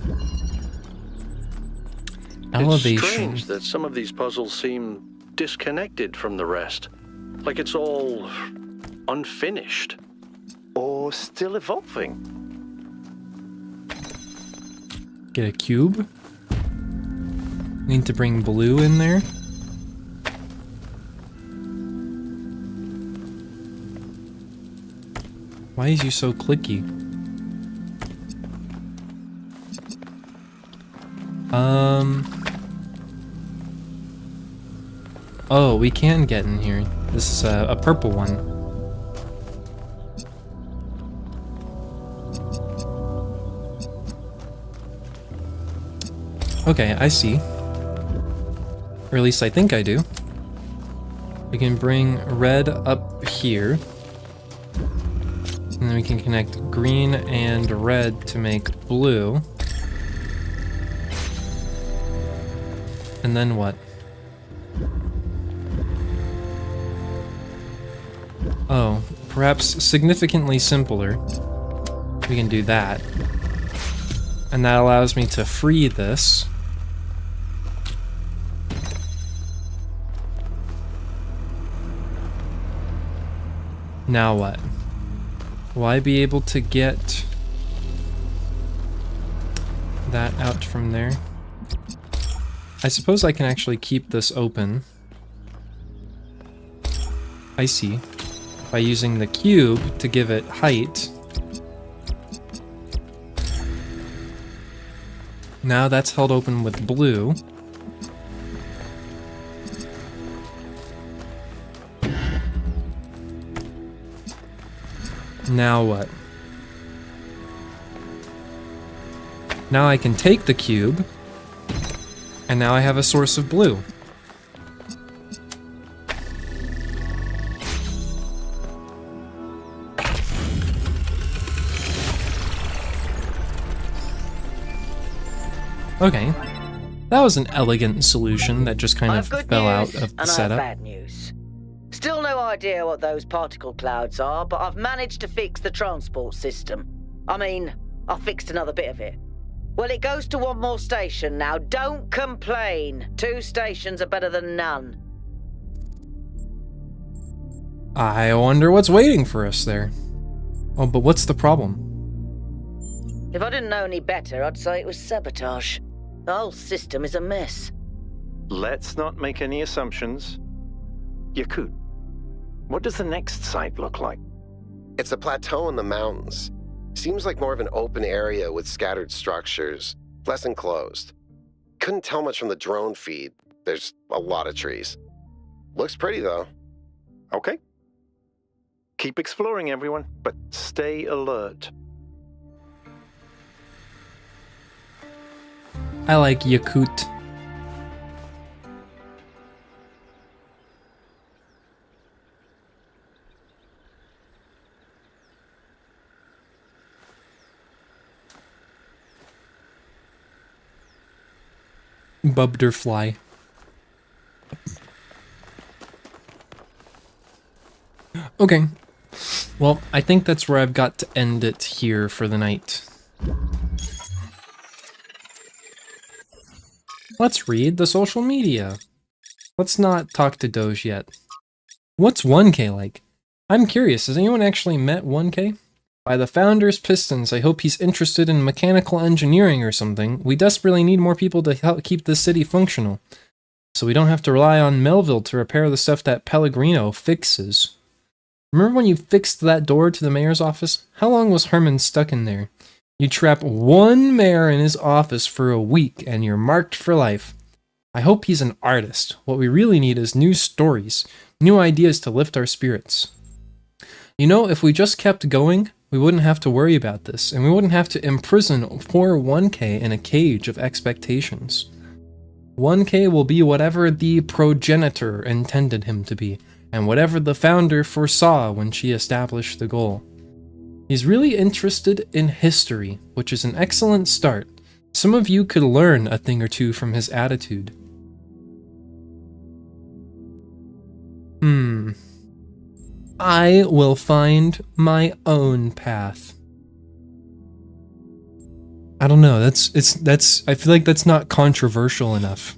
Elevation. It's strange that some of these puzzles seem disconnected from the rest. Like it's all unfinished. Or still evolving. Get a cube. Need to bring blue in there. Why is you so clicky? Oh, we can get in here. This is a purple one. Okay, I see. Or at least I think I do. We can bring red up here. And then we can connect green and red to make blue. And then what? Oh, perhaps significantly simpler. We can do that. And that allows me to free this. Now what? Will I be able to get that out from there? I suppose I can actually keep this open. I see. By using the cube to give it height. Now that's held open with blue. Now what? Now I can take the cube, and now I have a source of blue. Okay, that was an elegant solution that just kind of fell out of the setup. Bad news. Still no idea what those particle clouds are, but I've managed to fix the transport system. I mean, I fixed another bit of it. Well, it goes to one more station now. Don't complain. 2 stations are better than none. I wonder what's waiting for us there. Oh, but what's the problem? If I didn't know any better, I'd say it was sabotage. The whole system is a mess. Let's not make any assumptions. Yakut, what does the next site look like? It's a plateau in the mountains. Seems like more of an open area with scattered structures, less enclosed. Couldn't tell much from the drone feed. There's a lot of trees. Looks pretty though. Okay. Keep exploring, everyone, but stay alert. I like Yakut. Bubderfly. Okay. Well, I think that's where I've got to end it here for the night. Let's read the social media. Let's not talk to Doge yet. What's 1K like? I'm curious, has anyone actually met 1K? By the Founder's Pistons, I hope he's interested in mechanical engineering or something. We desperately need more people to help keep this city functional, so we don't have to rely on Melville to repair the stuff that Pellegrino fixes. Remember when you fixed that door to the mayor's office? How long was Herman stuck in there? You trap one mayor in his office for a week and you're marked for life. I hope he's an artist. What we really need is new stories, new ideas to lift our spirits. You know, if we just kept going, we wouldn't have to worry about this, and we wouldn't have to imprison poor 1K in a cage of expectations. 1K will be whatever the progenitor intended him to be, and whatever the founder foresaw when she established the goal. He's really interested in history, which is an excellent start. Some of you could learn a thing or two from his attitude. I will find my own path. I don't know, I feel like that's not controversial enough.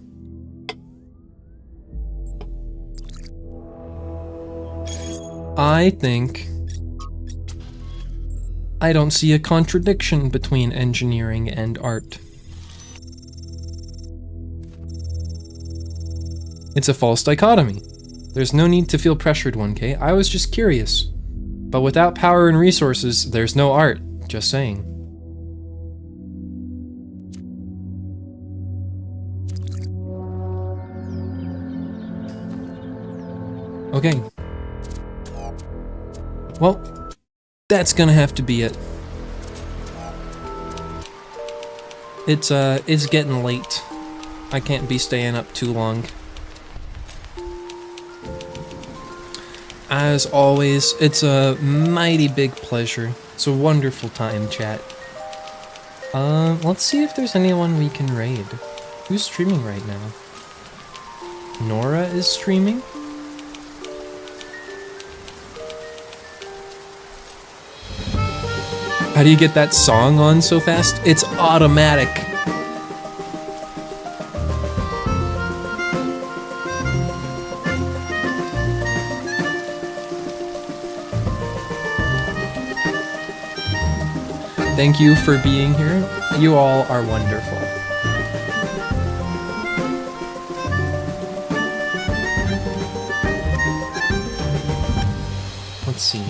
I think I don't see a contradiction between engineering and art. It's a false dichotomy. There's no need to feel pressured, 1K. I was just curious. But without power and resources, there's no art. Just saying. Okay. Well, that's gonna have to be it. It's getting late. I can't be staying up too long. As always, it's a mighty big pleasure. It's a wonderful time, chat. Let's see if there's anyone we can raid. Who's streaming right now? Nora is streaming? How do you get that song on so fast? It's automatic. Thank you for being here. You all are wonderful. Let's see.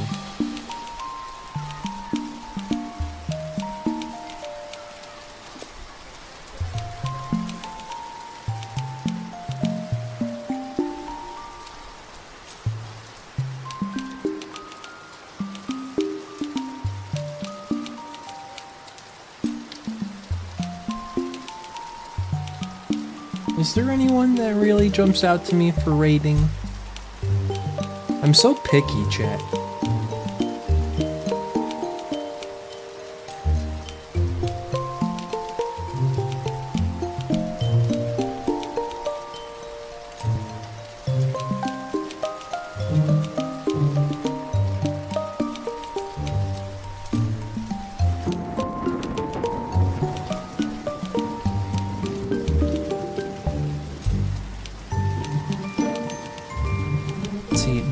Is there anyone that really jumps out to me for raiding? I'm so picky, chat.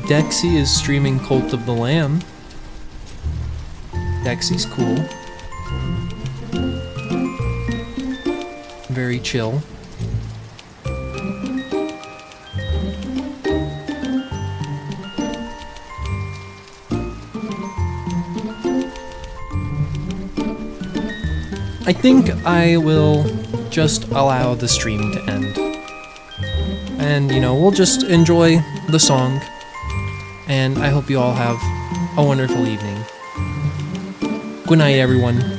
Dexy is streaming Cult of the Lamb. Dexy's cool. Very chill. I think I will just allow the stream to end. And, you know, we'll just enjoy the song. And I hope you all have a wonderful evening. Good night, everyone.